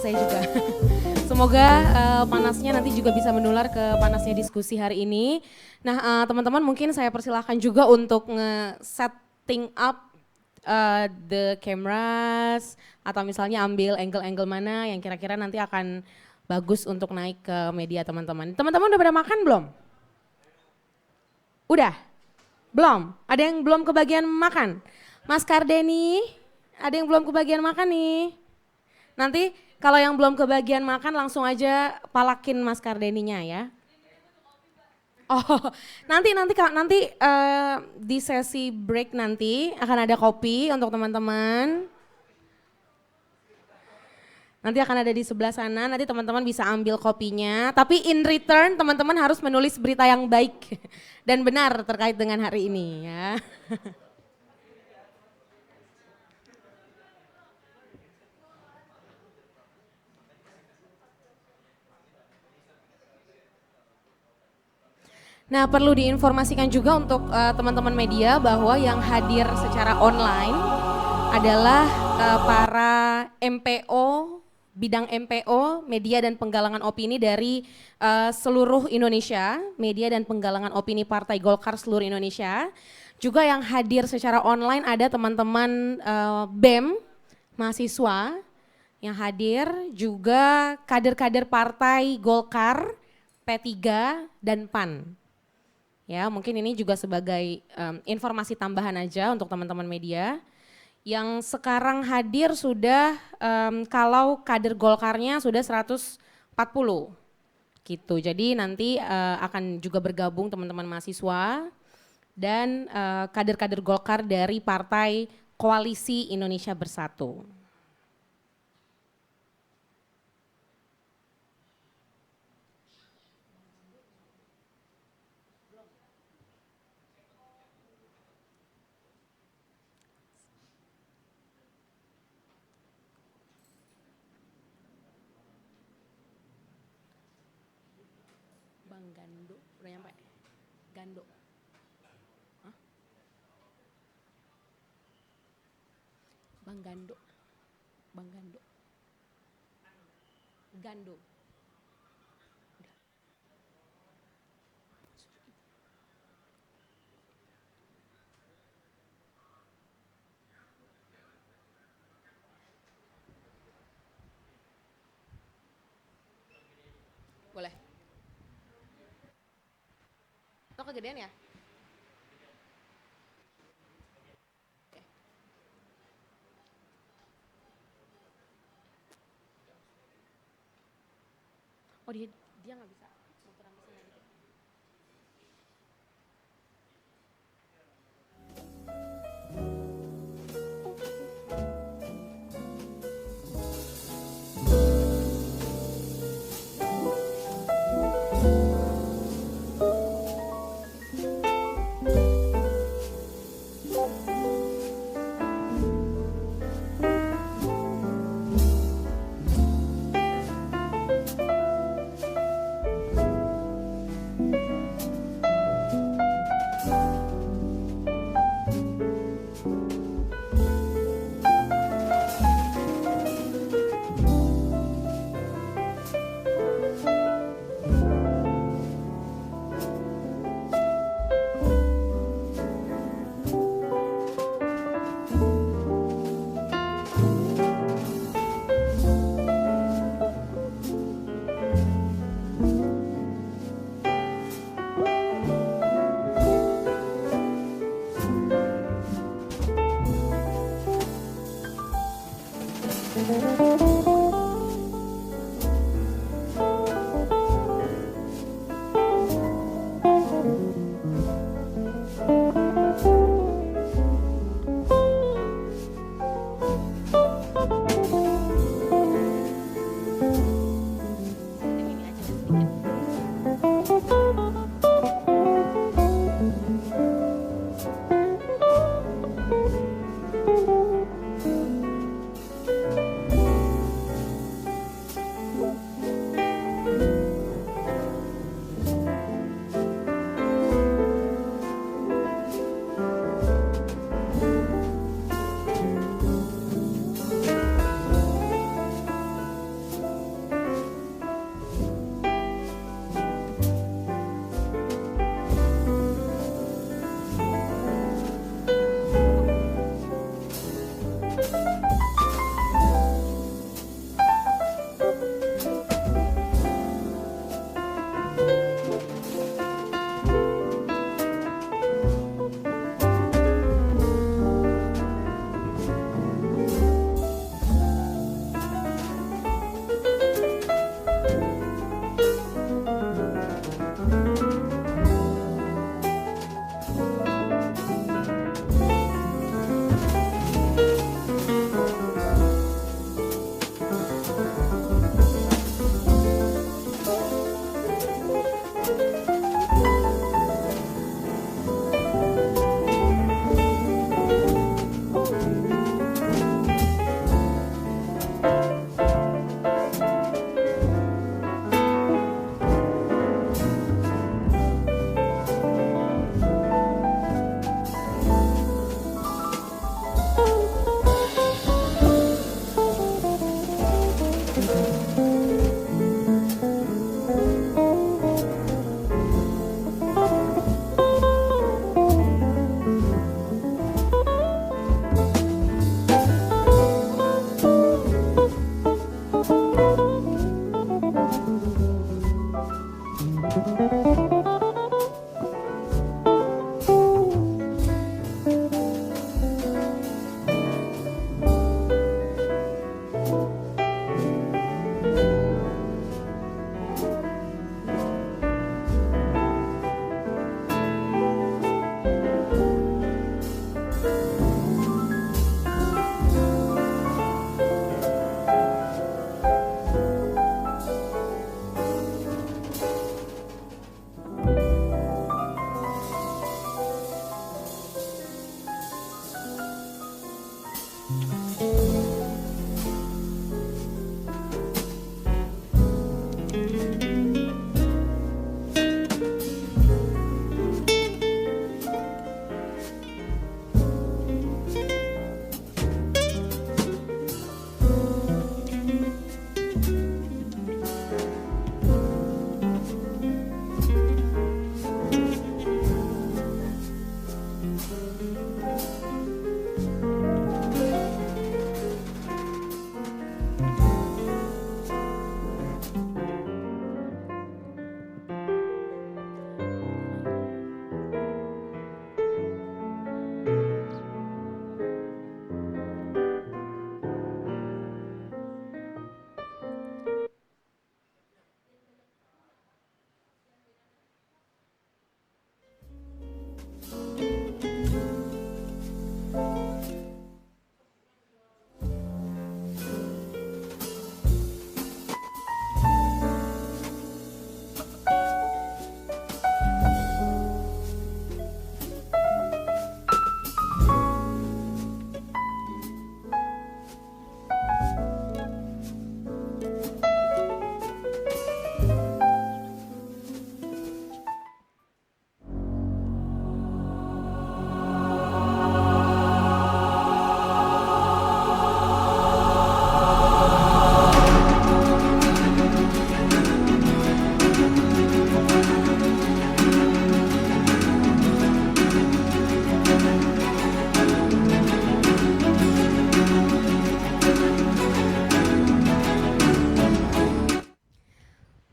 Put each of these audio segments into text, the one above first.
saya juga. Semoga panasnya nanti juga bisa menular ke panasnya diskusi hari ini. Nah teman-teman mungkin saya persilahkan juga untuk nge-setting up the cameras atau misalnya ambil angle-angle mana yang kira-kira nanti akan bagus untuk naik ke media teman-teman. Teman-teman udah pada makan belum? Udah? Belum? Ada yang belum kebagian makan? Mas Kardeni, ada yang belum kebagian makan nih? Nanti kalau yang belum kebagian makan langsung aja palakin Mas Kardeninya ya. Oh, nanti di sesi break nanti akan ada kopi untuk teman-teman. Nanti akan ada di sebelah sana, nanti teman-teman bisa ambil kopinya. Tapi in return teman-teman harus menulis berita yang baik dan benar terkait dengan hari ini ya. Nah perlu diinformasikan juga untuk teman-teman media bahwa yang hadir secara online adalah para MPO, bidang MPO, media dan penggalangan opini dari seluruh Indonesia, media dan penggalangan opini Partai Golkar seluruh Indonesia. Juga yang hadir secara online ada teman-teman BEM, mahasiswa yang hadir, juga kader-kader Partai Golkar, P3 dan PAN. Ya, mungkin ini juga sebagai informasi tambahan aja untuk teman-teman media. Yang sekarang hadir sudah kalau kader Golkarnya sudah 140 gitu. Jadi nanti akan juga bergabung teman-teman mahasiswa dan kader-kader Golkar dari Partai Koalisi Indonesia Bersatu. Bang Gando, udah nyampe? Gando. Hah? Bang Gando. Bang Gando. Gando. Udah. Boleh. Atau kegedean ya? Oke. Oh dia nggak bisa muteran mesinnya gitu.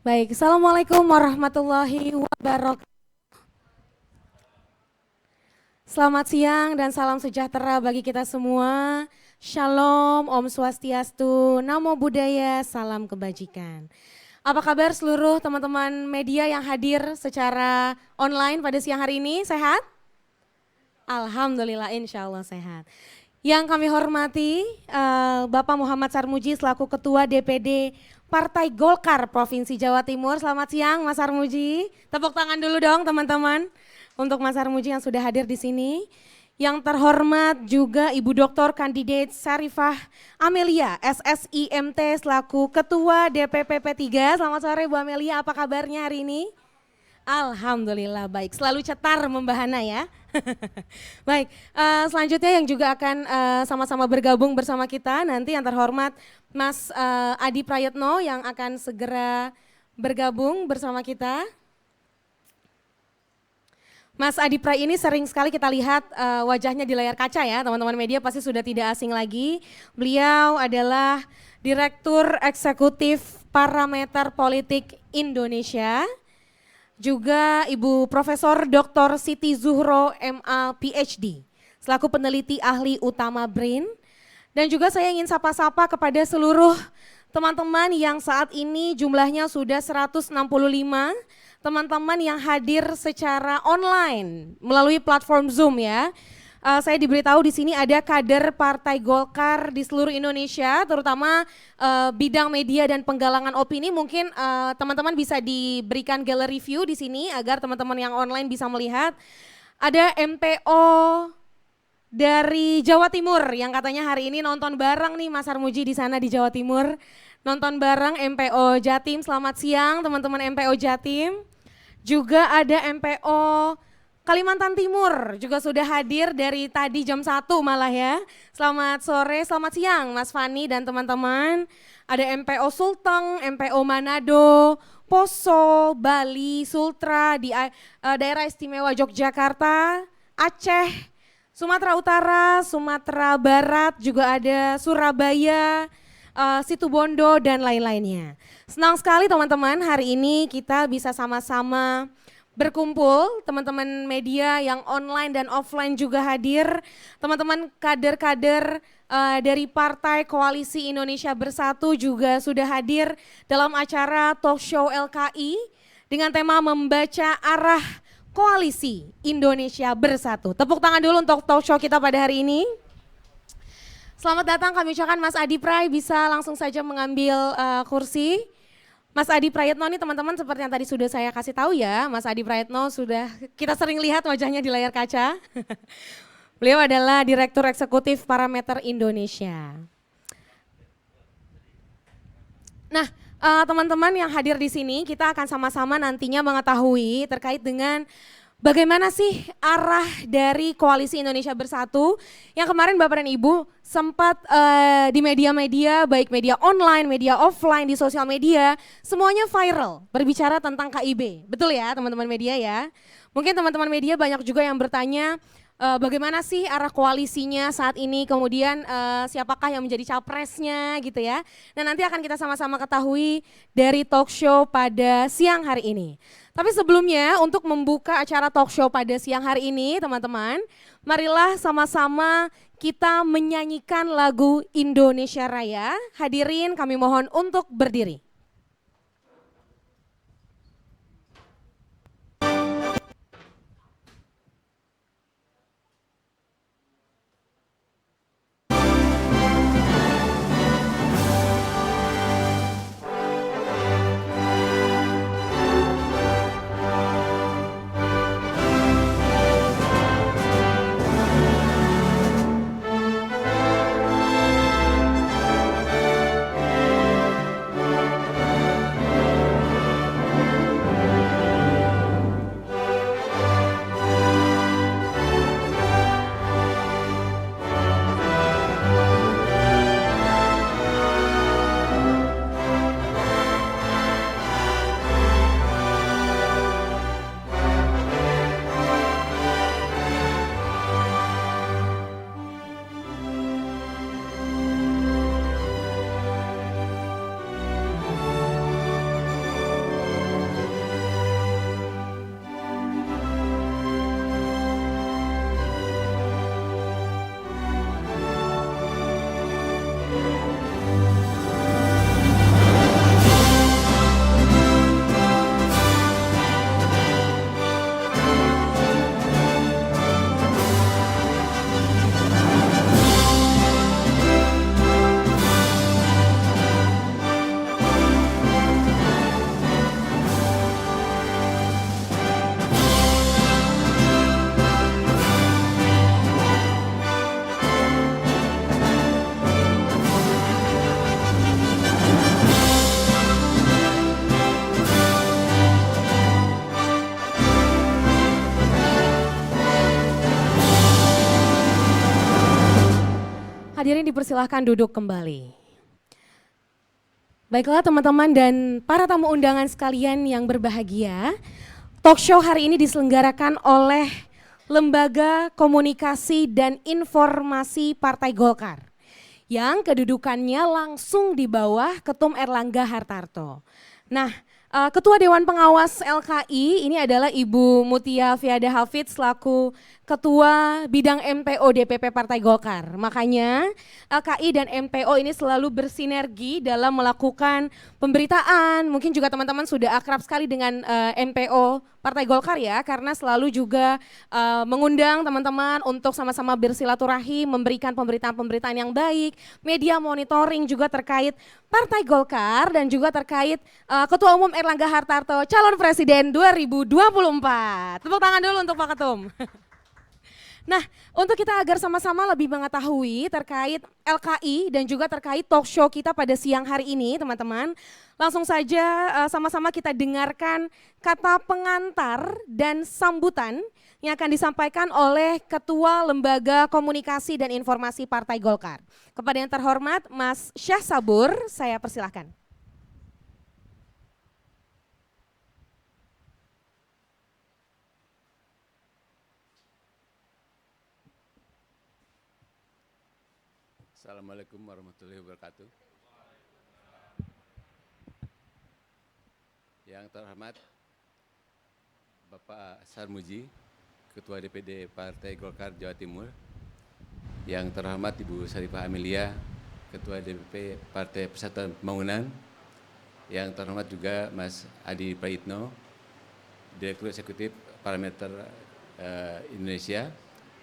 Baik, Assalamualaikum warahmatullahi wabarakatuh. Selamat siang dan salam sejahtera bagi kita semua. Shalom, Om Swastiastu, Namo Buddhaya, salam kebajikan. Apa kabar seluruh teman-teman media yang hadir secara online pada siang hari ini? Sehat? Alhamdulillah, insya Allah sehat. Yang kami hormati Bapak Muhammad Sarmuji selaku Ketua DPD Partai Golkar Provinsi Jawa Timur. Selamat siang Mas Sarmuji. Tepuk tangan dulu dong teman-teman untuk Mas Sarmuji yang sudah hadir di sini. Yang terhormat juga Ibu Dr. Kandidat Sarifah Amelia SSIMT selaku Ketua DPP P3. Selamat sore Bu Amelia, apa kabarnya hari ini? Alhamdulillah baik, selalu cetar membahana ya. Baik, selanjutnya yang juga akan sama-sama bergabung bersama kita nanti yang terhormat Mas Adi Prayetno yang akan segera bergabung bersama kita. Mas Adi Pray ini sering sekali kita lihat wajahnya di layar kaca ya, teman-teman media pasti sudah tidak asing lagi. Beliau adalah Direktur Eksekutif Parameter Politik Indonesia. Juga Ibu Profesor Dr. Siti Zuhro MA PhD selaku peneliti ahli utama BRIN. Dan juga saya ingin sapa-sapa kepada seluruh teman-teman yang saat ini jumlahnya sudah 165 teman-teman yang hadir secara online melalui platform Zoom ya. Saya diberitahu di sini ada kader Partai Golkar di seluruh Indonesia, terutama bidang media dan penggalangan opini. Mungkin teman-teman bisa diberikan gallery view di sini agar teman-teman yang online bisa melihat. Ada MPO dari Jawa Timur yang katanya hari ini nonton bareng nih Mas Sarmuji di sana di Jawa Timur. Nonton bareng MPO Jatim, selamat siang teman-teman MPO Jatim. Juga ada MPO Kalimantan Timur juga sudah hadir dari tadi jam 1 malah ya. Selamat sore, selamat siang Mas Fani dan teman-teman. Ada MPO Sulteng, MPO Manado, Poso, Bali, Sultra di daerah istimewa Yogyakarta, Aceh, Sumatera Utara, Sumatera Barat, juga ada Surabaya, Situbondo dan lain-lainnya. Senang sekali teman-teman hari ini kita bisa sama-sama berkumpul, teman-teman media yang online dan offline juga hadir, teman-teman kader-kader dari Partai Koalisi Indonesia Bersatu juga sudah hadir dalam acara talk show LKI dengan tema membaca arah Koalisi Indonesia Bersatu. Tepuk tangan dulu untuk talk show kita pada hari ini. Selamat datang kami ucapkan Mas Adi Pray, bisa langsung saja mengambil kursi. Mas Adi Prayetno ini teman-teman seperti yang tadi sudah saya kasih tahu ya, Mas Adi Prayetno sudah kita sering lihat wajahnya di layar kaca. Beliau adalah Direktur Eksekutif Parameter Indonesia. Nah, teman-teman yang hadir di sini kita akan sama-sama nantinya mengetahui terkait dengan bagaimana sih arah dari Koalisi Indonesia Bersatu yang kemarin Bapak dan Ibu sempat di media-media, baik media online, media offline, di sosial media, semuanya viral berbicara tentang KIB. Betul ya teman-teman media ya? Mungkin teman-teman media banyak juga yang bertanya bagaimana sih arah koalisinya saat ini, kemudian siapakah yang menjadi capresnya gitu ya. Nah nanti akan kita sama-sama ketahui dari talk show pada siang hari ini. Tapi sebelumnya untuk membuka acara talk show pada siang hari ini teman-teman, marilah sama-sama kita menyanyikan lagu Indonesia Raya. Hadirin kami mohon untuk berdiri. dipersilahkan duduk kembali. Baiklah teman-teman dan para tamu undangan sekalian yang berbahagia, talk show hari ini diselenggarakan oleh Lembaga Komunikasi dan Informasi Partai Golkar yang kedudukannya langsung di bawah Ketum Erlangga Hartarto. Nah, Ketua Dewan Pengawas LKI ini adalah Ibu Mutia Fiada Hafid selaku Ketua Bidang MPO DPP Partai Golkar. Makanya LKI dan MPO ini selalu bersinergi dalam melakukan pemberitaan. Mungkin juga teman-teman sudah akrab sekali dengan MPO Partai Golkar ya, karena selalu juga mengundang teman-teman untuk sama-sama bersilaturahim, memberikan pemberitaan-pemberitaan yang baik, media monitoring juga terkait Partai Golkar dan juga terkait Ketua Umum Erlangga Hartarto, calon presiden 2024. Tepuk tangan dulu untuk Pak Ketum. Nah, untuk kita agar sama-sama lebih mengetahui terkait LKI dan juga terkait talk show kita pada siang hari ini, teman-teman, langsung saja sama-sama kita dengarkan kata pengantar dan sambutan yang akan disampaikan oleh Ketua Lembaga Komunikasi dan Informasi Partai Golkar. Kepada yang terhormat Mas Syahsabur, saya persilahkan. Assalamualaikum warahmatullahi wabarakatuh. Yang terhormat Bapak Sarmuji, Ketua DPD Partai Golkar Jawa Timur. Yang terhormat Ibu Sarifah Amelia, Ketua DPP Partai Persatuan Pembangunan. Yang terhormat juga Mas Adi Praitno, Direktur Eksekutif Parameter Indonesia.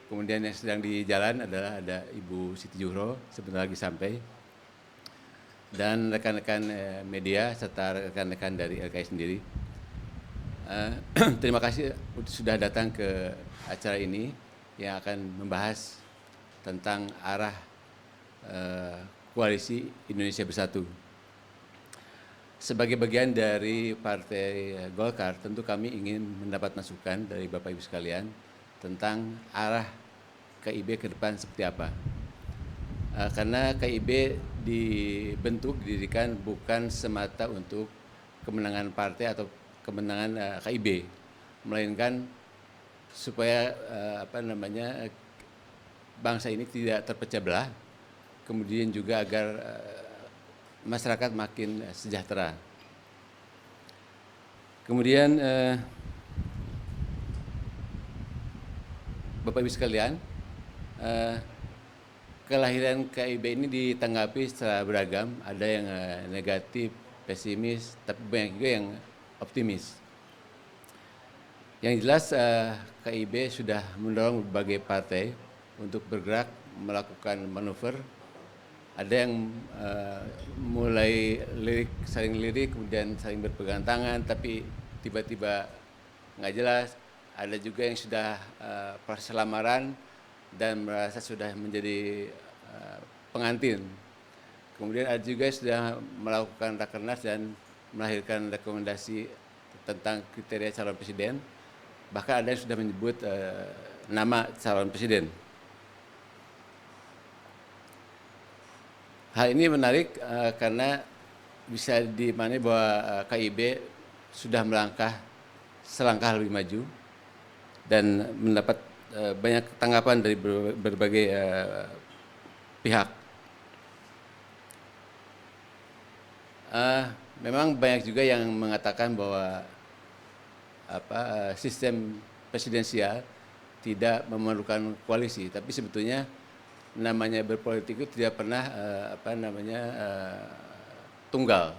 Kemudian yang sedang di jalan adalah ada Ibu Siti Juhro, sebentar lagi sampai. Dan rekan-rekan media serta rekan-rekan dari LKI sendiri. Terima kasih sudah datang ke acara ini yang akan membahas tentang arah koalisi Indonesia Bersatu. Sebagai bagian dari Partai Golkar, tentu kami ingin mendapat masukan dari Bapak Ibu sekalian tentang arah KIB ke depan seperti apa. Karena KIB didirikan bukan semata untuk kemenangan partai atau kemenangan KIB, melainkan supaya bangsa ini tidak terpecah belah, kemudian juga agar masyarakat makin sejahtera. Kemudian Bapak Ibu sekalian, kelahiran KIB ini ditanggapi secara beragam, ada yang negatif, pesimis, tapi banyak juga yang optimis. Yang jelas KIB sudah mendorong berbagai partai untuk bergerak melakukan manuver. Ada yang mulai saling lirik, kemudian saling berpegangan tangan, tapi tiba-tiba nggak jelas. Ada juga yang sudah proses lamaran dan merasa sudah menjadi pengantin. Kemudian ada juga yang sudah melakukan rakernas dan melahirkan rekomendasi tentang kriteria calon presiden. Bahkan ada yang sudah menyebut nama calon presiden. Hal ini menarik karena bisa dimaknai bahwa KIB sudah selangkah lebih maju dan mendapat banyak tanggapan dari berbagai pihak. Memang banyak juga yang mengatakan bahwa sistem presidensial tidak memerlukan koalisi, tapi sebetulnya namanya berpolitik itu tidak pernah tunggal,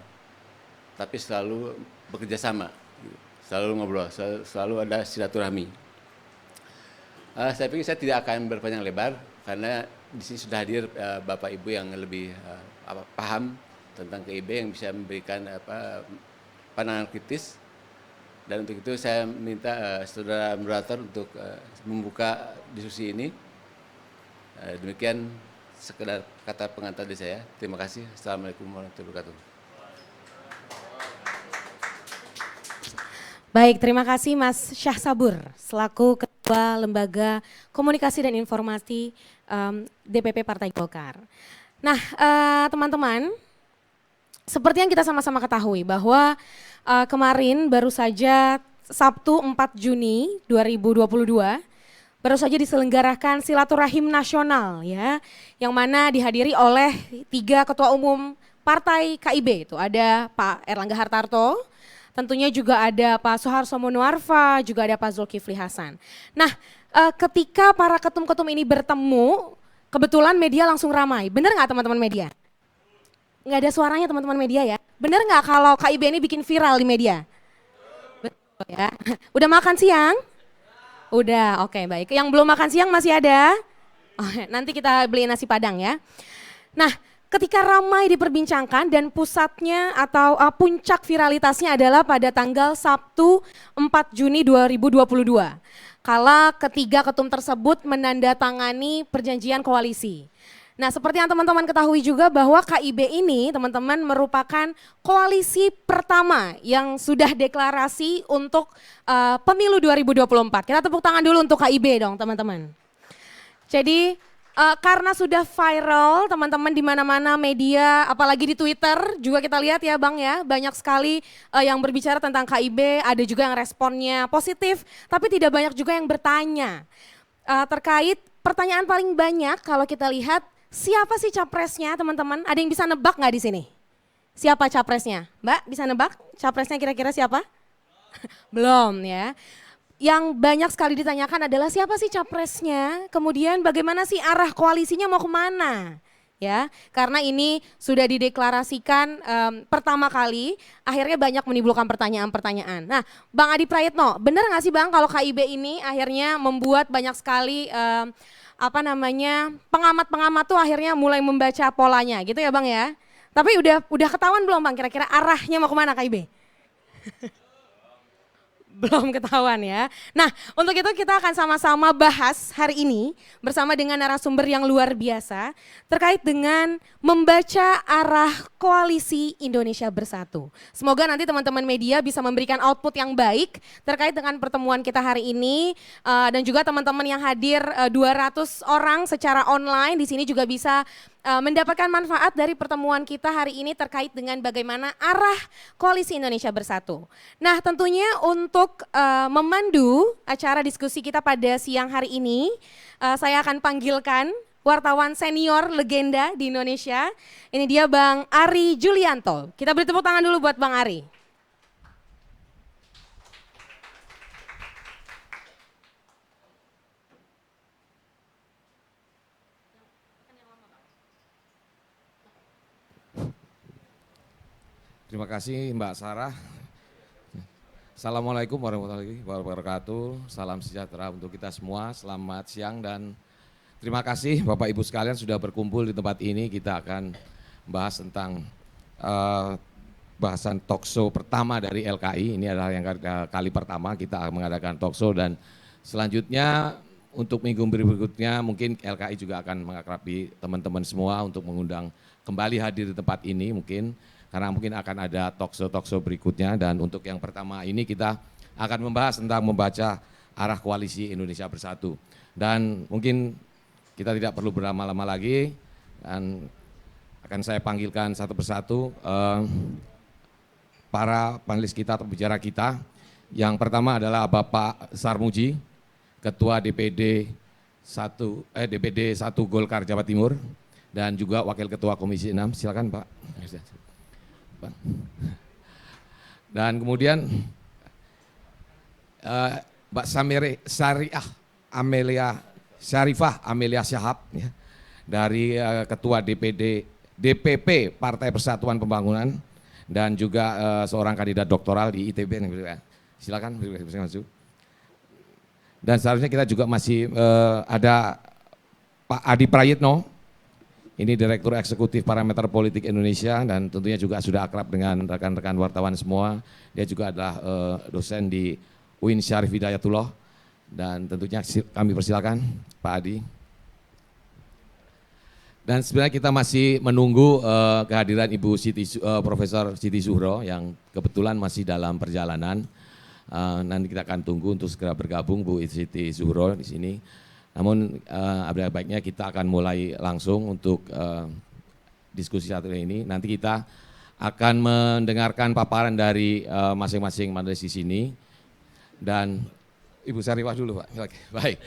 tapi selalu bekerja sama, selalu ngobrol, selalu ada silaturahmi. Saya pikir saya tidak akan berpanjang lebar karena di sini sudah hadir Bapak Ibu yang lebih paham tentang KIB yang bisa memberikan pandangan kritis. Dan untuk itu saya minta saudara moderator untuk membuka diskusi ini. Demikian sekedar kata pengantar dari saya. Terima kasih. Assalamualaikum warahmatullahi wabarakatuh. Baik, terima kasih Mas Syahsabur selaku Ketua Lembaga Komunikasi dan Informasi DPP Partai Golkar. Nah, teman-teman, seperti yang kita sama-sama ketahui bahwa kemarin baru saja Sabtu 4 Juni 2022 baru saja diselenggarakan silaturahim nasional ya, yang mana dihadiri oleh 3 ketua umum partai KIB. Itu ada Pak Erlangga Hartarto, tentunya juga ada Pak Soeharto Monoarfa, juga ada Pak Zulkifli Hasan. Nah, ketika para ketum-ketum ini bertemu, kebetulan media langsung ramai. Benar nggak teman-teman media? Nggak ada suaranya teman-teman media ya. Benar nggak kalau KIB ini bikin viral di media? Betul ya. Udah makan siang? Udah, oke baik. Yang belum makan siang masih ada? Nanti kita beli nasi padang ya. Nah, ketika ramai diperbincangkan dan pusatnya atau puncak viralitasnya adalah pada tanggal Sabtu 4 Juni 2022. Kala ketiga ketum tersebut menandatangani perjanjian koalisi. Nah, seperti yang teman-teman ketahui juga bahwa KIB ini teman-teman merupakan koalisi pertama yang sudah deklarasi untuk pemilu 2024. Kita tepuk tangan dulu untuk KIB dong teman-teman. Jadi karena sudah viral teman-teman di mana-mana media, apalagi di Twitter juga kita lihat ya Bang ya, banyak sekali yang berbicara tentang KIB, ada juga yang responnya positif, tapi tidak banyak juga yang bertanya terkait pertanyaan paling banyak kalau kita lihat. Siapa sih capresnya teman-teman? Ada yang bisa nebak nggak di sini? Siapa capresnya? Mbak bisa nebak capresnya kira-kira siapa? Belum ya. Yang banyak sekali ditanyakan adalah siapa sih capresnya? Kemudian bagaimana sih arah koalisinya mau kemana? Ya, karena ini sudah dideklarasikan pertama kali, akhirnya banyak menimbulkan pertanyaan-pertanyaan. Nah, Bang Adi Prayitno, benar nggak sih Bang kalau KIB ini akhirnya membuat banyak sekali pengamat-pengamat tuh akhirnya mulai membaca polanya gitu ya Bang ya. Tapi udah ketahuan belum Bang kira-kira arahnya mau kemana KIB? Belum ketahuan ya. Nah, untuk itu kita akan sama-sama bahas hari ini bersama dengan narasumber yang luar biasa terkait dengan membaca arah koalisi Indonesia Bersatu. Semoga nanti teman-teman media bisa memberikan output yang baik terkait dengan pertemuan kita hari ini dan juga teman-teman yang hadir 200 orang secara online di sini juga bisa mendapatkan manfaat dari pertemuan kita hari ini terkait dengan bagaimana arah koalisi Indonesia Bersatu. Nah, tentunya untuk memandu acara diskusi kita pada siang hari ini, saya akan panggilkan wartawan senior legenda di Indonesia. Ini dia Bang Ari Julianto. Kita beri tepuk tangan dulu buat Bang Ari. Terima kasih Mbak Sarah. Assalamualaikum warahmatullahi wabarakatuh. Salam sejahtera untuk kita semua. Selamat siang dan terima kasih Bapak Ibu sekalian sudah berkumpul di tempat ini. Kita akan bahas tentang bahasan talkshow pertama dari LKI. Ini adalah yang kali pertama kita mengadakan talkshow dan selanjutnya untuk minggu berikutnya mungkin LKI juga akan mengakrabi teman-teman semua untuk mengundang kembali hadir di tempat ini mungkin. Karena mungkin akan ada talkshow berikutnya dan untuk yang pertama ini kita akan membahas tentang membaca arah koalisi Indonesia Bersatu. Dan mungkin kita tidak perlu berlama-lama lagi dan akan saya panggilkan satu persatu para panelis kita atau bicara kita. Yang pertama adalah Bapak Sarmuji, Ketua DPD 1 Golkar Jawa Timur dan juga Wakil Ketua Komisi 6. Silakan Pak. Dan kemudian Mbak Syarifah Amelia Syahab ya, dari Ketua DPP Partai Persatuan Pembangunan dan juga seorang kandidat doktoral di ITB. Silakan bisa masuk. Dan seharusnya kita juga masih ada Pak Adi Prayitno. Ini Direktur Eksekutif Parameter Politik Indonesia dan tentunya juga sudah akrab dengan rekan-rekan wartawan semua. Dia juga adalah dosen di UIN Syarif Hidayatullah dan tentunya kami persilakan Pak Adi. Dan sebenarnya kita masih menunggu kehadiran Ibu Profesor Siti Zuhro yang kebetulan masih dalam perjalanan. Nanti kita akan tunggu untuk segera bergabung Bu Siti Zuhro di sini. Namun ada baiknya kita akan mulai langsung untuk diskusi satu ini. Nanti kita akan mendengarkan paparan dari masing-masing majelis di sini. Dan Ibu Sarifah dulu, Pak. Oke, baik.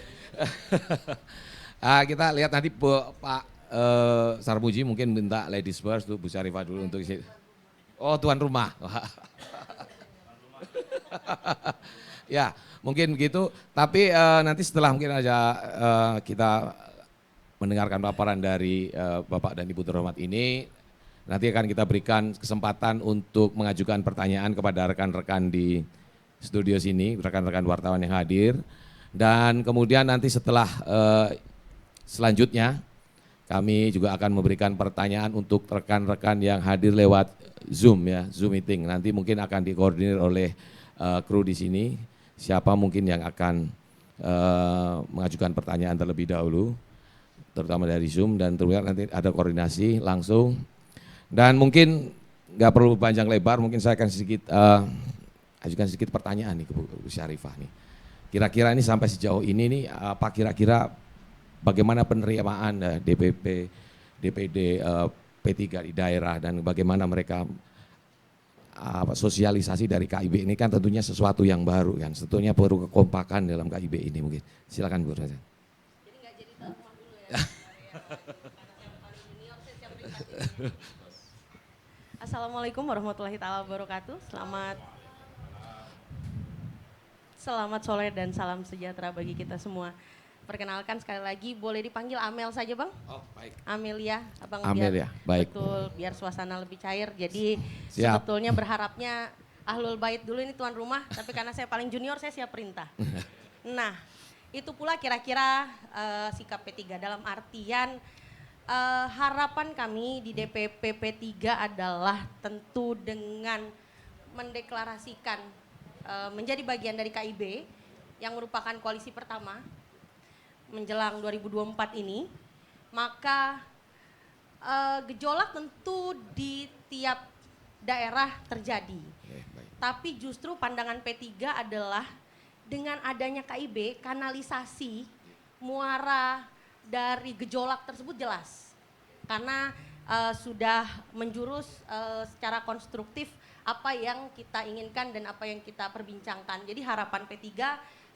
Kita lihat nanti Pak Sarmuji mungkin minta ladies first, tuh Bu Sarifah dulu untuk isi. Oh, tuan rumah. Ya, mungkin begitu. Tapi nanti setelah mungkin aja kita mendengarkan paparan dari Bapak dan Ibu terhormat ini, nanti akan kita berikan kesempatan untuk mengajukan pertanyaan kepada rekan-rekan di studio sini, rekan-rekan wartawan yang hadir. Dan kemudian nanti setelah selanjutnya kami juga akan memberikan pertanyaan untuk rekan-rekan yang hadir lewat Zoom ya, Zoom meeting. Nanti mungkin akan dikoordinir oleh kru di sini, siapa mungkin yang akan mengajukan pertanyaan terlebih dahulu, terutama dari Zoom, dan terus nanti ada koordinasi langsung. Dan mungkin nggak perlu panjang lebar, mungkin saya akan sedikit ajukan sedikit pertanyaan nih ke Bu Syarifah nih. Kira-kira ini sampai sejauh ini nih apa kira-kira bagaimana penerimaan DPP, DPD, P3 di daerah dan bagaimana mereka sosialisasi dari KIB ini kan tentunya sesuatu yang baru kan. Tentunya perlu kekompakan dalam KIB ini mungkin. Silakan Bu Raja. Jadi nggak jadi tuan rumah dulu ya. Assalamualaikum warahmatullahi taala wabarakatuh. Selamat sore dan salam sejahtera bagi kita semua. Perkenalkan sekali lagi, boleh dipanggil Amel saja Bang? Oh baik. Amel ya, Abang Amel biar, ya, baik. Betul, biar suasana lebih cair. Jadi Siap. sebetulnya berharapnya Ahlul Bait dulu ini tuan rumah, tapi karena saya paling junior saya siap perintah. Nah, itu pula kira-kira sikap P3 dalam artian harapan kami di DPP P3 adalah tentu dengan mendeklarasikan menjadi bagian dari KIB yang merupakan koalisi pertama menjelang 2024 ini, maka gejolak tentu di tiap daerah terjadi. Tapi justru pandangan P3 adalah dengan adanya KIB, kanalisasi muara dari gejolak tersebut jelas. Karena sudah menjurus secara konstruktif apa yang kita inginkan dan apa yang kita perbincangkan. Jadi harapan P3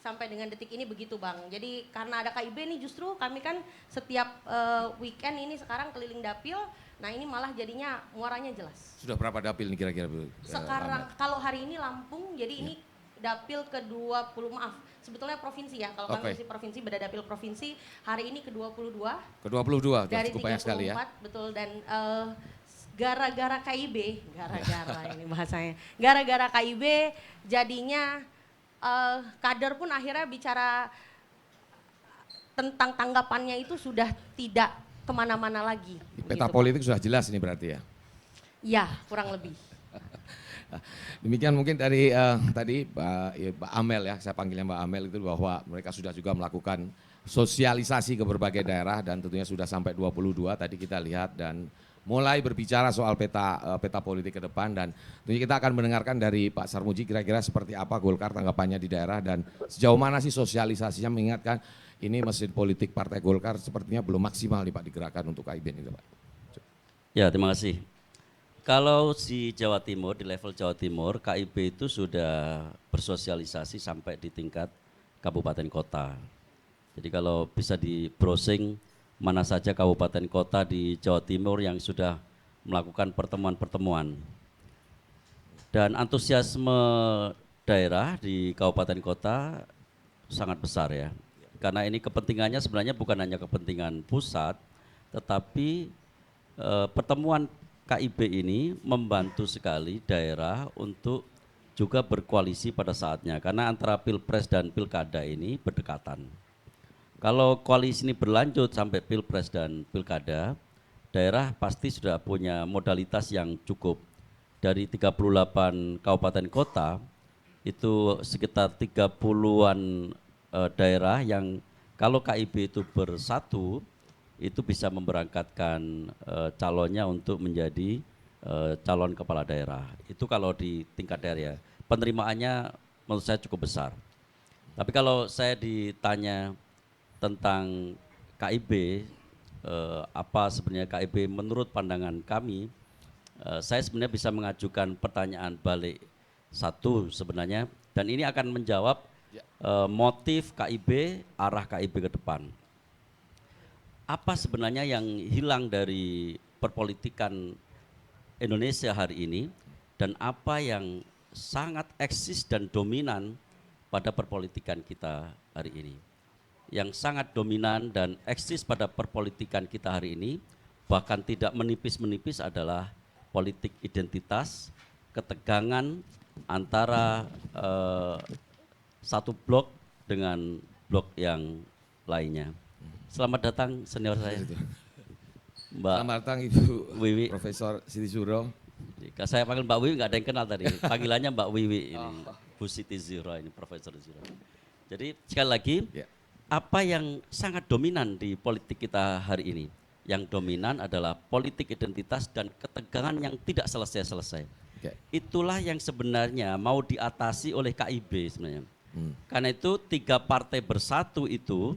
sampai dengan detik ini begitu Bang. Jadi karena ada KIB nih justru kami kan setiap weekend ini sekarang keliling dapil, nah ini malah jadinya muaranya jelas. Sudah berapa dapil nih kira-kira Bu? Sekarang kalau hari ini Lampung, jadi ini dapil ke-20, maaf sebetulnya provinsi ya, kalau kami masih provinsi, beda dapil provinsi, hari ini ke-22. Ke-22, dari cukup banyak sekali ya. Betul, dan gara-gara KIB, gara-gara ini bahasanya, gara-gara KIB jadinya kader pun akhirnya bicara tentang tanggapannya itu sudah tidak kemana-mana lagi. Peta gitu, politik sudah jelas ini berarti ya? Ya, kurang lebih. Demikian mungkin dari tadi Mbak Amel ya, saya panggilnya Mbak Amel itu bahwa mereka sudah juga melakukan sosialisasi ke berbagai daerah dan tentunya sudah sampai 22 tadi kita lihat dan mulai berbicara soal peta politik ke depan dan tentunya kita akan mendengarkan dari Pak Sarmuji kira-kira seperti apa Golkar tanggapannya di daerah dan sejauh mana sih sosialisasinya mengingatkan ini mesin politik Partai Golkar sepertinya belum maksimal nih Pak digerakkan untuk KIB ini Pak. Ya terima kasih. Kalau di Jawa Timur, di level Jawa Timur, KIB itu sudah bersosialisasi sampai di tingkat kabupaten kota. Jadi kalau bisa di browsing mana saja kabupaten kota di Jawa Timur yang sudah melakukan pertemuan-pertemuan. Dan antusiasme daerah di kabupaten kota sangat besar ya. Karena ini kepentingannya sebenarnya bukan hanya kepentingan pusat, tetapi pertemuan KIB ini membantu sekali daerah untuk juga berkoalisi pada saatnya karena antara pilpres dan pilkada ini berdekatan. Kalau koalisi ini berlanjut sampai pilpres dan pilkada, daerah pasti sudah punya modalitas yang cukup. Dari 38 kabupaten kota, itu sekitar 30-an daerah yang kalau KIB itu bersatu, itu bisa memberangkatkan calonnya untuk menjadi calon kepala daerah. Itu kalau di tingkat daerah. Penerimaannya menurut saya cukup besar. Tapi kalau saya ditanya tentang KIB apa sebenarnya KIB menurut pandangan kami, saya sebenarnya bisa mengajukan pertanyaan balik satu sebenarnya, dan ini akan menjawab motif KIB, arah KIB ke depan. Apa sebenarnya yang hilang dari perpolitikan Indonesia hari ini dan apa yang sangat eksis dan dominan pada perpolitikan kita hari ini. Yang sangat dominan dan eksis pada perpolitikan kita hari ini, bahkan tidak menipis-menipis, adalah politik identitas, ketegangan antara satu blok dengan blok yang lainnya. Selamat datang senior saya, Mbak. Selamat datang Ibu Wiwi. Profesor Siti Zuhro. Saya panggil Mbak Wiwi, nggak ada yang kenal tadi. Panggilannya Mbak Wiwi ini, Bu Siti Zuhro ini, Profesor Zuhro. Jadi sekali lagi, apa yang sangat dominan di politik kita hari ini? Yang dominan adalah politik identitas dan ketegangan yang tidak selesai-selesai. Itulah yang sebenarnya mau diatasi oleh KIB sebenarnya. Karena itu 3 partai bersatu itu,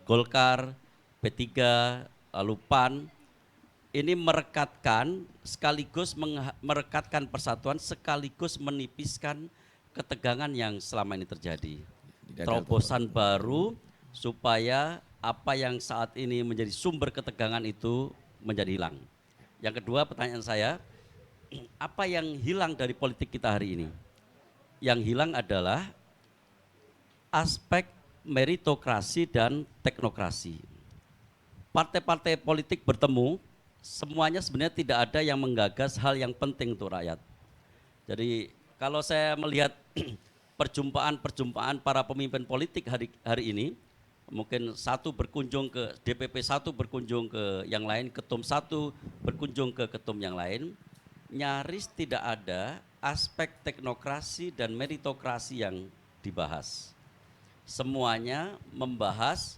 Golkar, P3, lalu PAN, ini merekatkan sekaligus merekatkan persatuan sekaligus menipiskan ketegangan yang selama ini terjadi. Terobosan baru supaya apa yang saat ini menjadi sumber ketegangan itu menjadi hilang. Yang kedua, pertanyaan saya, apa yang hilang dari politik kita hari ini? Yang hilang adalah aspek meritokrasi dan teknokrasi. Partai-partai politik bertemu, semuanya sebenarnya tidak ada yang menggagas hal yang penting untuk rakyat. Jadi kalau saya melihat perjumpaan para pemimpin politik hari ini, mungkin satu berkunjung ke DPP, satu berkunjung ke yang lain, ketum satu berkunjung ke ketum yang lain, nyaris tidak ada aspek teknokrasi dan meritokrasi yang dibahas. Semuanya membahas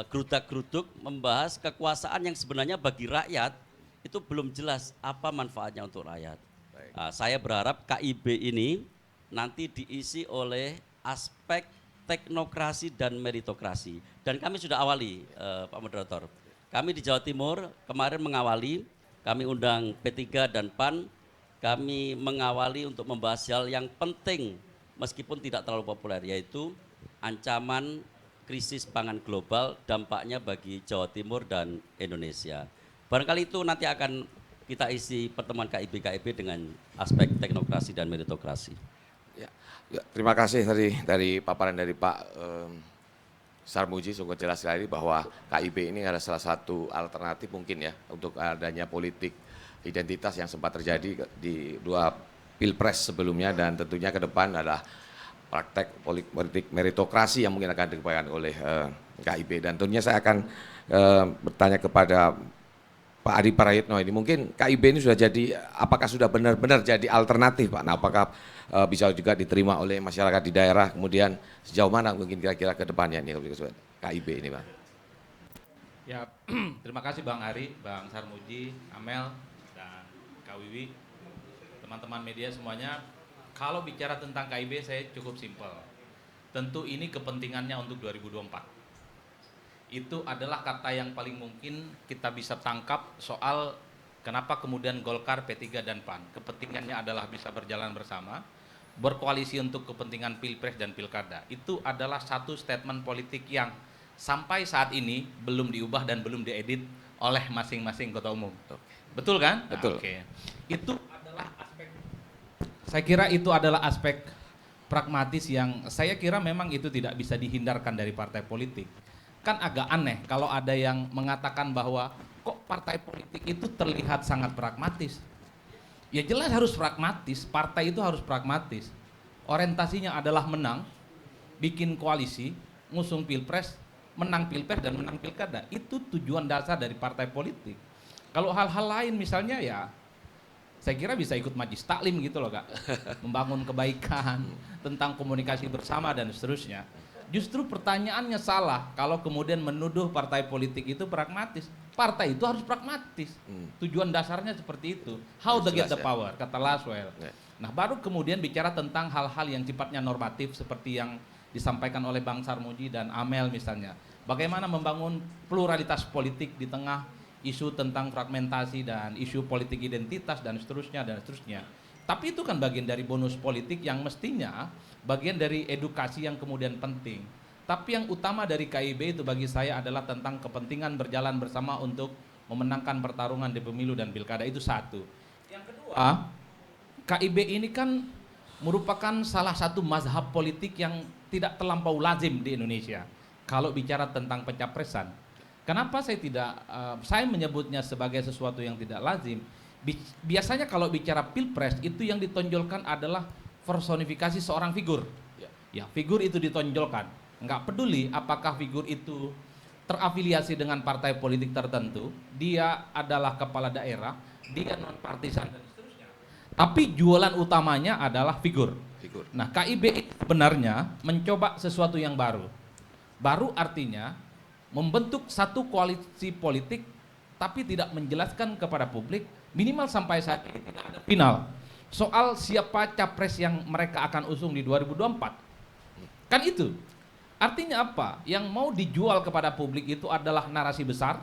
gerudak-geruduk, membahas kekuasaan yang sebenarnya bagi rakyat itu belum jelas apa manfaatnya untuk rakyat. Nah, saya berharap KIB ini nanti diisi oleh aspek teknokrasi dan meritokrasi. Dan kami sudah awali, Pak Moderator. Kami di Jawa Timur kemarin mengawali, kami undang P3 dan PAN, kami mengawali untuk membahas hal yang penting meskipun tidak terlalu populer, yaitu ancaman krisis pangan global, dampaknya bagi Jawa Timur dan Indonesia. Barangkali itu nanti akan kita isi pertemuan KIB dengan aspek teknokrasi dan meritokrasi. Ya, terima kasih dari paparan dari Pak Sarmuji, sungguh jelas sekali bahwa KIB ini adalah salah satu alternatif mungkin ya untuk adanya politik identitas yang sempat terjadi di 2 pilpres sebelumnya, dan tentunya ke depan adalah praktek politik meritokrasi yang mungkin akan dikembangkan oleh KIB. Dan tentunya saya akan bertanya kepada Pak Adi Prayitno ini, mungkin KIB ini sudah jadi, apakah sudah benar-benar jadi alternatif Pak? Nah, apakah bisa juga diterima oleh masyarakat di daerah, kemudian sejauh mana mungkin kira-kira ke depannya ini KIB ini Pak? Ya, terima kasih Bang Ari, Bang Sarmuji, Amel, dan Kak Wiwi, teman-teman media semuanya. Kalau bicara tentang KIB saya cukup simpel. Tentu ini kepentingannya untuk 2024. Itu adalah kata yang paling mungkin kita bisa tangkap soal kenapa kemudian Golkar, P3 dan PAN. Kepentingannya adalah bisa berjalan bersama, berkoalisi untuk kepentingan Pilpres dan Pilkada. Itu adalah satu statement politik yang sampai saat ini belum diubah dan belum diedit oleh masing-masing ketua umum. Betul kan? Betul. Nah, oke. Itu adalah aspek, saya kira itu adalah aspek pragmatis yang saya kira memang itu tidak bisa dihindarkan dari partai politik. Kan agak aneh kalau ada yang mengatakan bahwa kok partai politik itu terlihat sangat pragmatis. Ya jelas harus pragmatis, partai itu harus pragmatis. Orientasinya adalah menang, bikin koalisi, ngusung pilpres, menang pilpres dan menang pilkada. Itu tujuan dasar dari partai politik. Kalau hal-hal lain misalnya ya saya kira bisa ikut majlis taklim gitu loh Kak. Membangun kebaikan, tentang komunikasi bersama dan seterusnya. Justru pertanyaannya salah kalau kemudian menuduh partai politik itu pragmatis. Partai itu harus pragmatis. Tujuan dasarnya seperti itu. How to get the power, kata Laswell. Nah baru kemudian bicara tentang hal-hal yang sifatnya normatif seperti yang disampaikan oleh Bang Sarmuji dan Amel misalnya. bagaimana membangun pluralitas politik di tengah isu tentang fragmentasi dan isu politik identitas dan seterusnya dan seterusnya. Tapi itu kan bagian dari bonus politik yang mestinya bagian dari edukasi yang kemudian penting. Tapi yang utama dari KIB itu bagi saya adalah tentang kepentingan berjalan bersama untuk memenangkan pertarungan di pemilu dan pilkada, itu satu. Yang kedua, KIB ini kan merupakan salah satu mazhab politik yang tidak terlampau lazim di Indonesia kalau bicara tentang pencapresan. Kenapa saya menyebutnya sebagai sesuatu yang tidak lazim? Biasanya kalau bicara pilpres itu yang ditonjolkan adalah personifikasi seorang figur. Ya, figur itu ditonjolkan. Nggak peduli apakah figur itu terafiliasi dengan partai politik tertentu, dia adalah kepala daerah, dia non partisan dan seterusnya. Tapi jualan utamanya adalah figur. Nah, KIB sebenarnya mencoba sesuatu yang baru. Baru artinya membentuk satu koalisi politik tapi tidak menjelaskan kepada publik, minimal sampai saat ini tidak ada final soal siapa capres yang mereka akan usung di 2024. Kan itu. Artinya apa? Yang mau dijual kepada publik itu adalah narasi besar,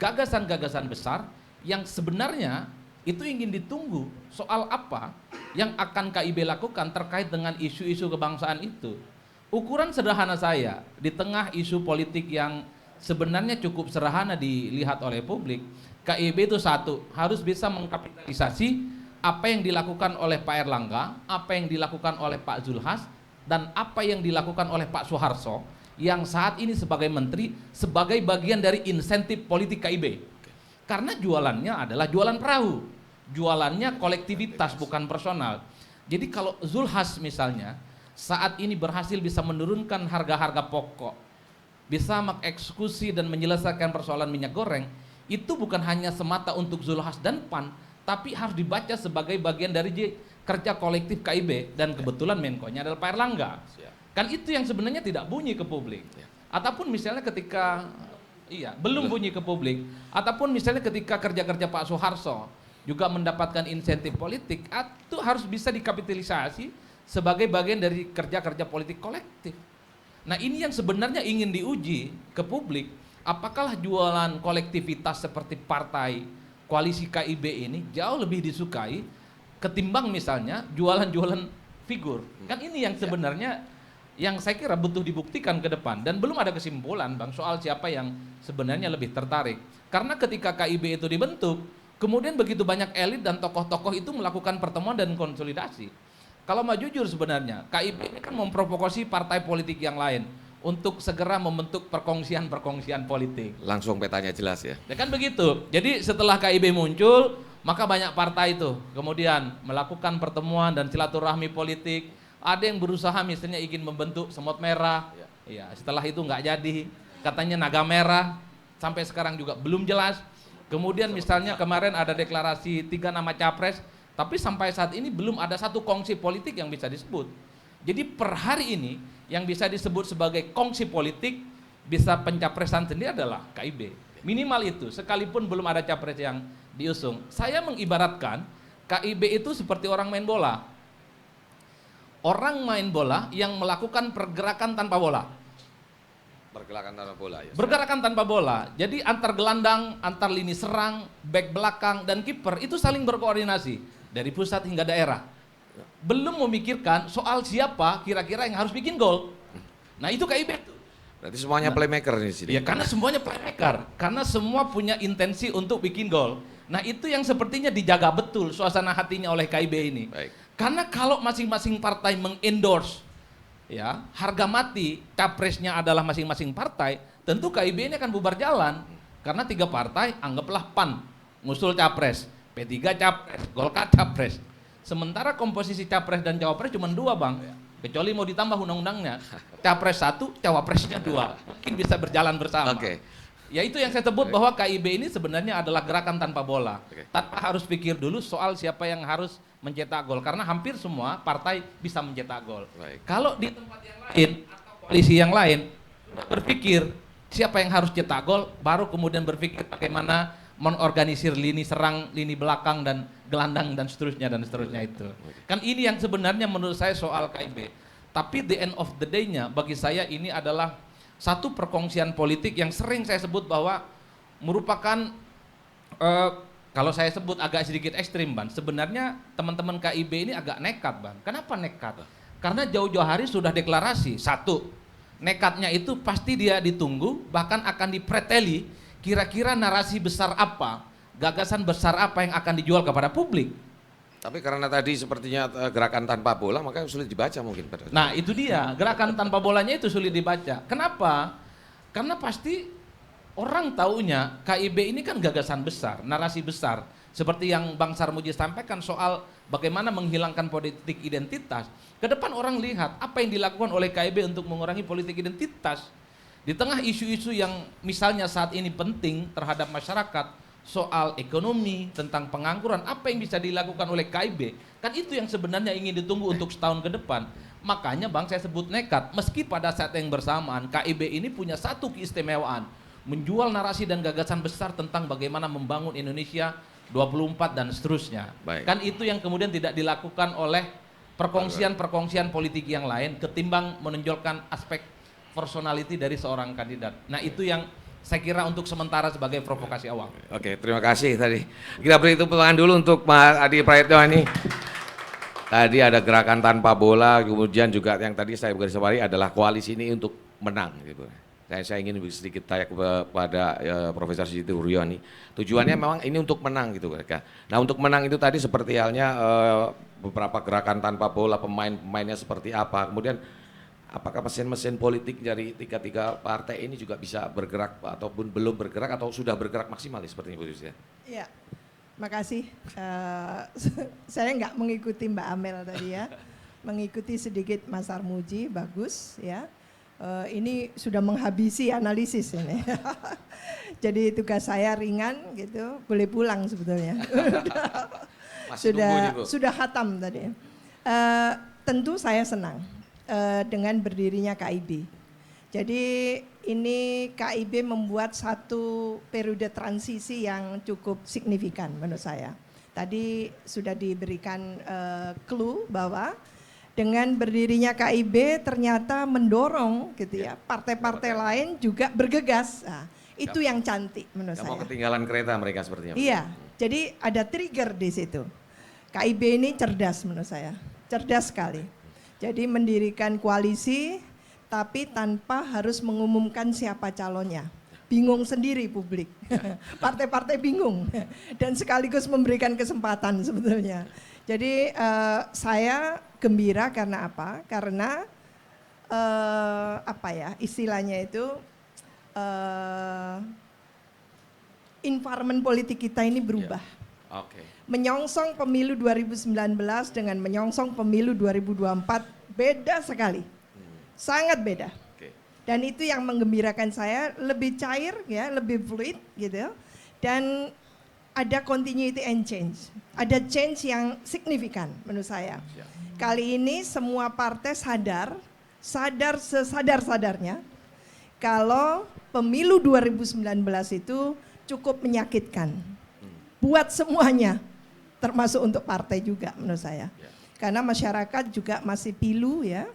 gagasan-gagasan besar yang sebenarnya itu ingin ditunggu soal apa yang akan KIB lakukan terkait dengan isu-isu kebangsaan itu. Ukuran sederhana saya di tengah isu politik yang sebenarnya cukup sederhana dilihat oleh publik, KIB itu satu, harus bisa mengkapitalisasi apa yang dilakukan oleh Pak Erlangga, apa yang dilakukan oleh Pak Zulhas, dan apa yang dilakukan oleh Pak Soeharto yang saat ini sebagai menteri, sebagai bagian dari insentif politik KIB. Karena jualannya adalah jualan perahu, jualannya kolektivitas bukan personal. Jadi kalau Zulhas misalnya saat ini berhasil bisa menurunkan harga-harga pokok, bisa mengeksekusi dan menyelesaikan persoalan minyak goreng, itu bukan hanya semata untuk Zulhas dan PAN, tapi harus dibaca sebagai bagian dari kerja kolektif KIB, dan kebetulan Menko-nya adalah Pak Erlangga. Kan itu yang sebenarnya tidak bunyi ke publik. Ataupun misalnya ketika belum bunyi ke publik, ataupun misalnya ketika kerja-kerja Pak Soeharto juga mendapatkan insentif politik, itu harus bisa dikapitalisasi sebagai bagian dari kerja-kerja politik kolektif. Nah, ini yang sebenarnya ingin diuji ke publik, apakah jualan kolektivitas seperti partai koalisi KIB ini jauh lebih disukai ketimbang misalnya jualan-jualan figur. Kan ini yang sebenarnya yang saya kira butuh dibuktikan ke depan, dan belum ada kesimpulan Bang soal siapa yang sebenarnya lebih tertarik. Karena ketika KIB itu dibentuk, kemudian begitu banyak elit dan tokoh-tokoh itu melakukan pertemuan dan konsolidasi. Kalau mau jujur sebenarnya, KIB ini kan memprovokasi partai politik yang lain untuk segera membentuk perkongsian-perkongsian politik. Langsung petanya jelas ya. Ya kan begitu. Jadi setelah KIB muncul, maka banyak partai itu kemudian melakukan pertemuan dan silaturahmi politik. Ada yang berusaha misalnya ingin membentuk Semut Merah. Ya, setelah itu nggak jadi. Katanya Naga Merah. Sampai sekarang juga belum jelas. Kemudian misalnya kemarin ada deklarasi 3 nama capres, tapi sampai saat ini belum ada satu kongsi politik yang bisa disebut. Jadi per hari ini yang bisa disebut sebagai kongsi politik bisa pencapresan sendiri adalah KIB. Minimal itu, sekalipun belum ada capres yang diusung. Saya mengibaratkan KIB itu seperti orang main bola. Orang main bola yang melakukan pergerakan tanpa bola. Pergerakan tanpa bola ya. Bergerakan tanpa bola. Jadi antar gelandang, antar lini serang, back belakang dan kiper itu saling berkoordinasi dari pusat hingga daerah. Belum memikirkan soal siapa kira-kira yang harus bikin gol. Nah, itu KIB itu. Berarti semuanya playmaker di sini. Ya, karena semuanya playmaker, karena semua punya intensi untuk bikin gol. Nah, itu yang sepertinya dijaga betul suasana hatinya oleh KIB ini. Baik. Karena kalau masing-masing partai mengendorse ya, harga mati capresnya adalah masing-masing partai, tentu KIB ini akan bubar jalan. Karena 3 partai, anggaplah PAN ngusul capres, P3 capres, Golkar capres. Sementara komposisi capres dan cawapres cuma 2, Bang. Kecuali mau ditambah undang-undangnya. Capres 1, cawapresnya 2. Mungkin bisa berjalan bersama. Oke. Ya itu yang saya sebut bahwa KIB ini sebenarnya adalah gerakan tanpa bola. Tanpa harus pikir dulu soal siapa yang harus mencetak gol. Karena hampir semua partai bisa mencetak gol. Kalau di tempat yang lain atau koalisi yang lain berpikir siapa yang harus cetak gol, baru kemudian berpikir bagaimana menorganisir lini serang, lini belakang dan gelandang dan seterusnya itu. Kan ini yang sebenarnya menurut saya soal KIB. Tapi the end of the day-nya bagi saya ini adalah satu perkongsian politik yang sering saya sebut bahwa merupakan kalau saya sebut agak sedikit ekstrim, Ban. Sebenarnya teman-teman KIB ini agak nekat, Ban. Kenapa nekat? Karena jauh-jauh hari sudah deklarasi. Satu, nekatnya itu pasti dia ditunggu, bahkan akan dipreteli kira-kira narasi besar apa, gagasan besar apa yang akan dijual kepada publik. Tapi karena tadi sepertinya gerakan tanpa bola, makanya sulit dibaca mungkin. Nah itu dia, gerakan tanpa bolanya itu sulit dibaca. Kenapa? Karena pasti orang taunya KIB ini kan gagasan besar, narasi besar. Seperti yang Bang Sarmuji sampaikan soal bagaimana menghilangkan politik identitas. Ke depan orang lihat apa yang dilakukan oleh KIB untuk mengurangi politik identitas. Di tengah isu-isu yang misalnya saat ini penting terhadap masyarakat, soal ekonomi, tentang pengangguran, apa yang bisa dilakukan oleh KIB? Kan itu yang sebenarnya ingin ditunggu untuk setahun ke depan. Makanya Bang saya sebut nekat, meski pada saat yang bersamaan KIB ini punya satu keistimewaan, menjual narasi dan gagasan besar tentang bagaimana membangun Indonesia 24 dan seterusnya. Baik. Kan itu yang kemudian tidak dilakukan oleh perkongsian politik yang lain ketimbang menonjolkan aspek personality dari seorang kandidat. Nah itu yang saya kira untuk sementara sebagai provokasi awal. Oke, terima kasih tadi. Kita beri tepuk tangan dulu untuk Mas Adi Prayitno ini. Tadi ada gerakan tanpa bola, kemudian juga yang tadi saya garisbawahi adalah koalisi ini untuk menang gitu. Saya ingin sedikit tanya kepada Profesor Siti Huryoni. Tujuannya memang ini untuk menang gitu mereka. Nah untuk menang itu tadi seperti halnya beberapa gerakan tanpa bola, pemainnya seperti apa. Kemudian apakah mesin-mesin politik dari tiga partai ini juga bisa bergerak ataupun belum bergerak atau sudah bergerak maksimal seperti Bu Yusya? Iya, makasih. Saya nggak mengikuti Mbak Amel tadi ya, mengikuti sedikit Mas Sarmuji, bagus ya. Ini sudah menghabisi analisis ini. Jadi tugas saya ringan gitu, boleh pulang sebetulnya. Sudah khatam tadi. Tentu saya senang dengan berdirinya KIB. Jadi ini KIB membuat satu periode transisi yang cukup signifikan menurut saya. Tadi sudah diberikan clue bahwa dengan berdirinya KIB ternyata mendorong gitu ya, partai-partai lain juga bergegas. Nah, itu yang cantik menurut saya. Mau ketinggalan kereta mereka sepertinya. Iya, jadi ada trigger di situ. KIB ini cerdas menurut saya, cerdas sekali. Jadi mendirikan koalisi tapi tanpa harus mengumumkan siapa calonnya. Bingung sendiri publik, partai-partai bingung dan sekaligus memberikan kesempatan sebetulnya. Jadi saya gembira karena apa? Karena apa ya istilahnya itu environment politik kita ini berubah. Yeah. Okay. Menyongsong pemilu 2019 dengan menyongsong pemilu 2024 beda sekali, sangat beda. Okay. Dan itu yang menggembirakan saya, lebih cair ya, lebih fluid gitu, dan ada continuity and change, ada change yang signifikan menurut saya. Kali ini semua partai sadar sesadar-sadarnya kalau pemilu 2019 itu cukup menyakitkan buat semuanya, termasuk untuk partai juga menurut saya. Karena masyarakat juga masih pilu ya.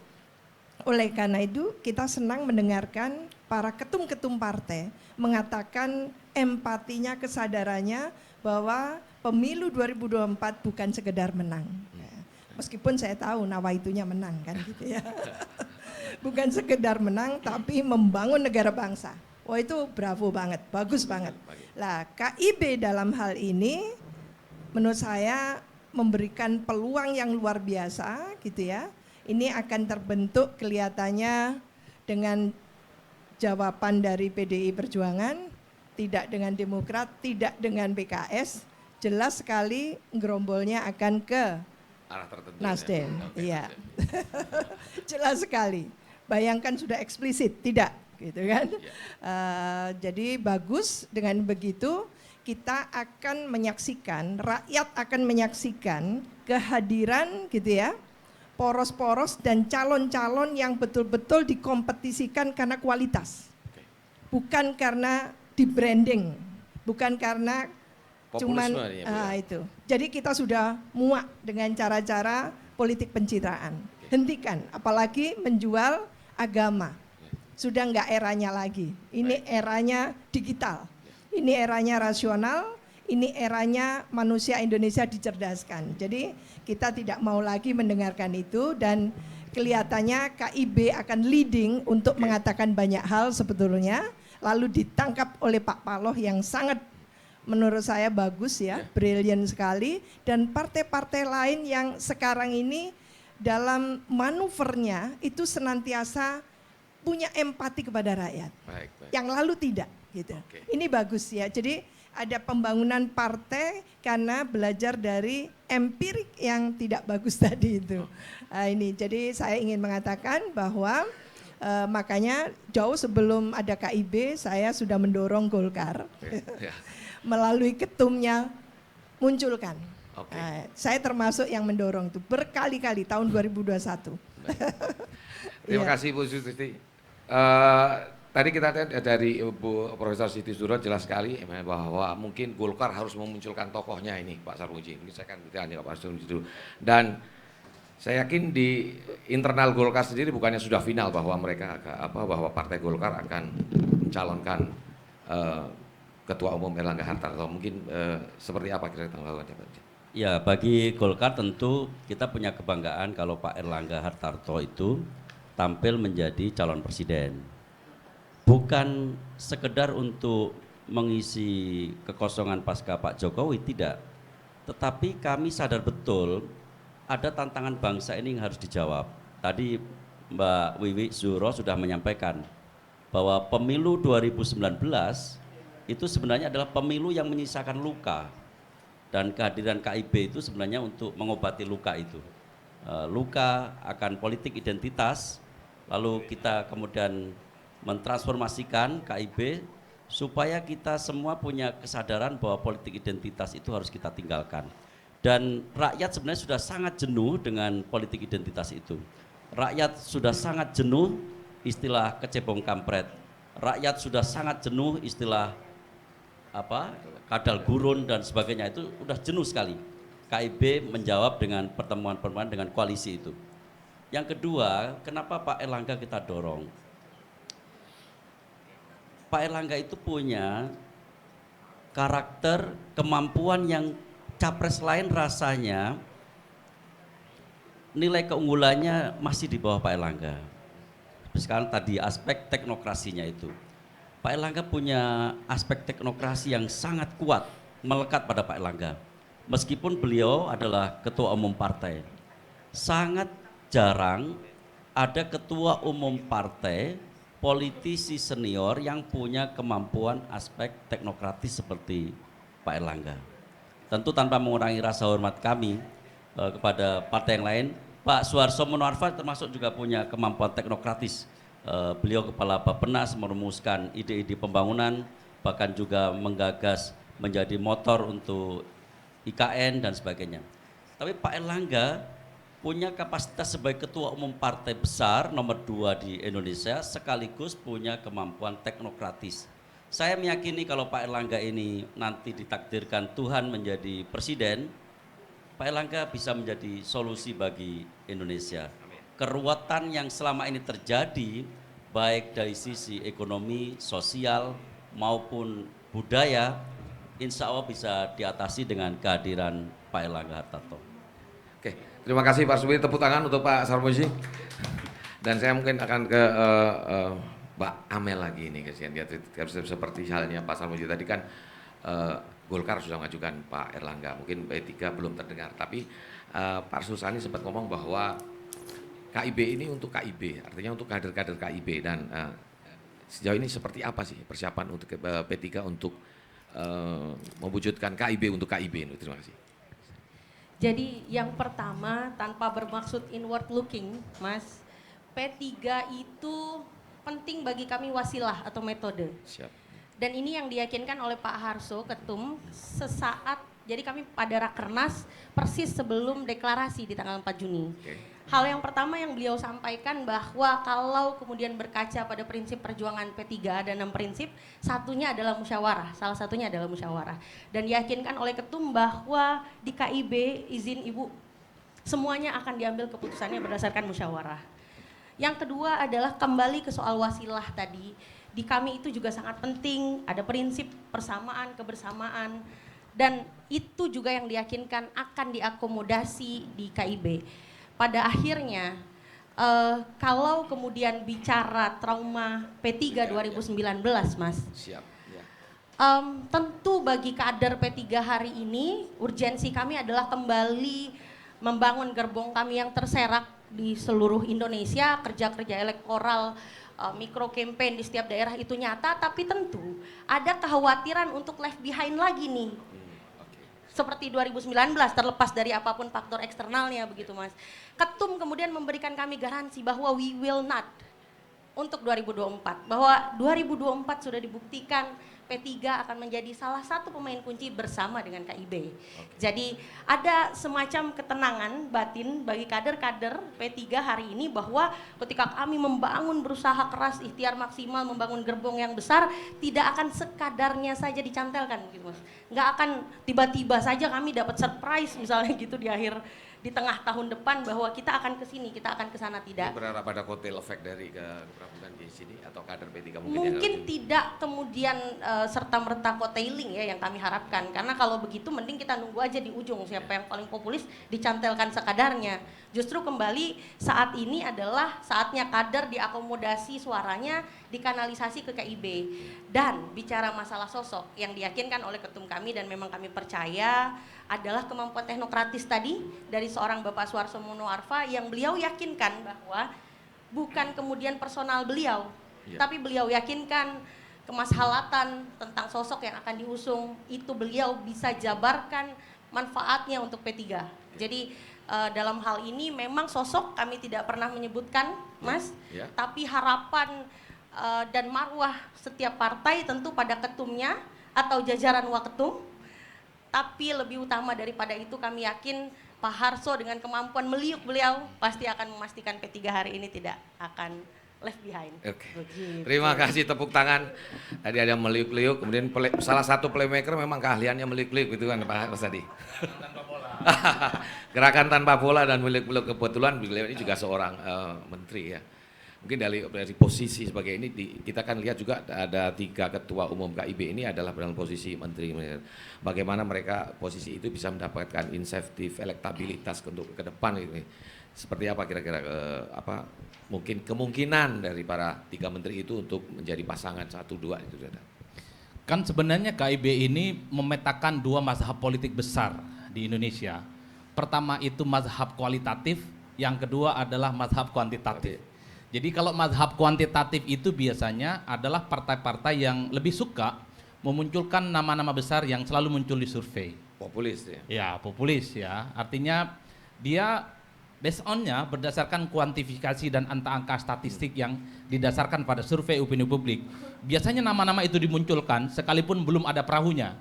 Oleh karena itu kita senang mendengarkan para ketum-ketum partai mengatakan empatinya, kesadarannya bahwa pemilu 2024 bukan sekedar menang. Meskipun saya tahu nawaitunya menang kan gitu ya. Bukan sekedar menang tapi membangun negara bangsa. Wah itu bravo banget, bagus banget. Lah KIB dalam hal ini menurut saya memberikan peluang yang luar biasa gitu ya. Ini akan terbentuk kelihatannya dengan jawaban dari PDI Perjuangan, tidak dengan Demokrat, tidak dengan PKS, jelas sekali gerombolnya akan ke Arah tertentu. Nasdem. Ya. Iya. Jelas sekali. Bayangkan sudah eksplisit, tidak gitu kan. Jadi bagus dengan begitu kita akan menyaksikan, rakyat akan menyaksikan kehadiran gitu ya, poros-poros dan calon-calon yang betul-betul dikompetisikan karena kualitas. Bukan karena di branding, bukan karena cuman itu. Jadi kita sudah muak dengan cara-cara politik pencitraan. Hentikan, apalagi menjual agama. sudah nggak eranya lagi. Ini eranya digital, ini eranya rasional, ini eranya manusia Indonesia dicerdaskan. Jadi kita tidak mau lagi mendengarkan itu, dan kelihatannya KIB akan leading untuk mengatakan banyak hal sebetulnya, lalu ditangkap oleh Pak Paloh yang sangat menurut saya bagus ya, brilian sekali, dan partai-partai lain yang sekarang ini dalam manuvernya itu senantiasa punya empati kepada rakyat. Baik. Yang lalu tidak gitu. Ini bagus ya. Jadi ada pembangunan partai karena belajar dari empirik yang tidak bagus tadi itu. Nah, ini jadi saya ingin mengatakan bahwa makanya jauh sebelum ada KIB saya sudah mendorong Golkar melalui ketumnya munculkan. Saya termasuk yang mendorong itu berkali-kali tahun 2021. Terima kasih Bu Susti. Tadi kita lihat dari Bu Profesor Siti Zuro jelas sekali bahwa mungkin Golkar harus memunculkan tokohnya ini Pak Sarmuji. Mungkin saya akan bertanya Pak Sarmuji dulu. Dan saya yakin di internal Golkar sendiri bukannya sudah final bahwa mereka bahwa Partai Golkar akan mencalonkan Ketua Umum Erlangga Hartarto. Mungkin seperti apa kira-kira tanggapannya Pak? Ya, bagi Golkar tentu kita punya kebanggaan kalau Pak Erlangga Hartarto itu tampil menjadi calon presiden. Bukan sekedar untuk mengisi kekosongan pasca Pak Jokowi, tidak. Tetapi kami sadar betul ada tantangan bangsa ini yang harus dijawab. Tadi Mbak Wiwi Zuro sudah menyampaikan bahwa pemilu 2019 itu sebenarnya adalah pemilu yang menyisakan luka. Dan kehadiran KIB itu sebenarnya untuk mengobati luka itu. Luka akan politik identitas, lalu kita kemudian mentransformasikan KIB supaya kita semua punya kesadaran bahwa politik identitas itu harus kita tinggalkan. Dan rakyat sebenarnya sudah sangat jenuh dengan politik identitas itu. Rakyat sudah sangat jenuh istilah kecebong kampret. Rakyat sudah sangat jenuh istilah kadal gurun dan sebagainya, itu udah jenuh sekali. KIB menjawab dengan pertemuan-pertemuan dengan koalisi itu. Yang kedua, kenapa Pak Erlangga kita dorong? Pak Erlangga itu punya karakter, kemampuan yang capres lain rasanya nilai keunggulannya masih di bawah Pak Erlangga. Sekarang tadi aspek teknokrasinya itu. Pak Erlangga punya aspek teknokrasi yang sangat kuat, melekat pada Pak Erlangga. Meskipun beliau adalah ketua umum partai, sangat jarang ada ketua umum partai, politisi senior yang punya kemampuan aspek teknokratis seperti Pak Erlangga. Tentu tanpa mengurangi rasa hormat kami kepada partai yang lain, Pak Suharto Monoarfa termasuk juga punya kemampuan teknokratis. Beliau kepala Bappenas merumuskan ide-ide pembangunan, bahkan juga menggagas menjadi motor untuk IKN dan sebagainya. Tapi Pak Erlangga punya kapasitas sebagai ketua umum partai besar nomor 2 di Indonesia, sekaligus punya kemampuan teknokratis. Saya meyakini kalau Pak Erlangga ini nanti ditakdirkan Tuhan menjadi presiden, Pak Erlangga bisa menjadi solusi bagi Indonesia. Keruwetan yang selama ini terjadi baik dari sisi ekonomi, sosial maupun budaya, insya Allah bisa diatasi dengan kehadiran Pak Erlangga Hartarto. Oke, terima kasih Pak Subir, tepuk tangan untuk Pak Sarmuji. Dan saya mungkin akan ke Mbak Amel lagi ini, kasihan dia seperti halnya Pak Sarmuji tadi kan Golkar sudah mengajukan Pak Erlangga, mungkin P3 belum terdengar, tapi Pak Arsul Sani sempat ngomong bahwa KIB ini untuk KIB, artinya untuk kader-kader KIB, dan sejauh ini seperti apa sih persiapan untuk P3 untuk mewujudkan KIB untuk KIB ini? Terima kasih. Jadi yang pertama, tanpa bermaksud inward looking, Mas, P3 itu penting bagi kami wasilah atau metode. Siap. Dan ini yang diyakinkan oleh Pak Harso, Ketum, sesaat, jadi kami pada Rakernas persis sebelum deklarasi di tanggal 4 Juni. Hal yang pertama yang beliau sampaikan bahwa kalau kemudian berkaca pada prinsip perjuangan P3 ada 6 prinsip, satunya adalah musyawarah, salah satunya adalah musyawarah. Dan diyakinkan oleh Ketum bahwa di KIB izin Ibu semuanya akan diambil keputusannya berdasarkan musyawarah. Yang kedua adalah kembali ke soal wasilah tadi. Di kami itu juga sangat penting, ada prinsip persamaan, kebersamaan, dan itu juga yang diyakinkan akan diakomodasi di KIB. Pada akhirnya, kalau kemudian bicara trauma P3 2019, Mas. Siap. Ya. Tentu bagi kader P3 hari ini, urgensi kami adalah kembali membangun gerbong kami yang terserak di seluruh Indonesia, kerja-kerja elektoral, mikro campaign di setiap daerah itu nyata, tapi tentu ada kekhawatiran untuk left behind lagi nih. Seperti 2019, terlepas dari apapun faktor eksternalnya begitu Mas. Ketum kemudian memberikan kami garansi bahwa we will not untuk 2024. Bahwa 2024 sudah dibuktikan P3 akan menjadi salah satu pemain kunci bersama dengan KIB. Jadi ada semacam ketenangan batin bagi kader-kader P3 hari ini bahwa ketika kami membangun, berusaha keras, ikhtiar maksimal, membangun gerbong yang besar, tidak akan sekadarnya saja dicantelkan gitu Mas. Nggak akan tiba-tiba saja kami dapat surprise misalnya gitu di tengah tahun depan bahwa kita akan ke sini, kita akan ke sana, tidak. Ini berharap ada kotel efek dari kepemimpinan di sini atau kader P3 mungkin tidak kemudian serta-merta kotailing ya yang kami harapkan, karena kalau begitu mending kita nunggu aja di ujung siapa yang paling populis dicantelkan sekadarnya. Justru kembali saat ini adalah saatnya kader diakomodasi suaranya, dikanalisasi ke KIB. Dan bicara masalah sosok yang diyakinkan oleh ketum kami dan memang kami percaya adalah kemampuan teknokratis tadi dari seorang Bapak Suharto Mono Arfa yang beliau yakinkan bahwa bukan kemudian personal beliau, tapi beliau yakinkan kemaslahatan tentang sosok yang akan diusung itu beliau bisa jabarkan manfaatnya untuk P3. Jadi dalam hal ini memang sosok kami tidak pernah menyebutkan Mas, tapi harapan dan marwah setiap partai tentu pada ketumnya atau jajaran waketum. Tapi lebih utama daripada itu kami yakin Pak Harso dengan kemampuan meliuk beliau pasti akan memastikan P3 hari ini tidak akan left behind. Oke. Terima kasih, tepuk tangan. Tadi ada meliuk-liuk, kemudian salah satu playmaker memang keahliannya meliuk-liuk gitu kan Pak Rosadi. Tanpa bola. Gerakan tanpa bola dan meliuk-liuk, kebetulan beliau ini juga seorang menteri ya. Mungkin dari posisi sebagai ini kita kan lihat juga ada 3 ketua umum KIB ini adalah dalam posisi menteri. Bagaimana mereka posisi itu bisa mendapatkan insentif elektabilitas untuk ke depan ini. Seperti apa kira-kira mungkin kemungkinan dari para 3 menteri itu untuk menjadi pasangan 1-2 itu. Kan sebenarnya KIB ini memetakan 2 mazhab politik besar di Indonesia. Pertama itu mazhab kualitatif, yang kedua adalah mazhab kuantitatif. Jadi kalau mazhab kuantitatif itu biasanya adalah partai-partai yang lebih suka memunculkan nama-nama besar yang selalu muncul di survei. Populis ya? Ya, populis ya. Artinya dia based on-nya berdasarkan kuantifikasi dan angka statistik yang didasarkan pada survei opini publik. Biasanya nama-nama itu dimunculkan sekalipun belum ada perahunya.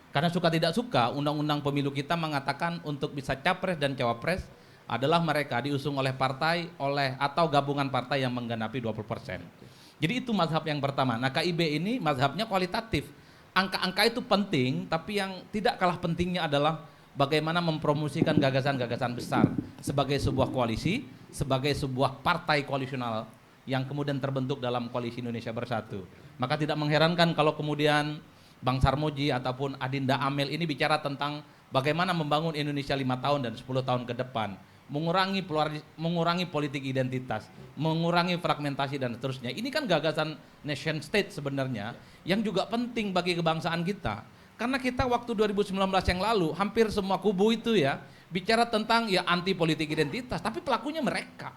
Karena suka tidak suka, undang-undang pemilu kita mengatakan untuk bisa capres dan cawapres adalah mereka diusung oleh partai atau gabungan partai yang menggenapi 20%. Jadi itu mazhab yang pertama. Nah KIB ini mazhabnya kualitatif. Angka-angka itu penting, tapi yang tidak kalah pentingnya adalah bagaimana mempromosikan gagasan-gagasan besar sebagai sebuah koalisi, sebagai sebuah partai koalisional yang kemudian terbentuk dalam Koalisi Indonesia Bersatu. Maka tidak mengherankan kalau kemudian Bang Sarmoji ataupun Adinda Amel ini bicara tentang bagaimana membangun Indonesia 5 tahun dan 10 tahun ke depan. Mengurangi politik identitas, mengurangi fragmentasi dan seterusnya. Ini kan gagasan nation state sebenarnya yang juga penting bagi kebangsaan kita. Karena kita waktu 2019 yang lalu hampir semua kubu itu ya bicara tentang ya anti politik identitas, tapi pelakunya mereka.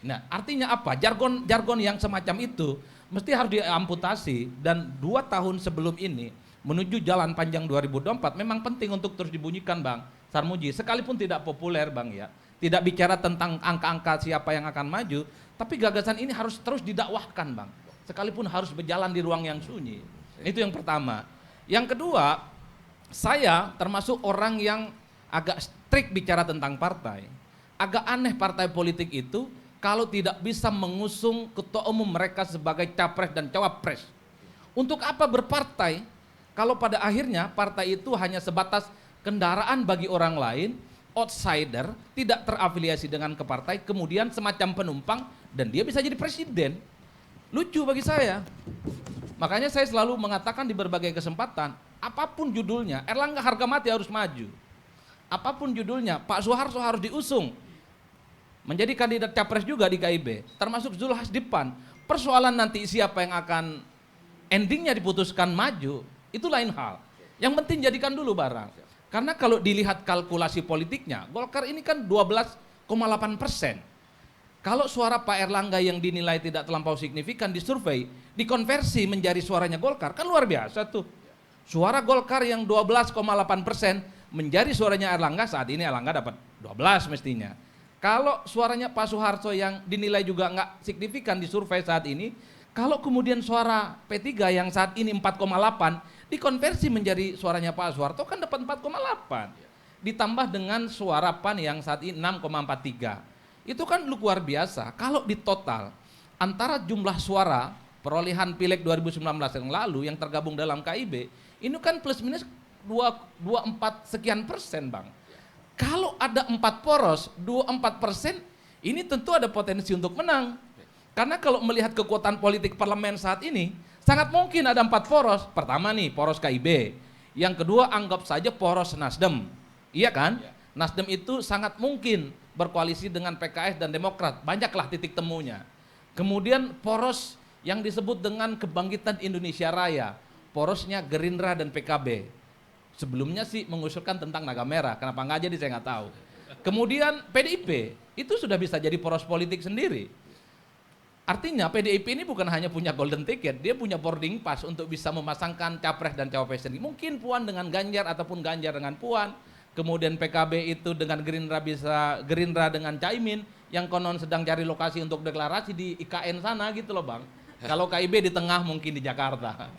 Nah, artinya apa? Jargon yang semacam itu mesti harus diamputasi, dan 2 tahun sebelum ini menuju jalan panjang 2024 memang penting untuk terus dibunyikan Bang Sarmuji, sekalipun tidak populer Bang ya. Tidak bicara tentang angka-angka siapa yang akan maju, tapi gagasan ini harus terus didakwahkan Bang. Sekalipun harus berjalan di ruang yang sunyi. Itu yang pertama. Yang kedua, saya termasuk orang yang agak strict bicara tentang partai. Agak aneh partai politik itu kalau tidak bisa mengusung ketua umum mereka sebagai capres dan cawapres. Untuk apa berpartai kalau pada akhirnya partai itu hanya sebatas kendaraan bagi orang lain outsider, tidak terafiliasi dengan ke partai, kemudian semacam penumpang dan dia bisa jadi presiden. Lucu bagi saya. Makanya saya selalu mengatakan di berbagai kesempatan, apapun judulnya, Erlangga harga mati harus maju. Apapun judulnya, Pak Soeharto harus diusung menjadi kandidat capres juga di KIB, termasuk Zulkifli Hasan di PAN. Persoalan nanti siapa yang akan endingnya diputuskan maju, itu lain hal. Yang penting jadikan dulu barang. Karena kalau dilihat kalkulasi politiknya, Golkar ini kan 12,8%. Kalau suara Pak Erlangga yang dinilai tidak terlampau signifikan di survei, dikonversi menjadi suaranya Golkar, kan luar biasa tuh. Suara Golkar yang 12,8% menjadi suaranya Erlangga, saat ini Erlangga dapat 12 mestinya. Kalau suaranya Pak Soeharto yang dinilai juga nggak signifikan di survei saat ini, kalau kemudian suara P3 yang saat ini 4,8 dikonversi menjadi suaranya Pak Soeharto kan dapat 4,8. Ditambah dengan suara PAN yang saat ini 6,43. Itu kan luar biasa. Kalau di total antara jumlah suara perolehan Pileg 2019 yang lalu yang tergabung dalam KIB, ini kan plus minus 24 sekian persen, Bang. Kalau ada 4 poros, 24%, ini tentu ada potensi untuk menang. Karena kalau melihat kekuatan politik parlemen saat ini, sangat mungkin ada 4 poros. Pertama nih, poros KIB. Yang kedua, anggap saja poros Nasdem. Iya kan? Nasdem itu sangat mungkin berkoalisi dengan PKS dan Demokrat. Banyaklah titik temunya. Kemudian poros yang disebut dengan Kebangkitan Indonesia Raya. Porosnya Gerindra dan PKB. Sebelumnya sih mengusulkan tentang naga merah, kenapa nggak jadi saya nggak tahu. Kemudian PDIP, itu sudah bisa jadi poros politik sendiri. Artinya PDIP ini bukan hanya punya golden ticket, dia punya boarding pass untuk bisa memasangkan capres dan cawapres sendiri. Mungkin Puan dengan Ganjar ataupun Ganjar dengan Puan. Kemudian PKB itu dengan Gerindra bisa Gerindra dengan Caimin yang konon sedang cari lokasi untuk deklarasi di IKN sana gitu loh, Bang. Kalau KIB di tengah mungkin di Jakarta.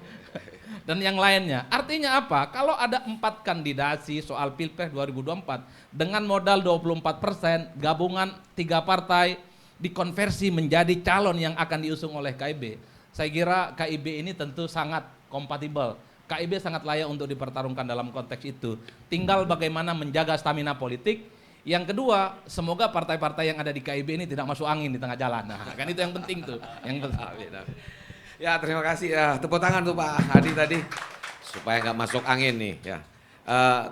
Dan yang lainnya. Artinya apa? Kalau ada 4 kandidasi soal Pilpres 2024 dengan modal 24%, gabungan 3 partai dikonversi menjadi calon yang akan diusung oleh KIB. Saya kira KIB ini tentu sangat kompatibel. KIB sangat layak untuk dipertarungkan dalam konteks itu. Tinggal bagaimana menjaga stamina politik. Yang kedua, semoga partai-partai yang ada di KIB ini tidak masuk angin di tengah jalan. Nah, kan itu yang penting tuh. Yang penting. Ya, terima kasih. Ya, tepuk tangan tuh Pak Hadi tadi supaya nggak masuk angin nih. Ya.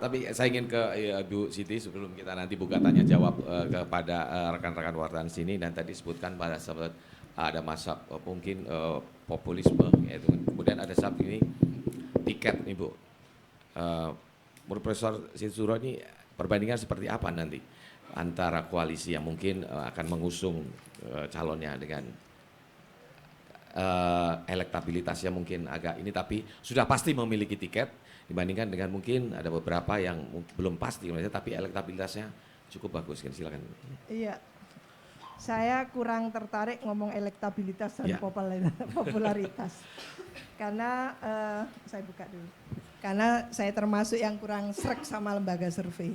Tapi saya ingin ke Bu Siti sebelum kita nanti buka tanya jawab kepada rekan-rekan wartawan sini, dan tadi sebutkan pada saat ada masa mungkin populisme, yaitu kemudian ada saat ini tiket nih Bu. Menurut Profesor Siti Zuhro ini perbandingan seperti apa nanti antara koalisi yang mungkin akan mengusung calonnya dengan elektabilitasnya mungkin agak ini tapi sudah pasti memiliki tiket dibandingkan dengan mungkin ada beberapa yang belum pasti tapi elektabilitasnya cukup bagus kan, silakan. Iya, saya kurang tertarik ngomong elektabilitas dan popularitas karena saya buka dulu. Karena saya termasuk yang kurang srek sama lembaga survei.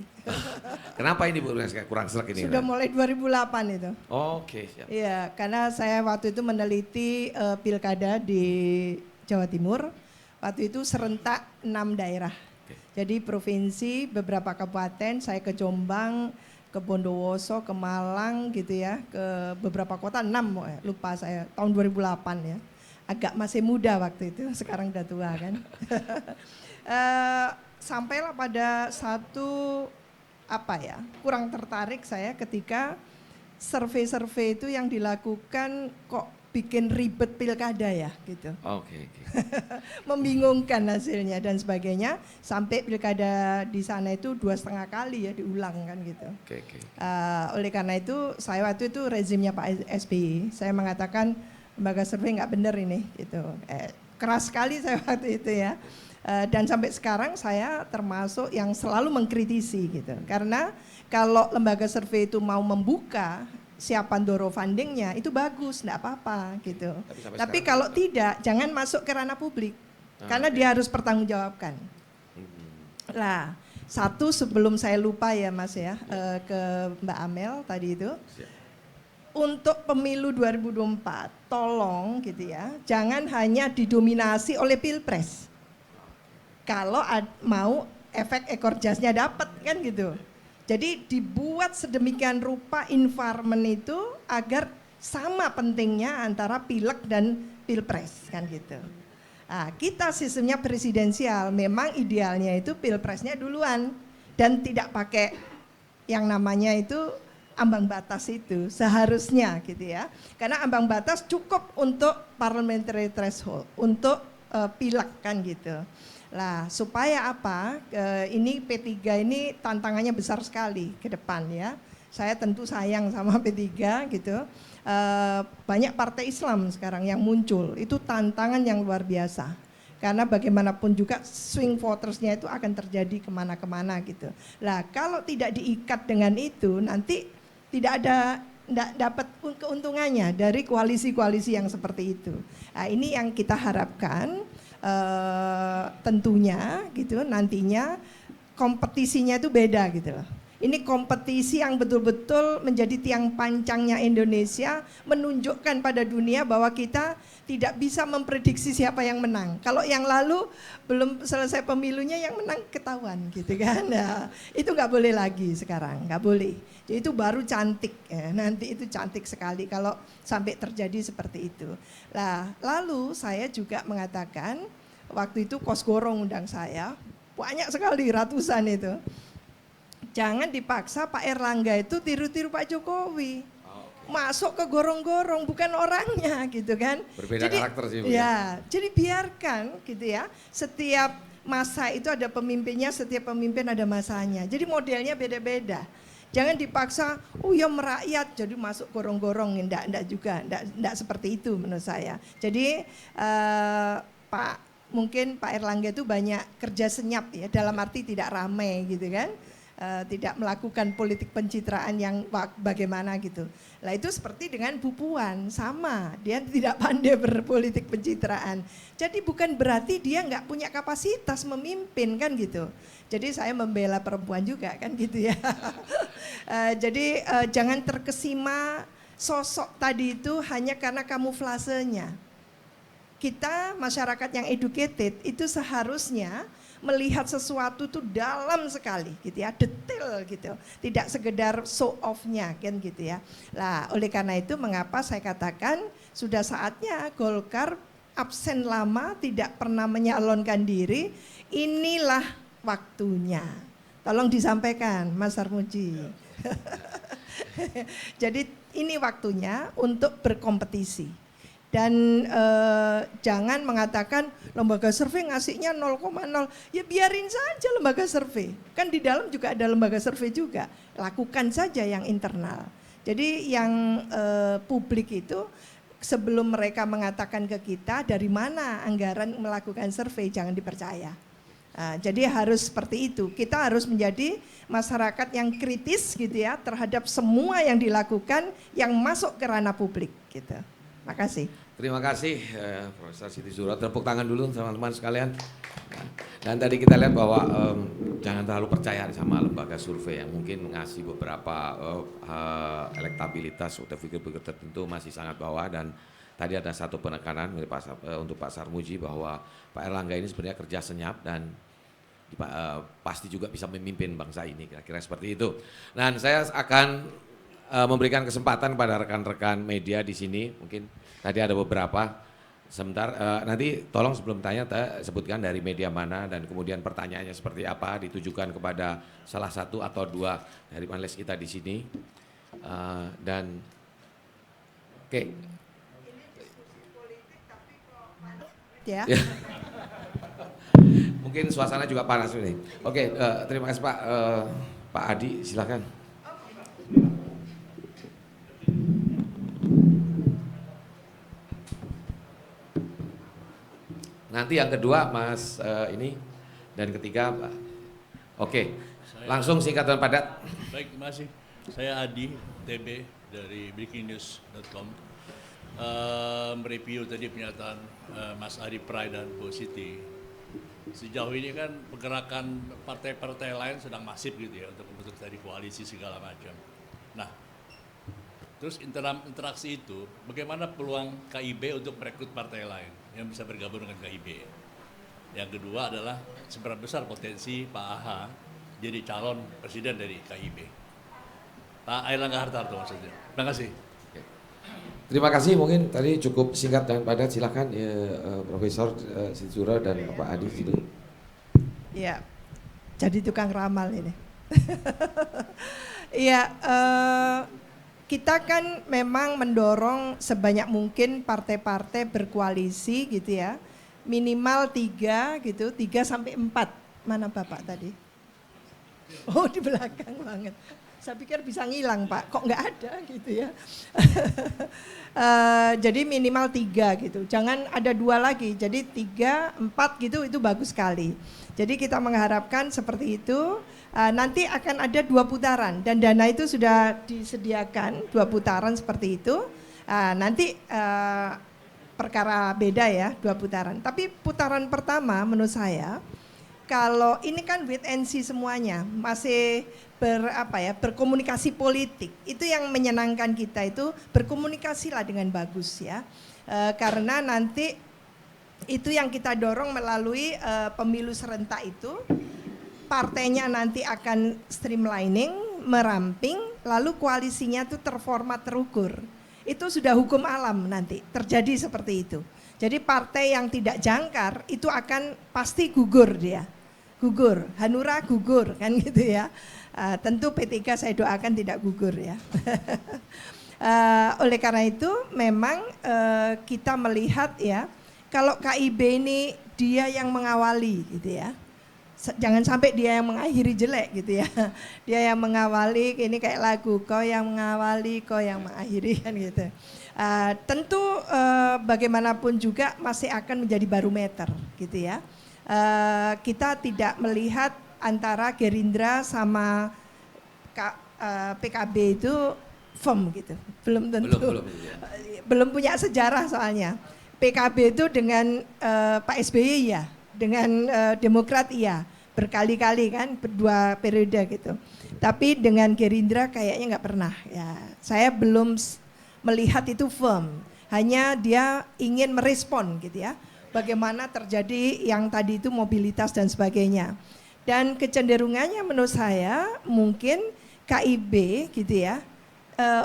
Kenapa ini Bu kurang srek ini? Sudah mulai 2008 itu. Oke, siap. Iya, karena saya waktu itu meneliti pilkada di Jawa Timur. Waktu itu serentak 6 daerah. Jadi provinsi, beberapa kabupaten, saya ke Jombang, ke Bondowoso, ke Malang gitu ya, ke beberapa kota, 6 lupa saya, tahun 2008 ya. Agak masih muda waktu itu, sekarang udah tua kan. Sampailah pada satu kurang tertarik saya ketika survei-survei itu yang dilakukan kok bikin ribet pilkada ya gitu. Oke. Membingungkan hasilnya dan sebagainya, sampai pilkada di sana itu 2,5 kali ya diulang kan gitu. Oke. Oleh karena itu saya waktu itu rezimnya Pak SBY, saya mengatakan lembaga survei nggak benar ini gitu. Keras sekali saya waktu itu ya. Dan sampai sekarang saya termasuk yang selalu mengkritisi gitu. Karena kalau lembaga survei itu mau membuka siapa ndoro fundingnya itu bagus, enggak apa-apa gitu. Tapi kalau tidak, jangan masuk ke ranah publik. Karena dia harus pertanggungjawabkan. Lah, satu sebelum saya lupa ya Mas ya, ke Mbak Amel tadi itu. Untuk pemilu 2024, tolong gitu ya, jangan hanya didominasi oleh Pilpres. Kalau mau efek ekor jasnya dapat kan gitu. Jadi dibuat sedemikian rupa environment itu agar sama pentingnya antara pileg dan pilpres kan gitu. Nah, kita sistemnya presidensial, memang idealnya itu pilpresnya duluan dan tidak pakai yang namanya itu ambang batas itu seharusnya gitu ya. Karena ambang batas cukup untuk parliamentary threshold, untuk pileg kan gitu. Lah supaya apa? Ini P3 ini tantangannya besar sekali ke depan ya. Saya tentu sayang sama P3 gitu. Banyak partai Islam sekarang yang muncul, itu tantangan yang luar biasa. Karena bagaimanapun juga swing votersnya itu akan terjadi kemana-kemana gitu. Lah kalau tidak diikat dengan itu, nanti tidak dapat keuntungannya dari koalisi-koalisi yang seperti itu. Nah ini yang kita harapkan tentunya gitu nantinya kompetisinya itu beda gitu loh. Ini kompetisi yang betul-betul menjadi tiang pancangnya Indonesia, menunjukkan pada dunia bahwa kita tidak bisa memprediksi siapa yang menang. Kalau yang lalu belum selesai pemilunya yang menang ketahuan gitu kan. Nah, itu nggak boleh lagi sekarang, nggak boleh. Jadi itu baru cantik ya. Nanti itu cantik sekali kalau sampai terjadi seperti itu. Nah, lalu saya juga mengatakan waktu itu Kosgoro undang saya, banyak sekali ratusan itu. Jangan dipaksa Pak Erlangga itu tiru-tiru Pak Jokowi. Masuk ke gorong-gorong bukan orangnya gitu kan. Berbeda karakter sih Bu. Ya, jadi biarkan gitu ya. Setiap masa itu ada pemimpinnya, setiap pemimpin ada masanya. Jadi modelnya beda-beda. Jangan dipaksa, oh ya merakyat jadi masuk gorong-gorong, enggak juga, enggak seperti itu menurut saya. Jadi mungkin Pak Erlangga itu banyak kerja senyap ya, dalam arti tidak ramai gitu kan. Tidak melakukan politik pencitraan yang bagaimana gitu. Lah itu seperti dengan Bu Puan, sama, dia tidak pandai berpolitik pencitraan. Jadi bukan berarti dia nggak punya kapasitas memimpin kan gitu. Jadi saya membela perempuan juga kan gitu ya. Jadi jangan terkesima sosok tadi itu hanya karena kamuflasenya. Kita masyarakat yang educated itu seharusnya melihat sesuatu itu dalam sekali gitu ya, detail gitu, tidak sekedar show off-nya kan gitu ya. Lah oleh karena itu mengapa saya katakan sudah saatnya Golkar absen lama, tidak pernah menyalonkan diri, inilah waktunya. Tolong disampaikan Mas Sarmuji. Jadi ini waktunya untuk berkompetisi. Dan jangan mengatakan lembaga survei ngasihnya 0,0, ya biarin saja lembaga survei. Kan di dalam juga ada lembaga survei juga, lakukan saja yang internal. Jadi yang publik itu sebelum mereka mengatakan ke kita dari mana anggaran melakukan survei, jangan dipercaya. Jadi harus seperti itu, kita harus menjadi masyarakat yang kritis gitu ya terhadap semua yang dilakukan yang masuk ke ranah publik gitu. Makasih. Terima kasih Profesor Siti Zuhro. Tepuk tangan dulu teman-teman sekalian. Dan tadi kita lihat bahwa jangan terlalu percaya sama lembaga survei yang mungkin ngasih beberapa elektabilitas atau figur-figur tertentu masih sangat bawah. Dan tadi ada satu penekanan untuk Pak Sarmuji bahwa Pak Erlangga ini sebenarnya kerja senyap dan pasti juga bisa memimpin bangsa ini, kira-kira seperti itu. Dan saya akan memberikan kesempatan pada rekan-rekan media di sini, mungkin tadi ada beberapa, sebentar nanti tolong sebelum tanya sebutkan dari media mana dan kemudian pertanyaannya seperti apa, ditujukan kepada salah satu atau dua dari panelis kita di sini. Dan oke. Ya. Mungkin suasana juga panas ini. Oke, terima kasih Pak. Pak Adi, silakan. Nanti yang kedua Mas ini dan ketiga Pak. Oke, langsung singkat dan padat. Baik, terima kasih. Saya Adi TB dari breakingnews.com. Mereview tadi pernyataan Mas Adi Pray dan Bu Siti. Sejauh ini kan pergerakan partai-partai lain sedang masif gitu ya untuk membentuk tadi koalisi segala macam. Nah, terus interaksi itu, bagaimana peluang KIB untuk merekrut partai lain yang bisa bergabung dengan KIB? Yang kedua adalah seberapa besar potensi Pak AHA jadi calon presiden dari KIB. Pak Airlangga Hartarto maksudnya. Terima kasih. Terima kasih, mungkin tadi cukup singkat dan padat. Silakan Profesor Situra dan Pak Adi sini. Ya, jadi tukang ramal ini. Iya, kita kan memang mendorong sebanyak mungkin partai-partai berkoalisi gitu ya. Minimal 3 gitu, 3 sampai 4. Mana Bapak tadi? Oh, di belakang banget. Saya pikir bisa ngilang Pak, kok nggak ada gitu ya. Jadi minimal 3 gitu, jangan ada 2 lagi. Jadi 3, 4 gitu itu bagus sekali. Jadi kita mengharapkan seperti itu. Nanti akan ada 2 putaran dan dana itu sudah disediakan 2 putaran seperti itu. Nanti perkara beda ya 2 putaran. Tapi putaran pertama menurut saya, kalau ini kan wait and see semuanya, masih berkomunikasi politik. Itu yang menyenangkan kita, itu berkomunikasilah dengan bagus ya. Karena nanti itu yang kita dorong melalui pemilu serentak itu, partainya nanti akan streamlining, meramping, lalu koalisinya itu terformat, terukur. Itu sudah hukum alam nanti terjadi seperti itu. Jadi partai yang tidak jangkar itu akan pasti gugur dia. Gugur, Hanura gugur kan gitu ya. Tentu P3 saya doakan tidak gugur ya. Oleh karena itu memang kita melihat ya, kalau KIB ini dia yang mengawali gitu ya. Jangan sampai dia yang mengakhiri jelek gitu ya. Dia yang mengawali, ini kayak lagu, kau yang mengawali, kau yang mengakhiri kan gitu. Tentu bagaimanapun juga masih akan menjadi barometer gitu ya. Kita tidak melihat antara Gerindra sama PKB itu firm gitu, belum tentu, belum punya sejarah soalnya. PKB itu dengan Pak SBY ya, dengan Demokrat iya, berkali-kali kan, 2 periode gitu. Tapi dengan Gerindra kayaknya nggak pernah ya. Saya belum melihat itu firm, hanya dia ingin merespon gitu ya. Bagaimana terjadi yang tadi itu mobilitas dan sebagainya. Dan kecenderungannya menurut saya mungkin KIB gitu ya,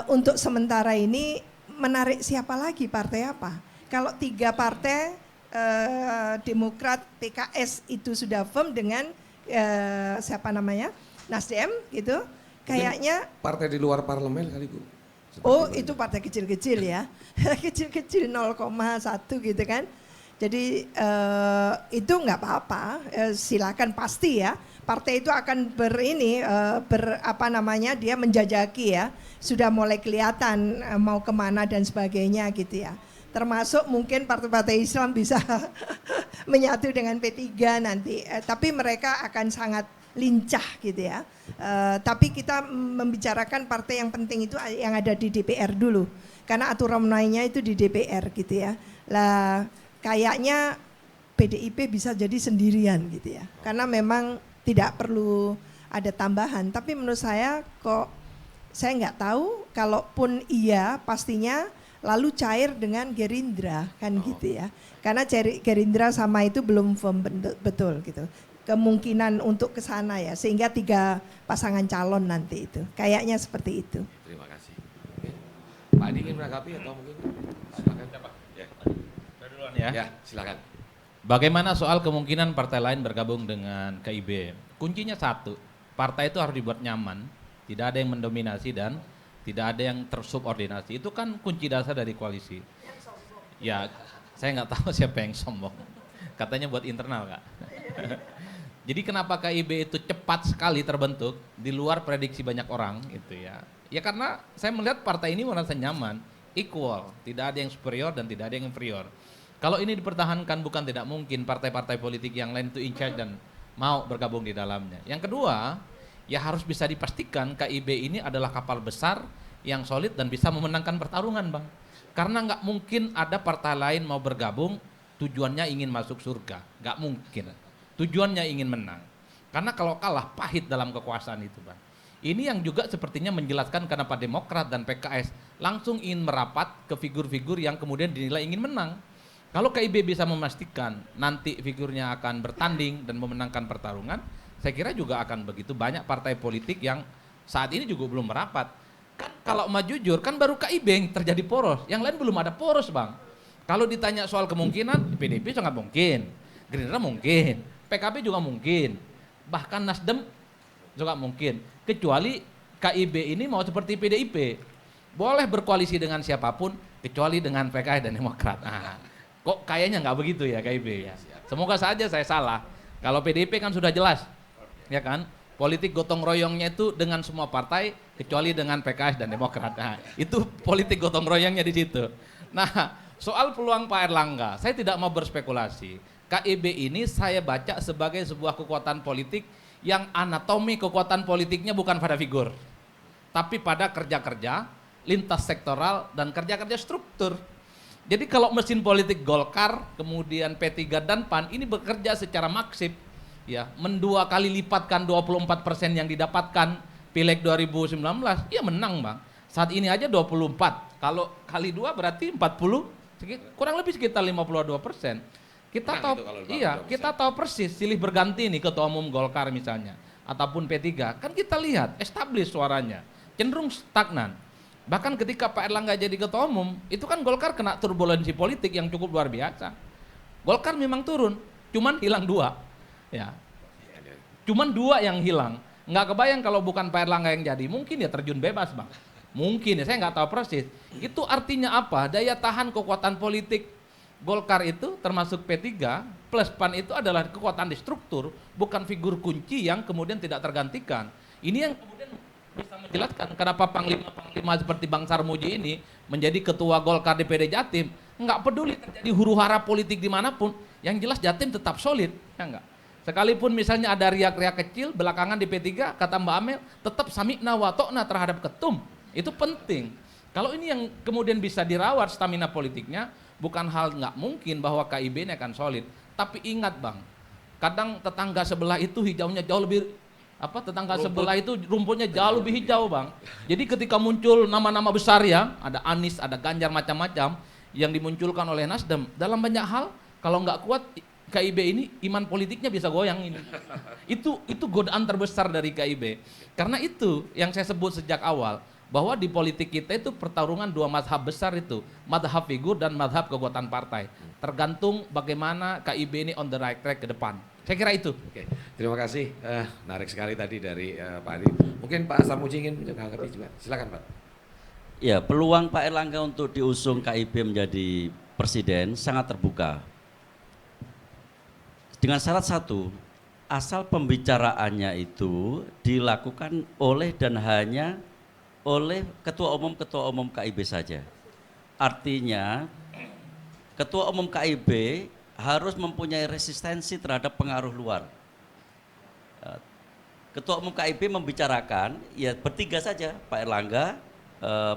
untuk sementara ini menarik siapa lagi, partai apa. Kalau 3 partai Demokrat, PKS itu sudah firm dengan siapa namanya, Nasdem gitu, kayaknya. Partai di luar parlemen kali Bu. Oh itu partai kecil-kecil ya, kecil-kecil 0,1 gitu kan. Jadi itu nggak apa-apa, silakan pasti ya. Partai itu akan dia menjajaki ya, sudah mulai kelihatan mau kemana dan sebagainya gitu ya. Termasuk mungkin partai-partai Islam bisa menyatu dengan P3 nanti, tapi mereka akan sangat lincah gitu ya. Tapi kita membicarakan partai yang penting itu yang ada di DPR dulu, karena aturan mainnya itu di DPR gitu ya. Lah kayaknya PDIP bisa jadi sendirian gitu ya, karena memang tidak perlu ada tambahan. Tapi menurut saya kok saya nggak tahu, kalaupun iya pastinya lalu cair dengan Gerindra kan gitu ya, karena Gerindra sama itu belum firm betul gitu. Kemungkinan untuk ke sana ya, sehingga 3 pasangan calon nanti itu kayaknya seperti itu. Terima kasih. Pak Adi ingin menanggapi atau mungkin silakan. Ya, silakan. Bagaimana soal kemungkinan partai lain bergabung dengan KIB? Kuncinya satu, partai itu harus dibuat nyaman, tidak ada yang mendominasi dan tidak ada yang tersubordinasi. Itu kan kunci dasar dari koalisi. Ya, saya nggak tahu siapa yang sombong. Katanya buat internal Kak. Jadi kenapa KIB itu cepat sekali terbentuk di luar prediksi banyak orang gitu ya. Ya karena saya melihat partai ini merasa nyaman, equal, tidak ada yang superior dan tidak ada yang inferior. Kalau ini dipertahankan bukan tidak mungkin partai-partai politik yang lain itu in charge dan mau bergabung di dalamnya. Yang kedua, ya harus bisa dipastikan KIB ini adalah kapal besar yang solid dan bisa memenangkan pertarungan Bang. Karena nggak mungkin ada partai lain mau bergabung tujuannya ingin masuk surga, nggak mungkin. Tujuannya ingin menang. Karena kalau kalah pahit dalam kekuasaan itu Bang. Ini yang juga sepertinya menjelaskan kenapa Demokrat dan PKS langsung ingin merapat ke figur-figur yang kemudian dinilai ingin menang. Kalau KIB bisa memastikan nanti figurnya akan bertanding dan memenangkan pertarungan, saya kira juga akan begitu banyak partai politik yang saat ini juga belum merapat. Kan kalau mau jujur, kan baru KIB yang terjadi poros, yang lain belum ada poros Bang. Kalau ditanya soal kemungkinan, PDIP sangat mungkin, Gerindra mungkin, PKB juga mungkin, bahkan Nasdem juga mungkin, kecuali KIB ini mau seperti PDIP, boleh berkoalisi dengan siapapun, kecuali dengan PKS dan Demokrat. Nah, kok kayaknya nggak begitu ya KIB ya. Semoga saja saya salah. Kalau PDIP kan sudah jelas, ya kan? Politik gotong royongnya itu dengan semua partai kecuali dengan PKS dan Demokrat. Nah, itu politik gotong royongnya di situ. Nah, soal peluang Pak Erlangga, saya tidak mau berspekulasi. KIB ini saya baca sebagai sebuah kekuatan politik yang anatomi kekuatan politiknya bukan pada figur, tapi pada kerja-kerja, lintas sektoral, dan kerja-kerja struktur. Jadi kalau mesin politik Golkar, kemudian P3 dan PAN ini bekerja secara maksib, ya, mendua kali lipatkan 24% yang didapatkan Pileg 2019, ya menang Bang. Saat ini aja 24, kalau kali 2 berarti 40, kurang lebih sekitar 52%. Kita tahu, iya, kita tahu persis silih berganti nih ketua umum Golkar misalnya, ataupun P3, kan kita lihat establish suaranya, cenderung stagnan. Bahkan ketika Pak Erlangga jadi ketua umum, itu kan Golkar kena turbulensi politik yang cukup luar biasa. Golkar memang turun, cuman hilang 2. Ya. Cuman 2 yang hilang. Nggak kebayang kalau bukan Pak Erlangga yang jadi, mungkin ya terjun bebas Bang. Mungkin ya, saya nggak tahu persis. Itu artinya apa? Daya tahan kekuatan politik Golkar itu termasuk P3 plus PAN itu adalah kekuatan di struktur, bukan figur kunci yang kemudian tidak tergantikan. Ini yang kemudian bisa menjelaskan kenapa panglima seperti Bang Sarmuji ini menjadi ketua Golkar di PD Jatim. Nggak peduli terjadi huru-hara politik dimanapun, yang jelas Jatim tetap solid, ya enggak? Sekalipun misalnya ada riak-riak kecil belakangan di P3, kata Mbak Amel, tetap samikna wa ta'na terhadap ketum. Itu penting. Kalau ini yang kemudian bisa dirawat stamina politiknya, bukan hal nggak mungkin bahwa KIB ini akan solid. Tapi ingat Bang, kadang tetangga sebelah itu hijaunya jauh lebih, tetangga sebelah itu rumputnya jauh lebih hijau Bang. Jadi ketika muncul nama-nama besar ya, ada Anies, ada Ganjar, macam-macam yang dimunculkan oleh Nasdem, dalam banyak hal kalau nggak kuat KIB ini iman politiknya bisa goyang ini. Itu godaan terbesar dari KIB. Karena itu yang saya sebut sejak awal, bahwa di politik kita itu pertarungan 2 mazhab besar itu, mazhab figur dan mazhab kekuatan partai. Tergantung bagaimana KIB ini on the right track ke depan. Saya kira itu. Oke, terima kasih. Menarik sekali tadi dari Pak Adi. Mungkin Pak Sarmuji ingin menanggapi juga. Silakan Pak. Ya, peluang Pak Erlangga untuk diusung KIB menjadi presiden sangat terbuka. Dengan syarat satu, asal pembicaraannya itu dilakukan oleh dan hanya oleh ketua umum KIB saja. Artinya ketua umum KIB harus mempunyai resistensi terhadap pengaruh luar. Ketua umum KIB membicarakan ya bertiga saja, Pak Erlangga,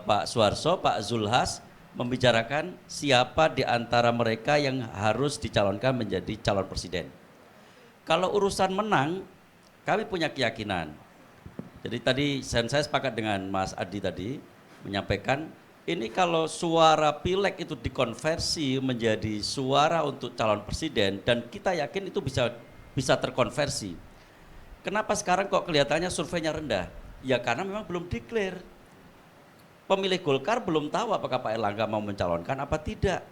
Pak Suharso, Pak Zulhas, membicarakan siapa di antara mereka yang harus dicalonkan menjadi calon presiden. Kalau urusan menang, kami punya keyakinan. Jadi tadi saya sepakat dengan Mas Adi tadi menyampaikan, ini kalau suara pileg itu dikonversi menjadi suara untuk calon presiden, dan kita yakin itu bisa terkonversi. Kenapa sekarang kok kelihatannya surveinya rendah? Ya karena memang belum declare. Pemilih Golkar belum tahu apakah Pak Erlangga mau mencalonkan apa tidak.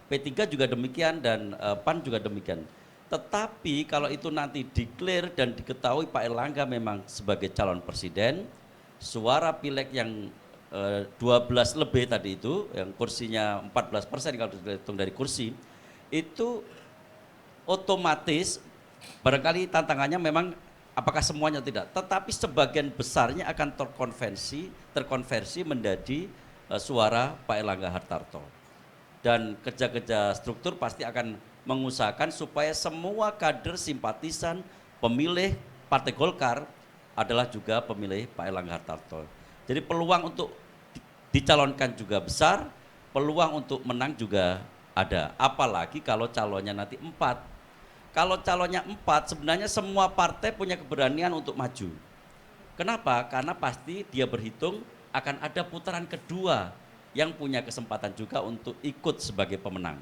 P3 juga demikian dan PAN juga demikian. Tetapi kalau itu nanti declare dan diketahui Pak Erlangga memang sebagai calon presiden, suara pileg yang 12 lebih tadi itu, yang kursinya 14% kalau dihitung dari kursi, itu otomatis barangkali tantangannya memang apakah semuanya tidak, tetapi sebagian besarnya akan terkonversi menjadi suara Pak Erlangga Hartarto. Dan kerja-kerja struktur pasti akan mengusahakan supaya semua kader simpatisan pemilih Partai Golkar adalah juga pemilih Pak Erlangga Hartarto. Jadi peluang untuk dicalonkan juga besar, peluang untuk menang juga ada. Apalagi kalau calonnya nanti 4. Kalau calonnya 4, sebenarnya semua partai punya keberanian untuk maju. Kenapa? Karena pasti dia berhitung akan ada putaran kedua yang punya kesempatan juga untuk ikut sebagai pemenang.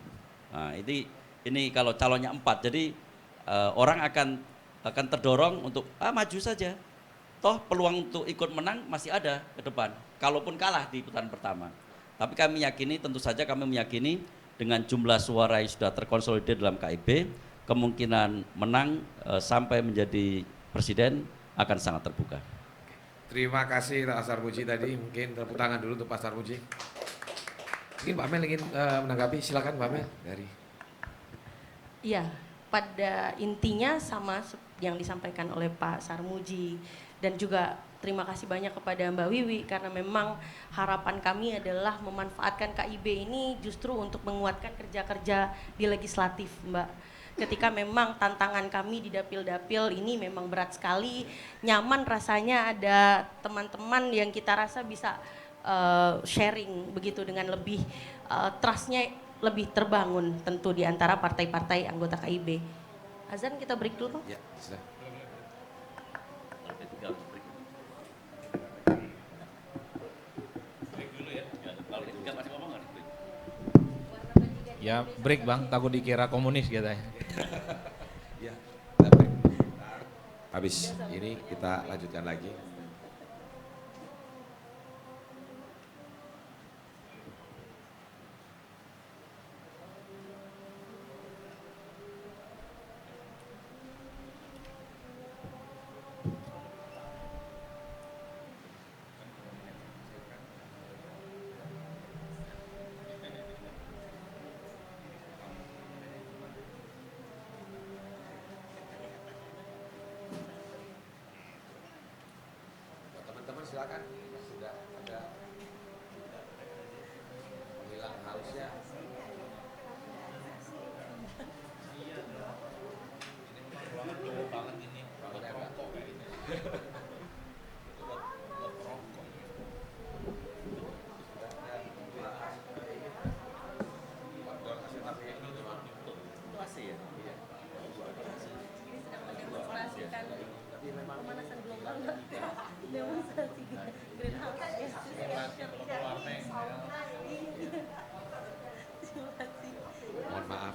Nah, ini kalau calonnya 4, jadi orang akan akan terdorong untuk maju saja. Toh peluang untuk ikut menang masih ada ke depan, kalaupun kalah di putaran pertama. Tapi kami yakini, tentu saja kami meyakini dengan jumlah suara yang sudah terkonsolidir dalam KIB, kemungkinan menang sampai menjadi presiden akan sangat terbuka. Terima kasih Pak Sarmuji tadi, mungkin tepuk tangan dulu untuk Pak Sarmuji. Mungkin Pak Mel ingin menanggapi, silakan Pak Mel dari. Iya, pada intinya sama yang disampaikan oleh Pak Sarmuji, dan juga terima kasih banyak kepada Mbak Wiwi, karena memang harapan kami adalah memanfaatkan KIB ini justru untuk menguatkan kerja-kerja di legislatif, Mbak. Ketika memang tantangan kami di dapil-dapil ini memang berat sekali, nyaman rasanya ada teman-teman yang kita rasa bisa sharing begitu dengan lebih trustnya lebih terbangun tentu di antara partai-partai anggota KIB. Azan, kita break dulu, Pak. Ya, silakan. Ya break Bang, takut dikira komunis katanya. Ya, habis ini kita lanjutkan lagi. Teman-teman silakan, sudah ada penghilang halusnya. Mohon maaf.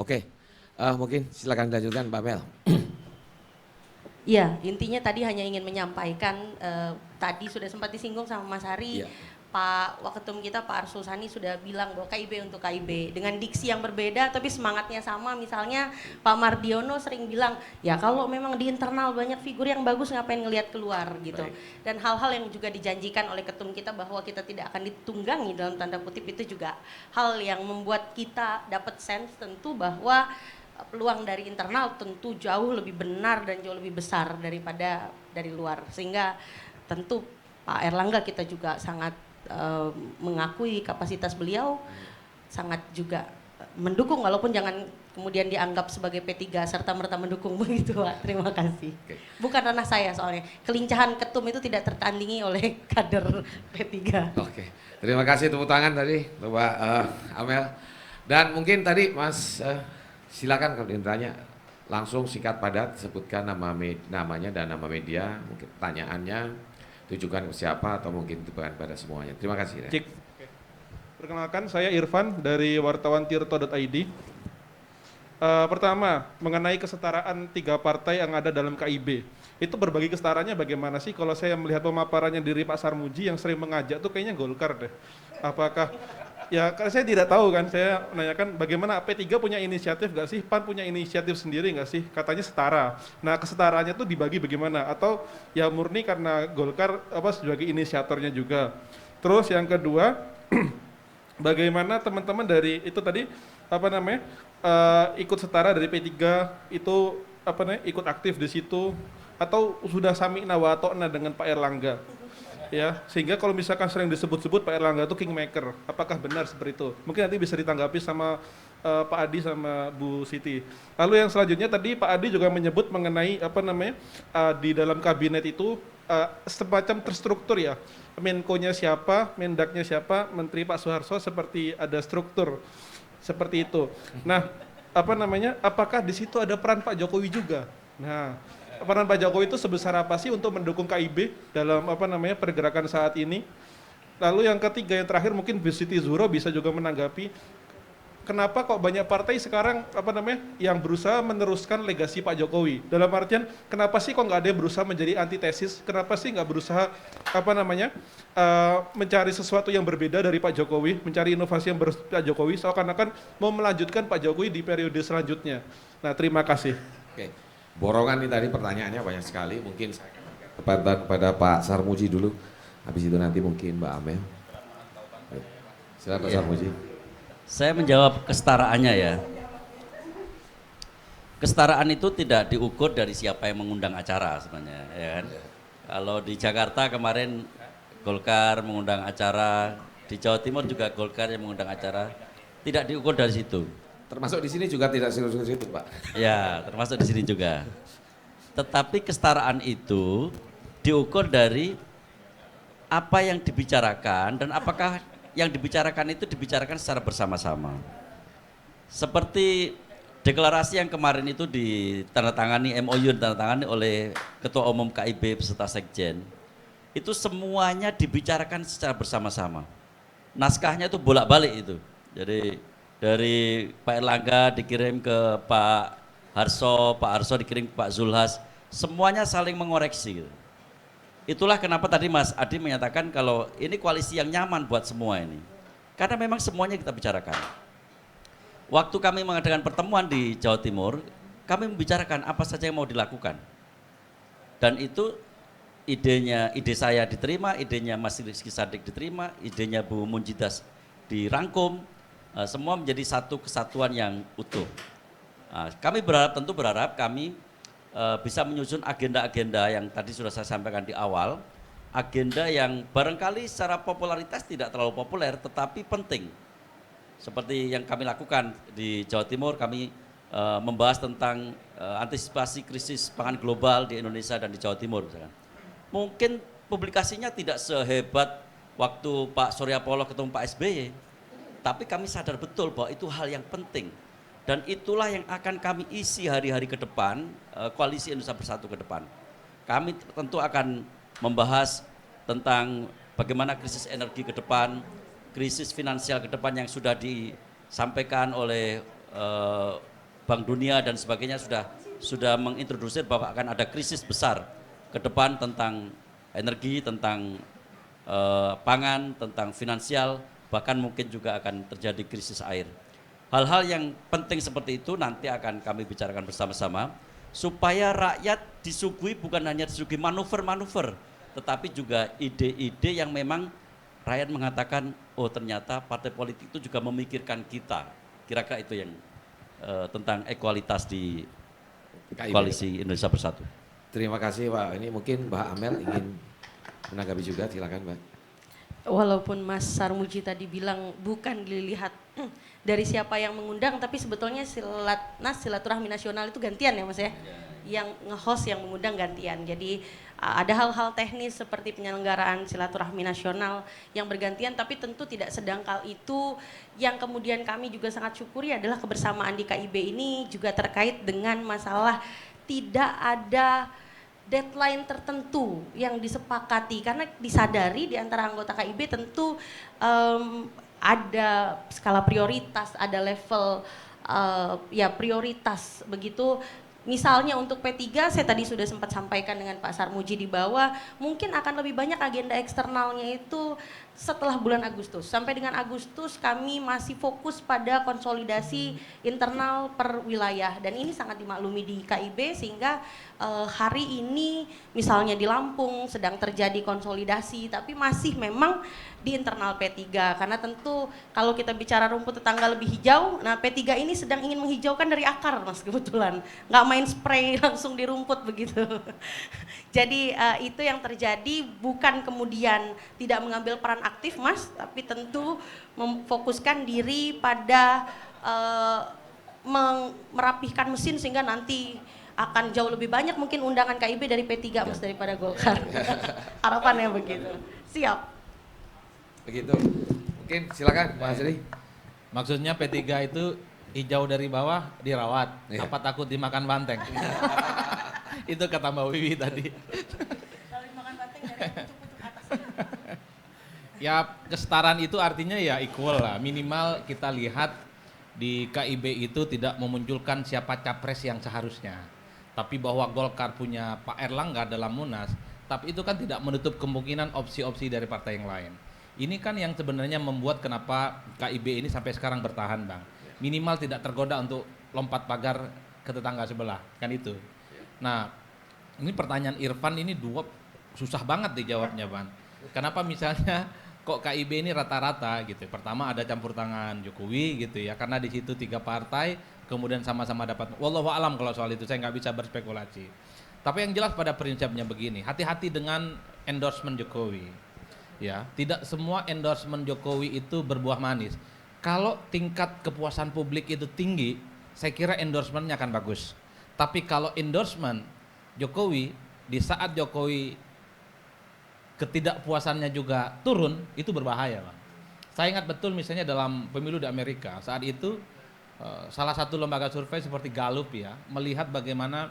Oke, mungkin silakan dilanjutkan Pak Mel. Iya, intinya tadi hanya ingin menyampaikan, tadi sudah sempat disinggung sama Mas Hari, Iya. Pak Waketum kita Pak Arsul Sani sudah bilang bahwa KIB untuk KIB dengan diksi yang berbeda tapi semangatnya sama. Misalnya Pak Mardiono sering bilang, ya kalau memang di internal banyak figur yang bagus ngapain ngelihat keluar gitu. Baik. Dan hal-hal yang juga dijanjikan oleh ketum kita bahwa kita tidak akan ditunggangi dalam tanda kutip, itu juga hal yang membuat kita dapat sense tentu bahwa peluang dari internal tentu jauh lebih benar dan jauh lebih besar daripada dari luar. Sehingga tentu Pak Erlangga kita juga sangat mengakui kapasitas beliau, sangat juga mendukung, walaupun jangan kemudian dianggap sebagai P3 serta merta mendukung begitu Pak. Terima kasih. Oke. Bukan ranah saya soalnya. Kelincahan ketum itu tidak tertandingi oleh kader P3. Oke, terima kasih tepuk tangan tadi Pak Amel. Dan mungkin tadi Mas silakan kalau ditanya langsung singkat padat sebutkan namanya dan nama media, mungkin pertanyaannya tujukan ke siapa atau mungkin bukan pada semuanya. Terima kasih. Cik. Perkenalkan saya Irfan dari wartawan tirto.id. Pertama, mengenai kesetaraan 3 partai yang ada dalam KIB. Itu berbagi kesetaraannya bagaimana sih? Kalau saya melihat pemaparannya dari Pak Sarmuji yang sering mengajak tuh kayaknya Golkar deh. Apakah, ya karena saya tidak tahu kan, saya menanyakan bagaimana P3 punya inisiatif nggak sih? PAN punya inisiatif sendiri nggak sih? Katanya setara. Nah kesetaraannya tuh dibagi bagaimana? Atau ya murni karena Golkar sebagai inisiatornya juga. Terus yang kedua, bagaimana teman-teman dari itu tadi ikut setara dari P3 itu ikut aktif di situ atau sudah sami'na wa ata'na dengan Pak Erlangga, ya sehingga kalau misalkan sering disebut-sebut Pak Erlangga itu kingmaker, apakah benar seperti itu? Mungkin nanti bisa ditanggapi sama Pak Adi sama Bu Siti. Lalu yang selanjutnya tadi Pak Adi juga menyebut mengenai di dalam kabinet itu semacam terstruktur ya, Menko-nya siapa, Mendaknya siapa, Menteri Pak Soeharto seperti ada struktur seperti itu. Nah, apakah di situ ada peran Pak Jokowi juga? Nah, peran Pak Jokowi itu sebesar apa sih untuk mendukung KIB dalam pergerakan saat ini? Lalu yang ketiga, yang terakhir mungkin Bu Siti Zuhro bisa juga menanggapi. Kenapa kok banyak partai sekarang yang berusaha meneruskan legasi Pak Jokowi? Dalam artian kenapa sih kok nggak ada yang berusaha menjadi antitesis? Kenapa sih nggak berusaha mencari sesuatu yang berbeda dari Pak Jokowi, mencari inovasi yang Pak Jokowi, seakan-akan mau melanjutkan Pak Jokowi di periode selanjutnya? Nah, terima kasih. Oke, borongan ini tadi pertanyaannya banyak sekali. Mungkin saya kepada Pak Sarmuji dulu. Habis itu nanti mungkin Mbak Amel. Silakan Pak Sarmuji. Saya menjawab kesetaraannya ya. Kesetaraan itu tidak diukur dari siapa yang mengundang acara sebenarnya, ya kan? Kalau di Jakarta kemarin Golkar mengundang acara, di Jawa Timur juga Golkar yang mengundang acara, tidak diukur dari situ. Termasuk di sini juga tidak serius-serius itu, Pak. Ya, termasuk di sini juga. Tetapi kesetaraan itu diukur dari apa yang dibicarakan dan apakah yang dibicarakan itu dibicarakan secara bersama-sama. Seperti deklarasi yang kemarin itu ditandatangani, MOU ditandatangani oleh Ketua Umum KIB beserta Sekjen, itu semuanya dibicarakan secara bersama-sama. Naskahnya itu bolak-balik itu. Jadi dari Pak Erlangga dikirim ke Pak Harso dikirim ke Pak Zulhas, semuanya saling mengoreksi gitu. Itulah kenapa tadi Mas Adi menyatakan kalau ini koalisi yang nyaman buat semua ini. Karena memang semuanya kita bicarakan. Waktu kami mengadakan pertemuan di Jawa Timur, kami membicarakan apa saja yang mau dilakukan. Dan itu ide saya diterima, idenya Mas Rizky Sadik diterima, idenya Bu Munjidas dirangkum, semua menjadi satu kesatuan yang utuh. Nah, kami tentu berharap kami bisa menyusun agenda-agenda yang tadi sudah saya sampaikan di awal, agenda yang barangkali secara popularitas tidak terlalu populer tetapi penting. Seperti yang kami lakukan di Jawa Timur, kami membahas tentang antisipasi krisis pangan global di Indonesia dan di Jawa Timur misalkan. Mungkin publikasinya tidak sehebat waktu Pak Surya Paloh ketemu Pak SBY, tapi kami sadar betul bahwa itu hal yang penting. Dan itulah yang akan kami isi hari-hari ke depan, Koalisi Indonesia Bersatu ke depan. Kami tentu akan membahas tentang bagaimana krisis energi ke depan, krisis finansial ke depan yang sudah disampaikan oleh Bank Dunia dan sebagainya sudah mengintrodusir bahwa akan ada krisis besar ke depan tentang energi, tentang pangan, tentang finansial, bahkan mungkin juga akan terjadi krisis air. Hal-hal yang penting seperti itu nanti akan kami bicarakan bersama-sama supaya rakyat disuguhi bukan hanya disuguhi manuver-manuver, tetapi juga ide-ide yang memang rakyat mengatakan, oh ternyata partai politik itu juga memikirkan kita. Kira-kira itu yang tentang ekualitas di Koalisi Indonesia Bersatu. Terima kasih Pak. Ini mungkin Mbak Amel ingin menanggapi juga, silakan Mbak. Walaupun Mas Sarmuji tadi bilang bukan dilihat dari siapa yang mengundang, tapi sebetulnya silaturahmi nasional itu gantian ya Mas ya. Yang nge-host yang mengundang gantian. Jadi ada hal-hal teknis seperti penyelenggaraan silaturahmi nasional yang bergantian, tapi tentu tidak sedangkal itu. Yang kemudian kami juga sangat syukuri adalah kebersamaan di KIB ini juga terkait dengan masalah tidak ada deadline tertentu yang disepakati, karena disadari di antara anggota KIB tentu ada skala prioritas, ada level ya prioritas begitu. Misalnya untuk P3, saya tadi sudah sempat sampaikan dengan Pak Sarmuji di bawah, mungkin akan lebih banyak agenda eksternalnya itu setelah bulan Agustus. Sampai dengan Agustus kami masih fokus pada konsolidasi internal per wilayah, dan ini sangat dimaklumi di KIB, sehingga hari ini misalnya di Lampung sedang terjadi konsolidasi, tapi masih memang di internal P3, karena tentu kalau kita bicara rumput tetangga lebih hijau, nah P3 ini sedang ingin menghijaukan dari akar, Mas, kebetulan nggak main spray langsung di rumput begitu. Jadi itu yang terjadi, bukan kemudian tidak mengambil peran aktif, Mas, tapi tentu memfokuskan diri pada merapihkan mesin sehingga nanti akan jauh lebih banyak mungkin undangan KIB dari P3, Mas, daripada Golkar. Harapannya begitu. Siap. Begitu. Mungkin silakan Mas Asri. Maksudnya P3 itu hijau dari bawah dirawat, Iya. apa takut dimakan banteng? Itu kata Mbak Wiwi tadi. Kalau dimakan banteng dari pucuk-pucuk atas. Ya kesetaraan itu artinya ya equal lah, minimal kita lihat di KIB itu tidak memunculkan siapa capres yang seharusnya. Tapi bahwa Golkar punya Pak Erlangga dalam Munas, tapi itu kan tidak menutup kemungkinan opsi-opsi dari partai yang lain. Ini kan yang sebenarnya membuat kenapa KIB ini sampai sekarang bertahan, Bang. Minimal tidak tergoda untuk lompat pagar ke tetangga sebelah, kan itu. Nah, ini pertanyaan Irfan ini susah banget dijawabnya, Bang. Kenapa misalnya kok KIB ini rata-rata gitu? Pertama ada campur tangan Jokowi gitu ya, karena di situ 3 partai kemudian sama-sama dapat. Wallahu alam kalau soal itu saya nggak bisa berspekulasi. Tapi yang jelas pada prinsipnya begini, hati-hati dengan endorsement Jokowi. Ya, tidak semua endorsement Jokowi itu berbuah manis. Kalau tingkat kepuasan publik itu tinggi, saya kira endorsementnya akan bagus. Tapi kalau endorsement Jokowi di saat Jokowi ketidakpuasannya juga turun, itu berbahaya, Bang. Saya ingat betul misalnya dalam pemilu di Amerika, saat itu salah satu lembaga survei seperti Gallup ya, melihat bagaimana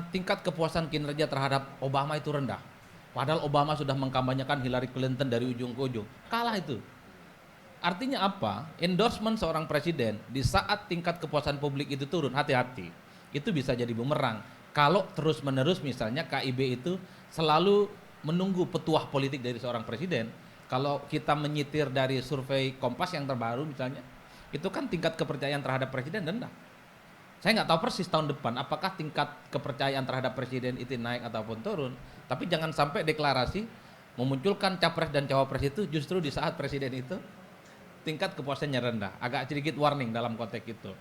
tingkat kepuasan kinerja terhadap Obama itu rendah. Padahal Obama sudah mengkampanyekan Hillary Clinton dari ujung ke ujung. Kalah itu. Artinya apa? Endorsement seorang presiden di saat tingkat kepuasan publik itu turun, hati-hati. Itu bisa jadi bumerang. Kalau terus-menerus misalnya KIB itu selalu menunggu petuah politik dari seorang presiden. Kalau kita menyitir dari survei Kompas yang terbaru misalnya, itu kan tingkat kepercayaan terhadap presiden rendah. Saya nggak tahu persis tahun depan apakah tingkat kepercayaan terhadap presiden itu naik ataupun turun. Tapi jangan sampai deklarasi memunculkan capres dan cawapres itu justru di saat presiden itu tingkat kepuasannya rendah. Agak sedikit warning dalam konteks itu.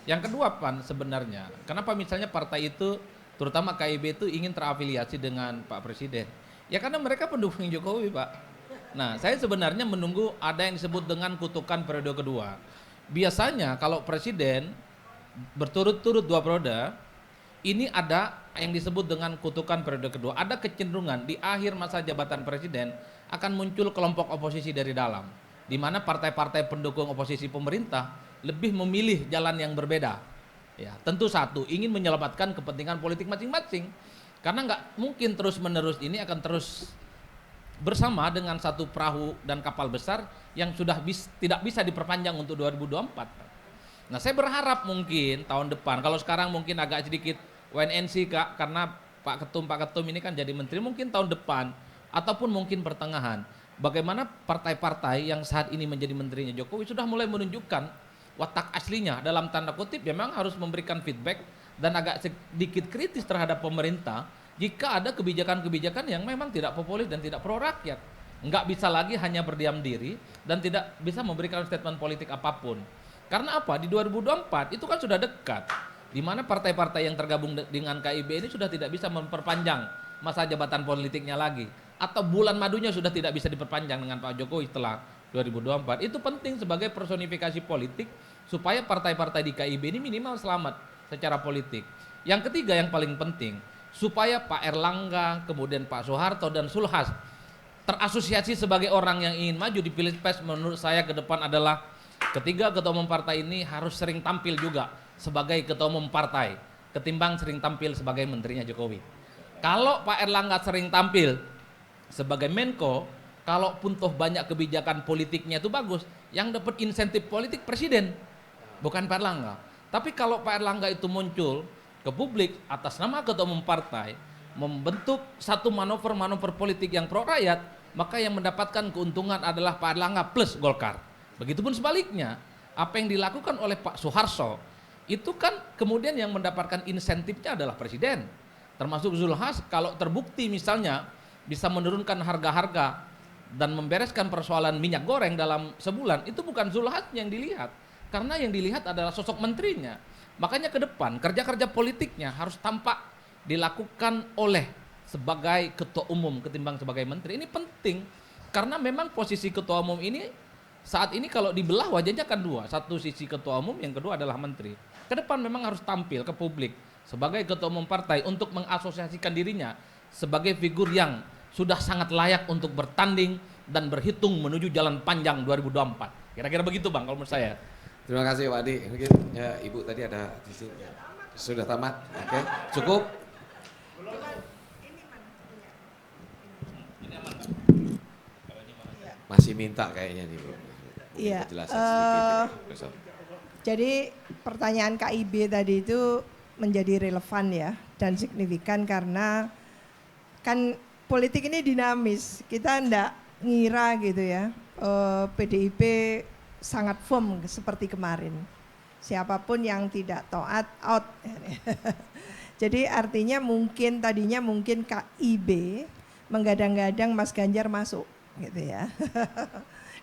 Yang kedua, Pan, sebenarnya kenapa misalnya partai itu terutama KIB itu ingin terafiliasi dengan Pak Presiden? Ya karena mereka pendukung Jokowi, Pak. Nah, saya sebenarnya menunggu ada yang disebut dengan kutukan periode kedua. Biasanya kalau presiden berturut-turut 2 periode, ini ada yang disebut dengan kutukan periode kedua. Ada kecenderungan di akhir masa jabatan presiden akan muncul kelompok oposisi dari dalam, di mana partai-partai pendukung oposisi pemerintah lebih memilih jalan yang berbeda. Ya, tentu satu, ingin menyelamatkan kepentingan politik masing-masing. Karena nggak mungkin terus-menerus ini akan terus bersama dengan satu perahu dan kapal besar yang sudah tidak bisa diperpanjang untuk 2024. Nah, saya berharap mungkin tahun depan, kalau sekarang mungkin agak sedikit WNNC Kak, karena Pak Ketum ini kan jadi menteri, mungkin tahun depan ataupun mungkin pertengahan, bagaimana partai-partai yang saat ini menjadi menterinya Jokowi sudah mulai menunjukkan watak aslinya, dalam tanda kutip memang harus memberikan feedback dan agak sedikit kritis terhadap pemerintah jika ada kebijakan-kebijakan yang memang tidak populis dan tidak pro rakyat. Nggak bisa lagi hanya berdiam diri dan tidak bisa memberikan statement politik apapun. Karena apa? Di 2024 itu kan sudah dekat, di mana partai-partai yang tergabung dengan KIB ini sudah tidak bisa memperpanjang masa jabatan politiknya lagi, atau bulan madunya sudah tidak bisa diperpanjang dengan Pak Jokowi setelah 2024. Itu penting sebagai personifikasi politik supaya partai-partai di KIB ini minimal selamat secara politik. Yang ketiga yang paling penting, supaya Pak Erlangga, kemudian Pak Soeharto dan Sulhas terasosiasi sebagai orang yang ingin maju di Pilpres, menurut saya ke depan adalah ketiga ketua umum partai ini harus sering tampil juga sebagai ketua umum partai ketimbang sering tampil sebagai menterinya Jokowi. Kalau Pak Erlangga sering tampil sebagai Menko, kalaupun toh banyak kebijakan politiknya itu bagus, yang dapat insentif politik presiden. bukan Pak Erlangga. Tapi kalau Pak Erlangga itu muncul ke publik atas nama ketua umum partai, membentuk satu manuver-manuver politik yang pro rakyat, maka yang mendapatkan keuntungan adalah Pak Erlangga plus Golkar. Begitupun sebaliknya, apa yang dilakukan oleh Pak Soeharto, itu kan kemudian yang mendapatkan insentifnya adalah Presiden. Termasuk Zulkifli Hasan, kalau terbukti misalnya bisa menurunkan harga-harga dan membereskan persoalan minyak goreng dalam sebulan, itu bukan Zulkifli Hasan yang dilihat. Karena yang dilihat adalah sosok menterinya. Makanya ke depan kerja-kerja politiknya harus tampak dilakukan oleh sebagai ketua umum ketimbang sebagai menteri. Ini penting karena memang posisi ketua umum ini saat ini kalau dibelah wajahnya kan dua. Satu sisi ketua umum, yang kedua adalah menteri. Ke depan memang harus tampil ke publik sebagai ketua umum partai untuk mengasosiasikan dirinya sebagai figur yang sudah sangat layak untuk bertanding dan berhitung menuju jalan panjang 2024. Kira-kira begitu Bang kalau menurut saya. Terima kasih Pak Adi. Mungkin ya, Ibu tadi ada di sini. Sudah tamat. Oke, cukup. Masih minta kayaknya nih, Bu. Iya. Penjelasan sedikit, Profesor. Jadi pertanyaan KIB tadi itu menjadi relevan ya dan signifikan karena kan politik ini dinamis. Kita enggak ngira gitu ya, PDIP sangat firm seperti kemarin. Siapapun yang tidak taat out. Jadi artinya tadinya mungkin KIB menggadang-gadang Mas Ganjar masuk gitu ya.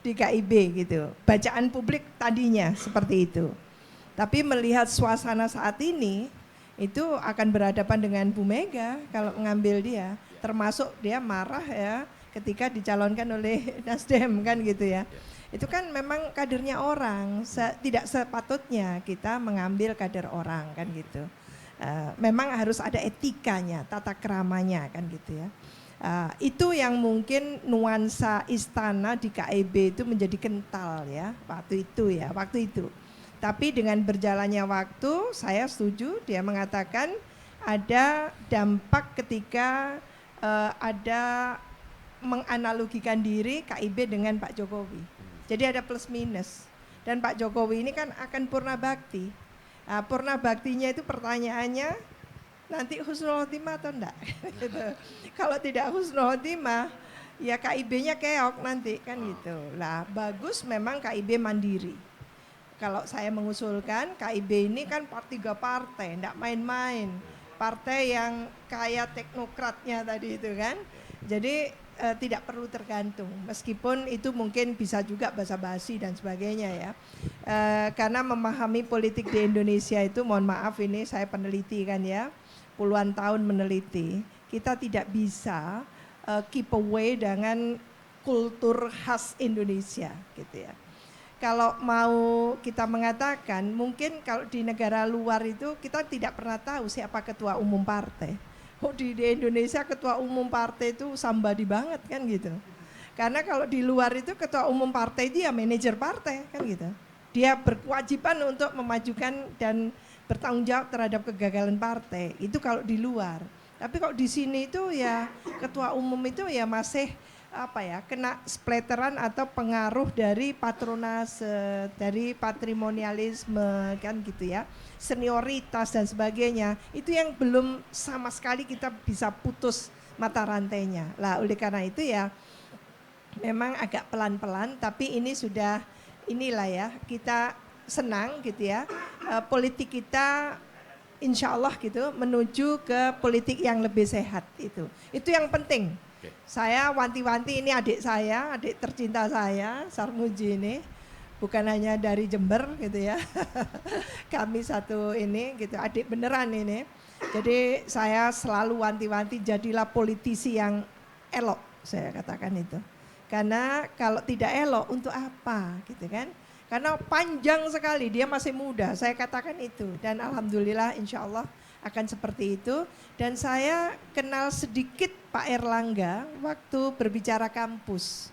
Di KIB gitu. Bacaan publik tadinya seperti itu. Tapi melihat suasana saat ini itu akan berhadapan dengan Bu Mega kalau mengambil dia, termasuk dia marah ya ketika dicalonkan oleh Nasdem kan gitu ya. Itu kan memang kadernya orang, tidak sepatutnya kita mengambil kader orang kan gitu. Memang harus ada etikanya, tata keramanya kan gitu ya. Itu yang mungkin nuansa istana di KIB itu menjadi kental ya waktu itu. Tapi dengan berjalannya waktu saya setuju dia mengatakan ada dampak ketika ada menganalogikan diri KIB dengan Pak Jokowi. Jadi ada plus minus. Dan Pak Jokowi ini kan akan purna bakti. Purna baktinya itu pertanyaannya nanti husnul khotimah atau enggak? Gitu. Kalau tidak husnul khotimah, ya KIB-nya keok nanti kan gitu. Lah bagus memang KIB mandiri. Kalau saya mengusulkan KIB ini kan 3 partai, enggak main-main. Partai yang kaya teknokratnya tadi itu kan. Jadi tidak perlu tergantung, meskipun itu mungkin bisa juga basa-basi dan sebagainya ya. Karena memahami politik di Indonesia itu, mohon maaf ini saya peneliti kan ya, puluhan tahun meneliti, kita tidak bisa keep away dengan kultur khas Indonesia gitu ya. Kalau mau kita mengatakan, mungkin kalau di negara luar itu kita tidak pernah tahu siapa ketua umum partai. Di Indonesia ketua umum partai itu somebody banget kan gitu. Karena kalau di luar itu ketua umum partai dia manajer partai kan gitu. Dia berkewajiban untuk memajukan dan bertanggung jawab terhadap kegagalan partai. Itu kalau di luar. Tapi kalau di sini itu ya ketua umum itu ya masih kena splatteran atau pengaruh dari patronase, dari patrimonialisme kan gitu ya, senioritas dan sebagainya. Itu yang belum sama sekali kita bisa putus mata rantainya. Lah oleh karena itu ya memang agak pelan-pelan, tapi ini sudah inilah ya, kita senang gitu ya, politik kita insya Allah gitu menuju ke politik yang lebih sehat itu yang penting. Saya wanti-wanti, ini adik saya, adik tercinta saya, Sarmuji ini, bukan hanya dari Jember gitu ya. Kami satu ini gitu, adik beneran ini. Jadi saya selalu wanti-wanti jadilah politisi yang elok, saya katakan itu. Karena kalau tidak elok untuk apa gitu kan. Karena panjang sekali, dia masih muda, saya katakan itu. Dan alhamdulillah insya Allah akan seperti itu. Dan saya kenal sedikit Pak Erlangga waktu berbicara kampus.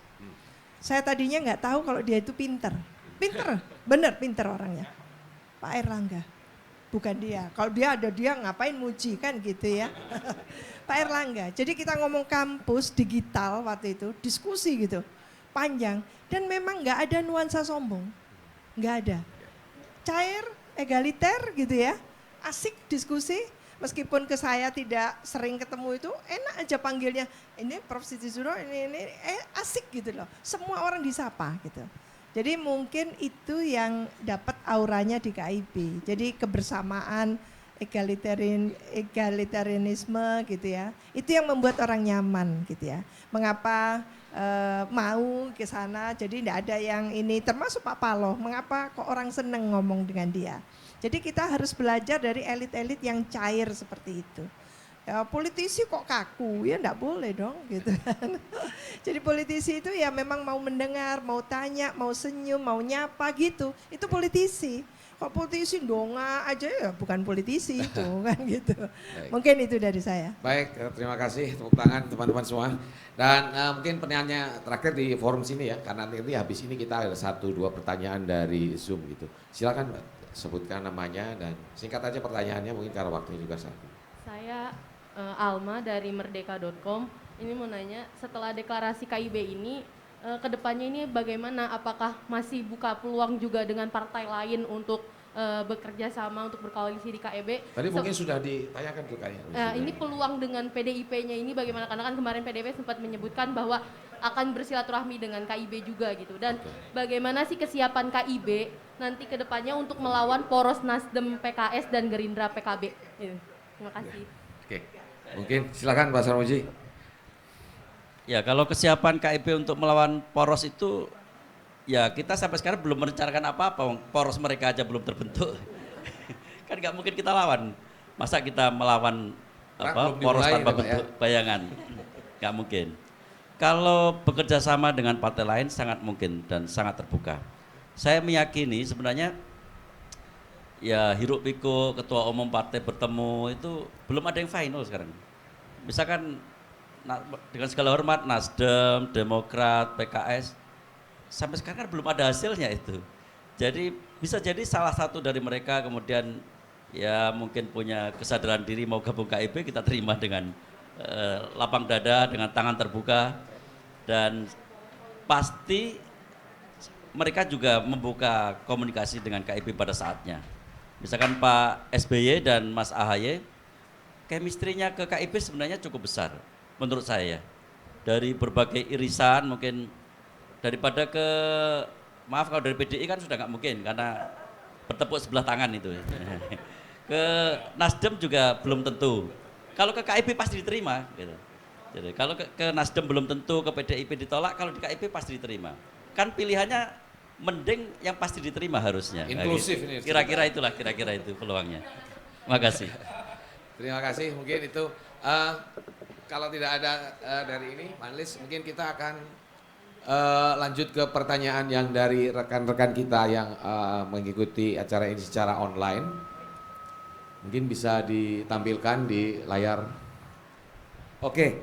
Saya tadinya nggak tahu kalau dia itu pinter, bener pinter orangnya. Pak Erlangga, bukan dia. Kalau dia ada dia ngapain muji kan gitu ya. Pak Erlangga, jadi kita ngomong kampus digital waktu itu, diskusi gitu, panjang. Dan memang nggak ada nuansa sombong, nggak ada. cair, egaliter gitu ya. Asik diskusi, meskipun ke saya tidak sering ketemu itu, enak aja panggilnya. Ini Prof. Siti Zuro, ini asik gitu loh. Semua orang disapa gitu. Jadi mungkin itu yang dapat auranya di KIB. Jadi kebersamaan, egalitarianisme gitu ya. Itu yang membuat orang nyaman gitu ya. Mengapa mau ke sana, jadi tidak ada yang ini, termasuk Pak Paloh, mengapa kok orang seneng ngomong dengan dia. Jadi kita harus belajar dari elit-elit yang cair seperti itu. Ya, politisi kok kaku, ya enggak boleh dong gitu kan. Jadi politisi itu ya memang mau mendengar, mau tanya, mau senyum, mau nyapa gitu, itu politisi. Kok politisi donga aja ya bukan politisi itu kan gitu. Baik. Mungkin itu dari saya. Baik, terima kasih tepuk tangan teman-teman semua. Dan mungkin pertanyaannya terakhir di forum sini ya, karena nanti habis ini kita ada 1-2 pertanyaan dari Zoom gitu. Silakan Mbak, sebutkan namanya dan singkat aja pertanyaannya mungkin karena waktunya juga satu. Saya Alma dari merdeka.com. Ini mau nanya, setelah deklarasi KIB ini, kedepannya ini bagaimana? Apakah masih buka peluang juga dengan partai lain untuk bekerja sama, untuk berkoalisi di KIB? Tadi mungkin sudah ditanyakan tuh kayaknya. Ini peluang dengan PDIP-nya ini bagaimana? Karena kan kemarin PDIP sempat menyebutkan bahwa akan bersilaturahmi dengan KIB juga gitu. Dan bagaimana sih kesiapan KIB nanti kedepannya untuk melawan poros Nasdem, PKS, dan Gerindra PKB? Terima kasih. Oke, mungkin silakan Pak Sarmuji. Ya, kalau kesiapan KIB untuk melawan poros itu, ya kita sampai sekarang belum merencanakan apa-apa. Poros mereka aja belum terbentuk. Kan nggak mungkin kita lawan. Masa kita melawan poros tanpa bentuk bayangan? Nggak mungkin. Kalau bekerja sama dengan partai lain sangat mungkin dan sangat terbuka. Saya meyakini sebenarnya ya hiruk pikuk ketua umum partai bertemu itu belum ada yang final sekarang. Misalkan dengan segala hormat Nasdem, Demokrat, PKS sampai sekarang kan belum ada hasilnya itu. Jadi bisa jadi salah satu dari mereka kemudian ya mungkin punya kesadaran diri mau gabung KIB, kita terima dengan lapang dada, dengan tangan terbuka, dan pasti mereka juga membuka komunikasi dengan KIB pada saatnya. Misalkan Pak SBY dan Mas AHY, chemistry-nya ke KIB sebenarnya cukup besar menurut saya. Dari berbagai irisan mungkin, daripada ke, maaf kalau dari PDI kan sudah nggak mungkin karena bertepuk sebelah tangan itu. Ke Nasdem juga belum tentu. Kalau ke KIB pasti diterima. Gitu. Jadi kalau ke Nasdem belum tentu, ke PDIP ditolak, kalau di KIB pasti diterima. Kan pilihannya mending yang pasti diterima harusnya. Inklusif ini. Kira-kira itu peluangnya. Terima kasih. Terima kasih. Mungkin itu kalau tidak ada dari ini, panelis, mungkin kita akan lanjut ke pertanyaan yang dari rekan-rekan kita yang mengikuti acara ini secara online. Mungkin bisa ditampilkan di layar. Oke,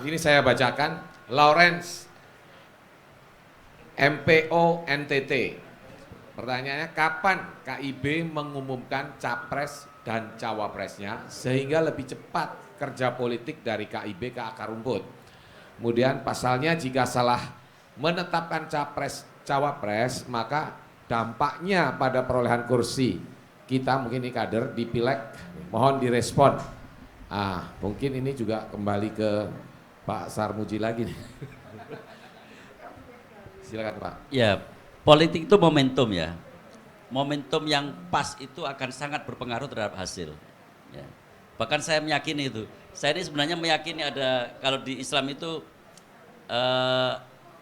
ini saya bacakan. Lawrence, MPO NTT. Pertanyaannya, kapan KIB mengumumkan capres dan cawapresnya sehingga lebih cepat kerja politik dari KIB ke akar rumput? Kemudian pasalnya, jika salah menetapkan capres cawapres, maka dampaknya pada perolehan kursi kita mungkin ini kader di Pileg, mohon direspon. Mungkin ini juga kembali ke Pak Sarmuji lagi nih. Silakan Pak. Ya, politik itu momentum ya. Momentum yang pas itu akan sangat berpengaruh terhadap hasil. Ya. Bahkan saya meyakini itu. Saya ini sebenarnya meyakini ada, kalau di Islam itu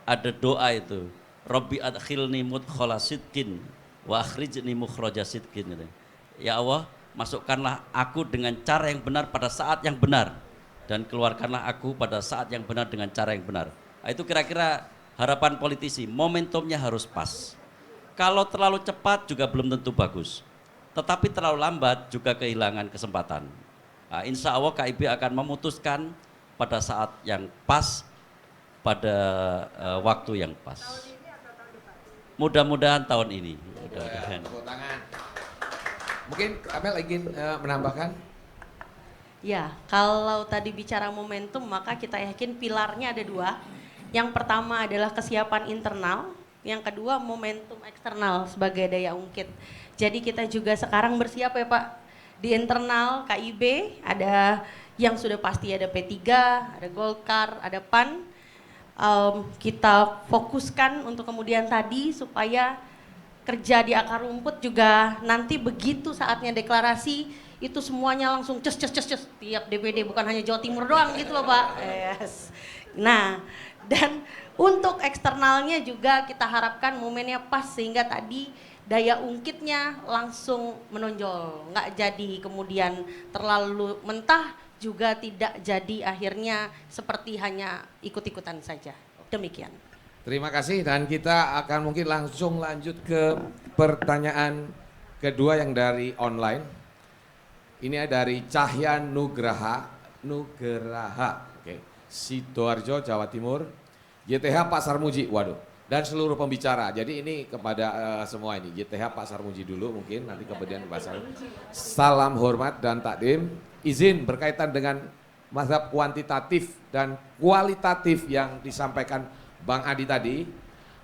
ada doa itu. Robbi adkhilni mudkhala sidqin wa akhrijni mukhraja sidqin. Gitu. Ya Allah, masukkanlah aku dengan cara yang benar pada saat yang benar, dan keluarkanlah aku pada saat yang benar dengan cara yang benar. Itu kira-kira harapan politisi, momentumnya harus pas. Kalau terlalu cepat juga belum tentu bagus, tetapi terlalu lambat juga kehilangan kesempatan. Insya Allah KIB akan memutuskan pada saat yang pas, pada waktu yang pas. Mudah-mudahan tahun ini. Mudah-mudahan. Tepuk tangan. Mungkin Amel ingin menambahkan? Ya, kalau tadi bicara momentum, maka kita yakin pilarnya ada dua. Yang pertama adalah kesiapan internal, Yang kedua momentum eksternal sebagai daya ungkit. Jadi kita juga sekarang bersiap ya Pak, di internal KIB ada yang sudah pasti ada P3, ada Golkar, ada PAN. Kita fokuskan untuk kemudian tadi supaya kerja di akar rumput juga nanti begitu saatnya deklarasi itu semuanya langsung ces tiap DPD, bukan hanya Jawa Timur doang gitu loh Pak. Yes. Nah, dan untuk eksternalnya juga kita harapkan momennya pas sehingga tadi daya ungkitnya langsung menonjol, nggak jadi kemudian terlalu mentah, juga tidak jadi akhirnya seperti hanya ikut-ikutan saja. Demikian. Terima kasih dan kita akan mungkin langsung lanjut ke pertanyaan kedua yang dari online. Ini dari Cahya Nugraha, Sidoarjo, Jawa Timur, YTH Pasar Muji, waduh, dan seluruh pembicara. Jadi ini kepada semua ini, YTH Pasar Muji dulu mungkin, nanti kemudian bahasa. Salam hormat dan takdim, izin berkaitan dengan mazhab kuantitatif dan kualitatif yang disampaikan Bang Adi tadi,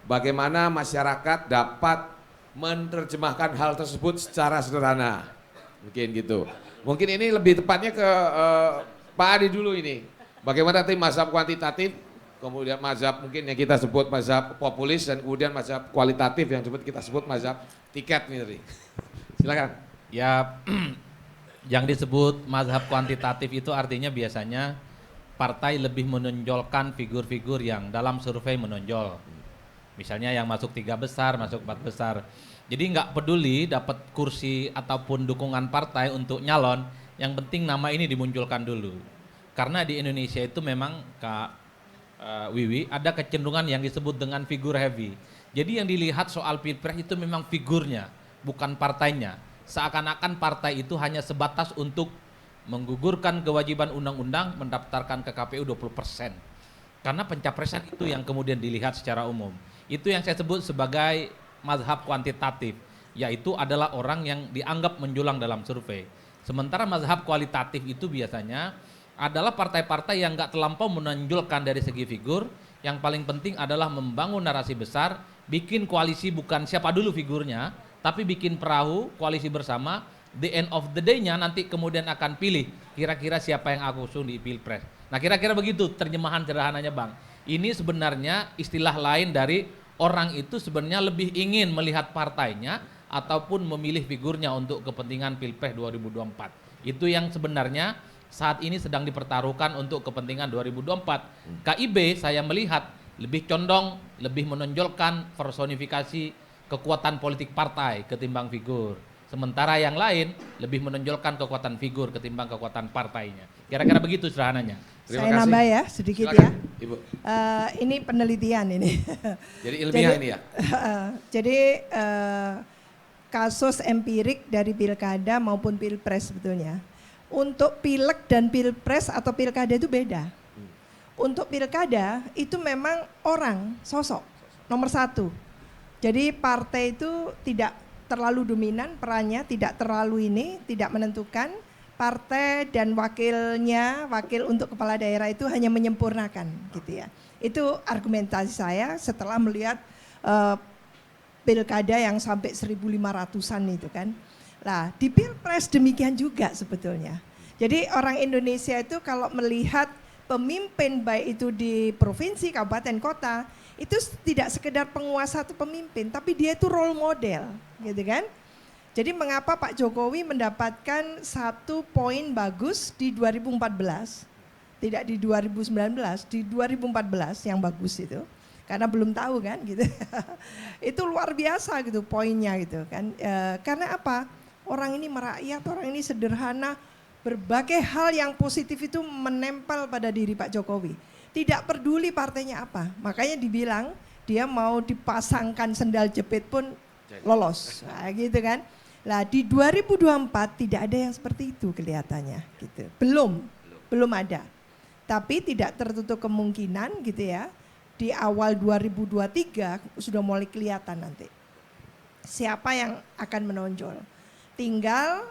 bagaimana masyarakat dapat menerjemahkan hal tersebut secara sederhana, mungkin gitu. Mungkin ini lebih tepatnya ke Pak Adi dulu ini. Bagaimana tim mazhab kuantitatif, kemudian mazhab mungkin yang kita sebut mazhab populis, dan kemudian mazhab kualitatif yang kita sebut mazhab tiket nih tadi. Silakan. Ya, yang disebut mazhab kuantitatif itu artinya biasanya partai lebih menonjolkan figur-figur yang dalam survei menonjol. Misalnya yang masuk 3 besar, masuk 4 besar. Jadi nggak peduli dapat kursi ataupun dukungan partai untuk nyalon, yang penting nama ini dimunculkan dulu. Karena di Indonesia itu memang Kak Wiwi ada kecenderungan yang disebut dengan figur heavy. Jadi yang dilihat soal pilpres itu memang figurnya, bukan partainya. Seakan-akan partai itu hanya sebatas untuk menggugurkan kewajiban undang-undang mendaftarkan ke KPU 20%. Karena pencapresan itu yang kemudian dilihat secara umum. Itu yang saya sebut sebagai mazhab kuantitatif, yaitu adalah orang yang dianggap menjulang dalam survei. Sementara mazhab kualitatif itu biasanya adalah partai-partai yang nggak terlampau menonjolkan dari segi figur, yang paling penting adalah membangun narasi besar, bikin koalisi bukan siapa dulu figurnya, tapi bikin perahu, koalisi bersama, the end of the day-nya nanti kemudian akan pilih kira-kira siapa yang aku usung di Pilpres. Nah kira-kira begitu terjemahan sederhananya Bang. Ini sebenarnya istilah lain dari orang itu sebenarnya lebih ingin melihat partainya ataupun memilih figurnya untuk kepentingan Pilpres 2024. Itu yang sebenarnya saat ini sedang dipertaruhkan untuk kepentingan 2024. KIB saya melihat lebih condong, lebih menonjolkan personifikasi kekuatan politik partai ketimbang figur. Sementara yang lain lebih menonjolkan kekuatan figur ketimbang kekuatan partainya. Kira-kira begitu sederhananya. Saya nambah ya sedikit. Silakan, ya. Ibu. Ini penelitian ini. Jadi ilmiah ini ya. Jadi kasus empirik dari pilkada maupun pilpres sebetulnya. Untuk pileg dan pilpres atau pilkada itu beda. Untuk pilkada itu memang orang, sosok nomor 1. Jadi partai itu tidak terlalu dominan perannya, tidak terlalu tidak menentukan. Partai dan wakilnya, wakil untuk kepala daerah itu hanya menyempurnakan gitu ya. Itu argumentasi saya setelah melihat pilkada yang sampai 1.500-an itu kan. Nah di pilpres demikian juga sebetulnya. Jadi orang Indonesia itu kalau melihat pemimpin baik itu di provinsi, kabupaten, kota, itu tidak sekedar penguasa atau pemimpin, tapi dia itu role model gitu kan. Jadi mengapa Pak Jokowi mendapatkan 1 poin bagus di 2014, tidak di 2019, di 2014 yang bagus itu, karena belum tahu kan gitu. Itu luar biasa gitu poinnya gitu kan. Karena apa? Orang ini merakyat, orang ini sederhana, berbagai hal yang positif itu menempel pada diri Pak Jokowi. Tidak peduli partainya apa, makanya dibilang dia mau dipasangkan sendal jepit pun lolos, nah, gitu kan. Nah di 2024 tidak ada yang seperti itu kelihatannya gitu. Belum ada. Tapi tidak tertutup kemungkinan gitu ya. Di awal 2023 sudah mulai kelihatan nanti siapa yang akan menonjol. Tinggal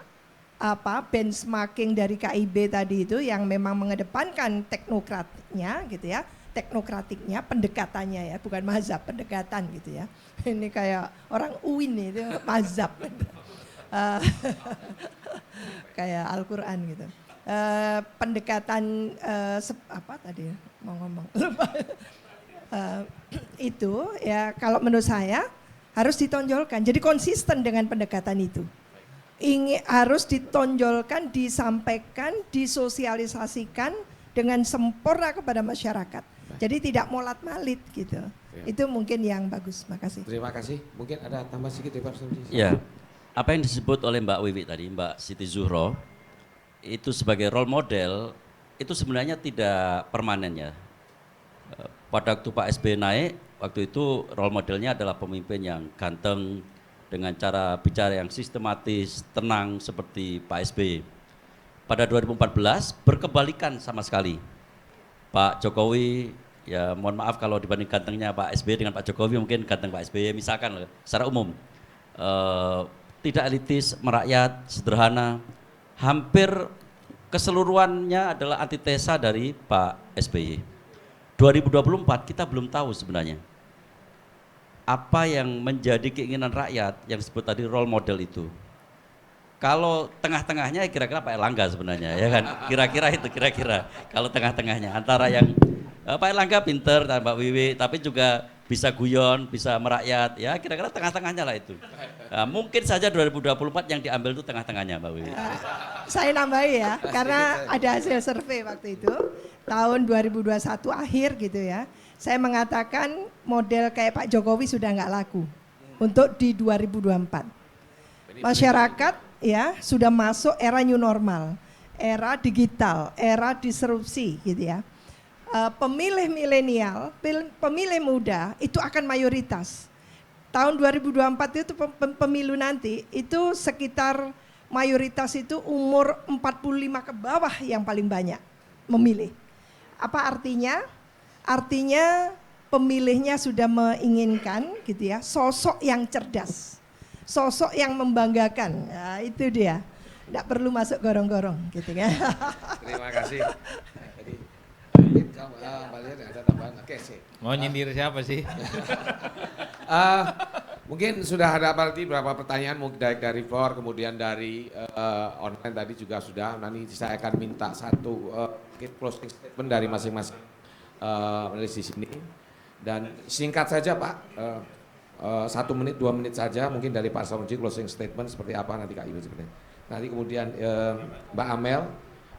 benchmarking dari KIB tadi itu yang memang mengedepankan teknokratiknya gitu ya, teknokratiknya, pendekatannya ya, bukan mazhab, pendekatan gitu ya. Ini kayak orang UIN itu mazhab. Kayak Al-Quran gitu. Pendekatan apa tadi mau ngomong lupa. Itu ya kalau menurut saya harus ditonjolkan. Jadi konsisten dengan pendekatan itu. Harus ditonjolkan, disampaikan, disosialisasikan dengan sempurna kepada masyarakat. Jadi tidak molat-malit gitu. Itu mungkin yang bagus. Makasih. Terima kasih. Mungkin ada tambah sedikit Pak Samsi. Ya, apa yang disebut oleh Mbak Wiwi tadi, Mbak Siti Zuhro, itu sebagai role model, itu sebenarnya tidak permanen ya. Pada waktu Pak SBY naik, waktu itu role modelnya adalah pemimpin yang ganteng, dengan cara bicara yang sistematis, tenang seperti Pak SBY. Pada 2014 berkebalikan sama sekali. Pak Jokowi, ya mohon maaf kalau dibanding gantengnya Pak SBY dengan Pak Jokowi, mungkin ganteng Pak SBY misalkan secara umum. Tidak elitis, merakyat, sederhana, hampir keseluruhannya adalah antitesa dari Pak SBY. 2024 kita belum tahu sebenarnya apa yang menjadi keinginan rakyat yang disebut tadi role model itu. Kalau tengah-tengahnya kira-kira Pak Erlangga sebenarnya ya kan, kira-kira itu kira-kira kalau tengah-tengahnya antara yang Pak Erlangga pinter dan Mbak Wiwi tapi juga bisa guyon, bisa merakyat, ya kira-kira tengah-tengahnya lah itu. Nah, mungkin saja 2024 yang diambil itu tengah-tengahnya Mbak Wiwi. Saya nambahi ya, karena ada hasil survei waktu itu, tahun 2021 akhir gitu ya. Saya mengatakan model kayak Pak Jokowi sudah nggak laku untuk di 2024. Masyarakat ya sudah masuk era new normal, era digital, era disrupsi gitu ya. Pemilih milenial, pemilih muda itu akan mayoritas. Tahun 2024 itu pemilu nanti itu sekitar mayoritas itu umur 45 ke bawah yang paling banyak memilih. Apa artinya? Artinya pemilihnya sudah menginginkan gitu ya, sosok yang cerdas, sosok yang membanggakan. Ya, itu dia. Tidak perlu masuk gorong-gorong gitu kan. Terima kasih. Kamu ada tambahan? Oke sih. Mau nyindir siapa sih? Mungkin sudah ada beberapa pertanyaan mungkin dari floor kemudian dari online tadi juga sudah. Nanti saya akan minta satu closing statement dari masing-masing panelis di sini. Dan singkat saja Pak, 1 menit 2 menit saja mungkin dari Pak Sarmuji closing statement seperti apa nanti Kak Ibu sebenarnya. Nanti kemudian Mbak Amel,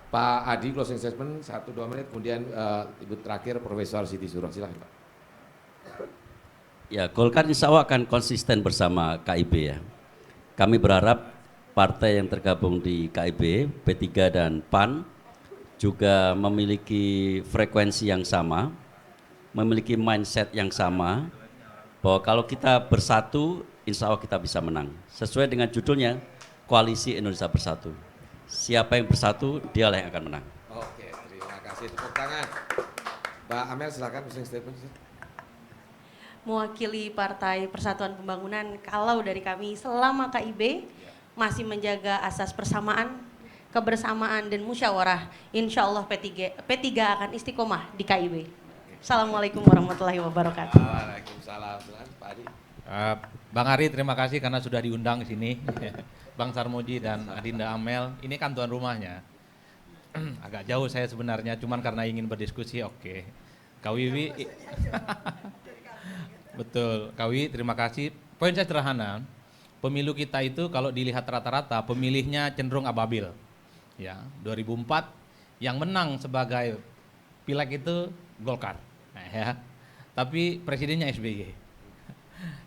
Pak Adi closing statement 1-2 menit, kemudian Ibu terakhir Profesor Siti Zuhro, silakan Pak. Ya, Golkar insya Allah akan konsisten bersama KIB ya. Kami berharap partai yang tergabung di KIB, P3 dan PAN juga memiliki frekuensi yang sama, memiliki mindset yang sama, bahwa kalau kita bersatu, insya Allah kita bisa menang. Sesuai dengan judulnya, Koalisi Indonesia Bersatu. Siapa yang bersatu, dialah yang akan menang. Oke, terima kasih. Tepuk tangan. Mbak Amel silakan closing statement. Mewakili Partai Persatuan Pembangunan, kalau dari kami selama KIB masih menjaga asas persamaan, kebersamaan dan musyawarah, insya Allah P3 akan istiqomah di KIB. Assalamualaikum warahmatullahi wabarakatuh. Waalaikumsalam. Pak Adi. Bang Ari terima kasih karena sudah diundang ke sini. Bang Sarmuji dan Adinda Amel, ini kan tuan rumahnya. Agak jauh saya sebenarnya, cuman karena ingin berdiskusi, oke. Kak Wiwi, betul, Kak Wiwi terima kasih. Poin saya sederhana, pemilu kita itu kalau dilihat rata-rata pemilihnya cenderung ababil. Ya, 2004 yang menang sebagai pileg itu Golkar, nah, ya. Tapi presidennya SBY.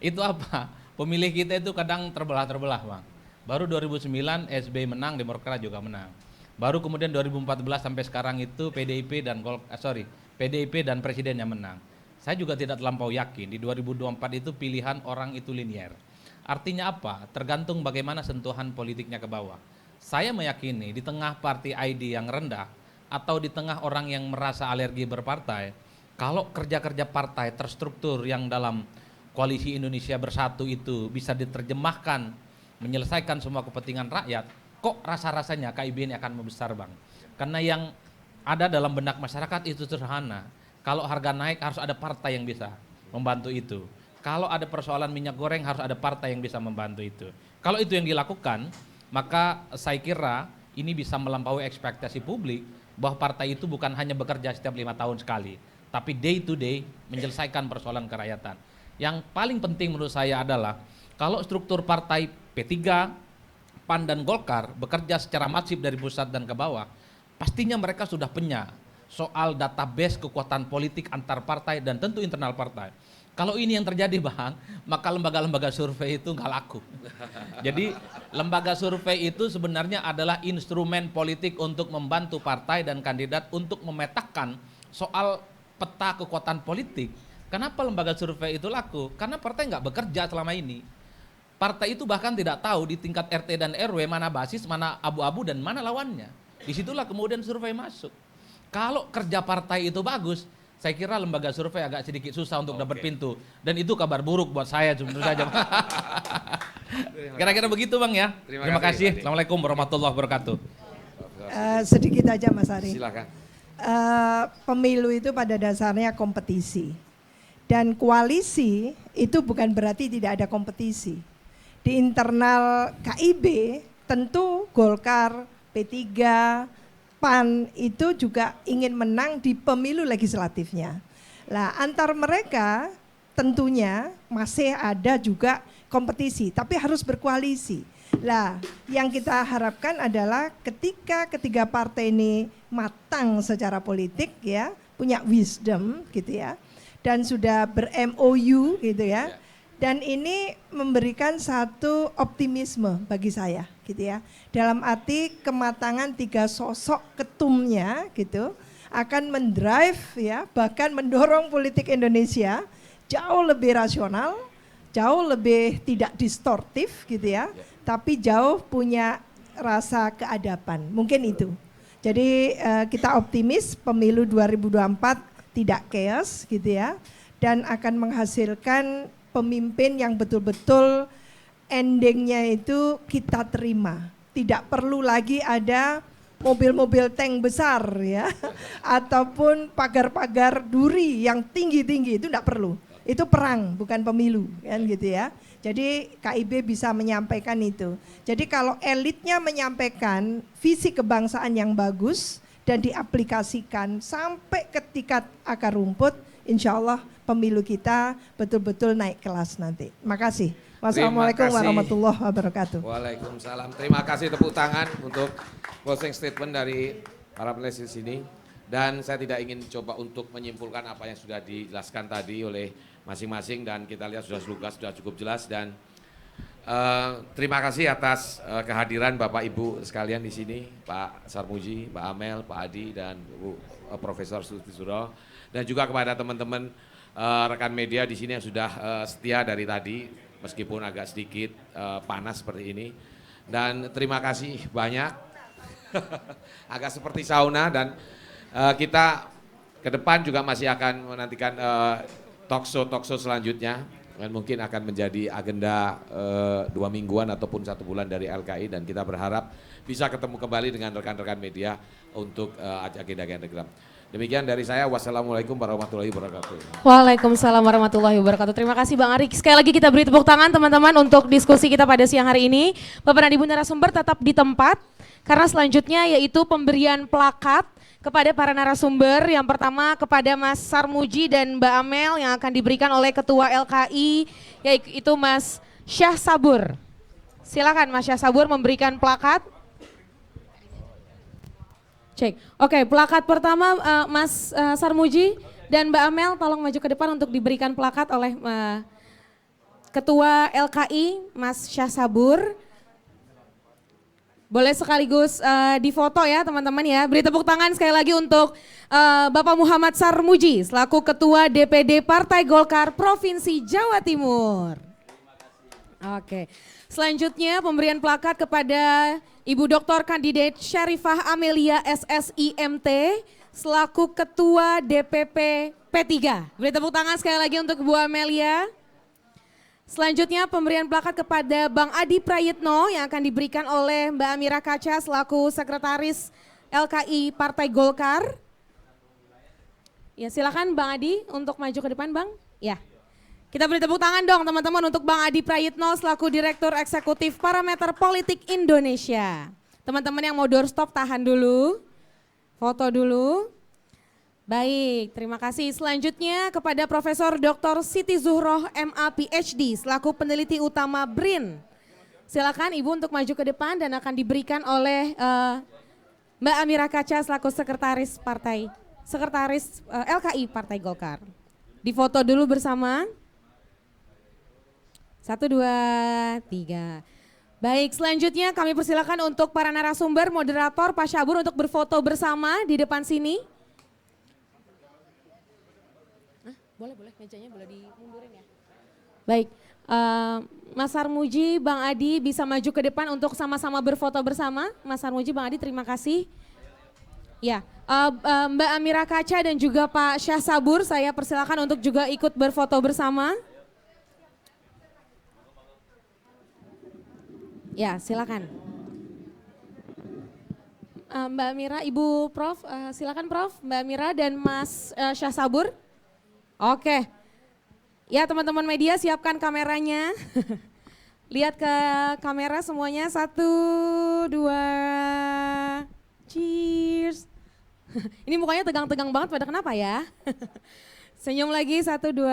Itu apa? Pemilih kita itu kadang terbelah-terbelah, Bang. Baru 2009 SBY menang, Demokrat juga menang. Baru kemudian 2014 sampai sekarang itu PDIP dan presidennya menang. Saya juga tidak terlampau yakin di 2024 itu pilihan orang itu linier. Artinya apa? Tergantung bagaimana sentuhan politiknya ke bawah. Saya meyakini di tengah party ID yang rendah atau di tengah orang yang merasa alergi berpartai, kalau kerja-kerja partai terstruktur yang dalam Koalisi Indonesia Bersatu itu bisa diterjemahkan menyelesaikan semua kepentingan rakyat, kok rasa-rasanya KIB ini akan membesar Bang? Karena yang ada dalam benak masyarakat itu sederhana. Kalau harga naik harus ada partai yang bisa membantu itu. Kalau ada persoalan minyak goreng harus ada partai yang bisa membantu itu. Kalau itu yang dilakukan, maka saya kira ini bisa melampaui ekspektasi publik bahwa partai itu bukan hanya bekerja setiap 5 tahun sekali, tapi day to day menyelesaikan persoalan kerakyatan. Yang paling penting menurut saya adalah kalau struktur partai P3, PAN dan Golkar bekerja secara masif dari pusat dan ke bawah, pastinya mereka sudah punya soal database kekuatan politik antar partai dan tentu internal partai. Kalau ini yang terjadi Bang, maka lembaga-lembaga survei itu nggak laku. Jadi lembaga survei itu sebenarnya adalah instrumen politik untuk membantu partai dan kandidat untuk memetakan soal peta kekuatan politik. Kenapa lembaga survei itu laku? Karena partai nggak bekerja selama ini. Partai itu bahkan tidak tahu di tingkat RT dan RW mana basis, mana abu-abu dan mana lawannya. Disitulah kemudian survei masuk. Kalau kerja partai itu bagus, saya kira lembaga survei agak sedikit susah untuk dapat pintu. Dan itu kabar buruk buat saya tentu saja. Kira-kira begitu Bang ya. Terima kasih. Assalamualaikum warahmatullahi wabarakatuh. Sedikit aja Mas Ari. Silakan. Pemilu itu pada dasarnya kompetisi. Dan koalisi itu bukan berarti tidak ada kompetisi. Di internal KIB tentu Golkar, P3, PAN itu juga ingin menang di pemilu legislatifnya. Lah antar mereka tentunya masih ada juga kompetisi, tapi harus berkoalisi. Lah yang kita harapkan adalah ketika ketiga partai ini matang secara politik ya, punya wisdom gitu ya, dan sudah ber-MOU gitu ya. Dan ini memberikan satu optimisme bagi saya gitu ya. Dalam arti kematangan 3 sosok ketumnya gitu akan mendrive ya, bahkan mendorong politik Indonesia jauh lebih rasional, jauh lebih tidak distortif gitu ya. Tapi jauh punya rasa keadaban. Mungkin itu. Jadi kita optimis pemilu 2024 tidak chaos gitu ya, dan akan menghasilkan pemimpin yang betul-betul endingnya itu kita terima. Tidak perlu lagi ada mobil-mobil tank besar ya, ataupun pagar-pagar duri yang tinggi-tinggi, itu tidak perlu. Itu perang, bukan pemilu kan gitu ya. Jadi KIB bisa menyampaikan itu. Jadi kalau elitnya menyampaikan visi kebangsaan yang bagus dan diaplikasikan sampai ke tingkat akar rumput, insya Allah pemilu kita betul-betul naik kelas nanti. Makasih. Wassalamualaikum warahmatullahi wabarakatuh. Waalaikumsalam. Terima kasih, tepuk tangan untuk closing statement dari para penulis di sini. Dan saya tidak ingin coba untuk menyimpulkan apa yang sudah dijelaskan tadi oleh masing-masing, dan kita lihat sudah cukup jelas. Dan terima kasih atas kehadiran Bapak Ibu sekalian di sini, Pak Sarmuji, Pak Amel, Pak Adi, dan Bu Profesor Sutisuro, dan juga kepada teman-teman rekan media di sini yang sudah setia dari tadi, meskipun agak sedikit panas seperti ini. Dan terima kasih banyak, agak seperti sauna, dan kita ke depan juga masih akan menantikan talk show selanjutnya, dan mungkin akan menjadi agenda 2 mingguan ataupun 1 bulan dari LKI, dan kita berharap bisa ketemu kembali dengan rekan-rekan media untuk agenda-agenda. Demikian dari saya, wassalamualaikum warahmatullahi wabarakatuh. Waalaikumsalam warahmatullahi wabarakatuh. Terima kasih Bang Ari. Sekali lagi kita beri tepuk tangan teman-teman untuk diskusi kita pada siang hari ini. Bapak dan Ibu narasumber tetap di tempat, karena selanjutnya yaitu pemberian plakat kepada para narasumber. Yang pertama kepada Mas Sarmuji dan Mbak Amel yang akan diberikan oleh Ketua LKI, yaitu Mas Syah Sabur. Silakan Mas Syah Sabur memberikan plakat. Cek. Oke, plakat pertama Mas Sarmuji dan Mbak Amel tolong maju ke depan untuk diberikan plakat oleh Ketua LKI Mas Syah Sabur. Boleh sekaligus difoto ya teman-teman ya. Beri tepuk tangan sekali lagi untuk Bapak Muhammad Sarmuji selaku Ketua DPD Partai Golkar Provinsi Jawa Timur. Oke. Selanjutnya pemberian plakat kepada Ibu Dr. Kandidat Syarifah Amelia SSIMT selaku Ketua DPP P3. Beri tepuk tangan sekali lagi untuk Bu Amelia. Selanjutnya pemberian plakat kepada Bang Adi Prayitno yang akan diberikan oleh Mbak Amira Kaca selaku Sekretaris LKI Partai Golkar. Ya silakan Bang Adi untuk maju ke depan Bang. Ya. Kita beri tepuk tangan dong teman-teman untuk Bang Adi Prayitno selaku Direktur Eksekutif Parameter Politik Indonesia. Teman-teman yang mau doorstop tahan dulu, foto dulu. Baik, terima kasih. Selanjutnya kepada Profesor Dr. Siti Zuhroh MA PhD selaku peneliti utama BRIN. Silakan Ibu untuk maju ke depan dan akan diberikan oleh Mbak Amira Kaca selaku Sekretaris LKI Partai Golkar. Difoto dulu bersama. 1, 2, 3. Baik, selanjutnya kami persilakan untuk para narasumber, moderator, Pak Syabur untuk berfoto bersama di depan sini. Boleh, mejanya boleh dimundurin ya. Baik, Mas Sarmuji, Bang Adi bisa maju ke depan untuk sama-sama berfoto bersama. Mas Sarmuji, Bang Adi terima kasih. Ya, Mbak Amira Kaca dan juga Pak Syah Sabur saya persilakan untuk juga ikut berfoto bersama. Ya, silakan. Mbak Amira, Ibu Prof, silakan Prof, Mbak Amira dan Mas Syah Sabur. Oke, ya teman-teman media siapkan kameranya. Lihat ke kamera semuanya, 1, 2, cheers. Ini mukanya tegang-tegang banget pada kenapa ya? Senyum lagi, 1, 2.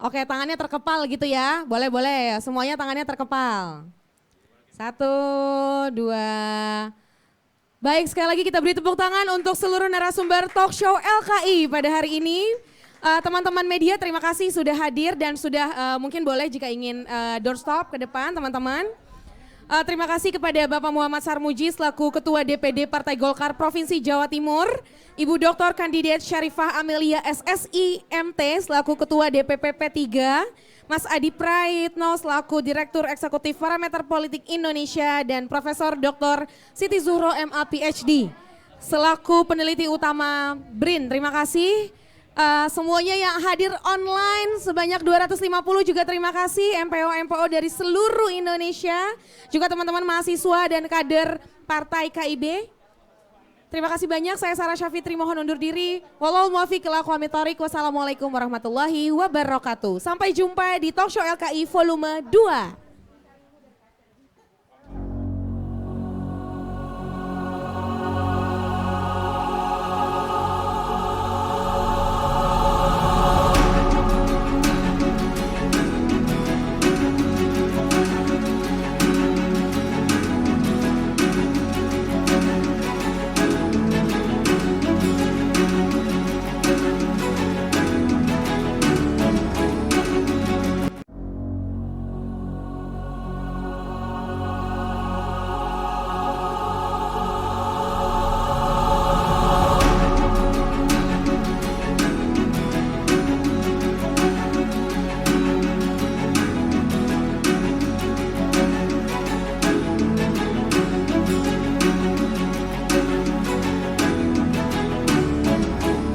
Oke, tangannya terkepal gitu ya, boleh, semuanya tangannya terkepal. 1, 2. Baik, sekali lagi kita beri tepuk tangan untuk seluruh narasumber talk show LKI pada hari ini. Teman-teman media terima kasih sudah hadir dan sudah mungkin boleh jika ingin doorstop ke depan teman-teman. Terima kasih kepada Bapak Muhammad Sarmuji selaku Ketua DPD Partai Golkar Provinsi Jawa Timur. Ibu Dr. Kandidat Syarifah Amelia SSI MT selaku Ketua DPP P3. Mas Adi Prayitno selaku Direktur Eksekutif Parameter Politik Indonesia dan Profesor Dr. Siti Zuhroh MA PhD selaku peneliti utama BRIN. Terima kasih. Semuanya yang hadir online sebanyak 250 juga terima kasih. MPO dari seluruh Indonesia. Juga teman-teman mahasiswa dan kader Partai KIB. Terima kasih banyak, saya Sarah Syafitri mohon undur diri. Wallahul muwaffiq ila aqwamit thoriq. Wassalamualaikum warahmatullahi wabarakatuh. Sampai jumpa di Talk Show LKI volume 2.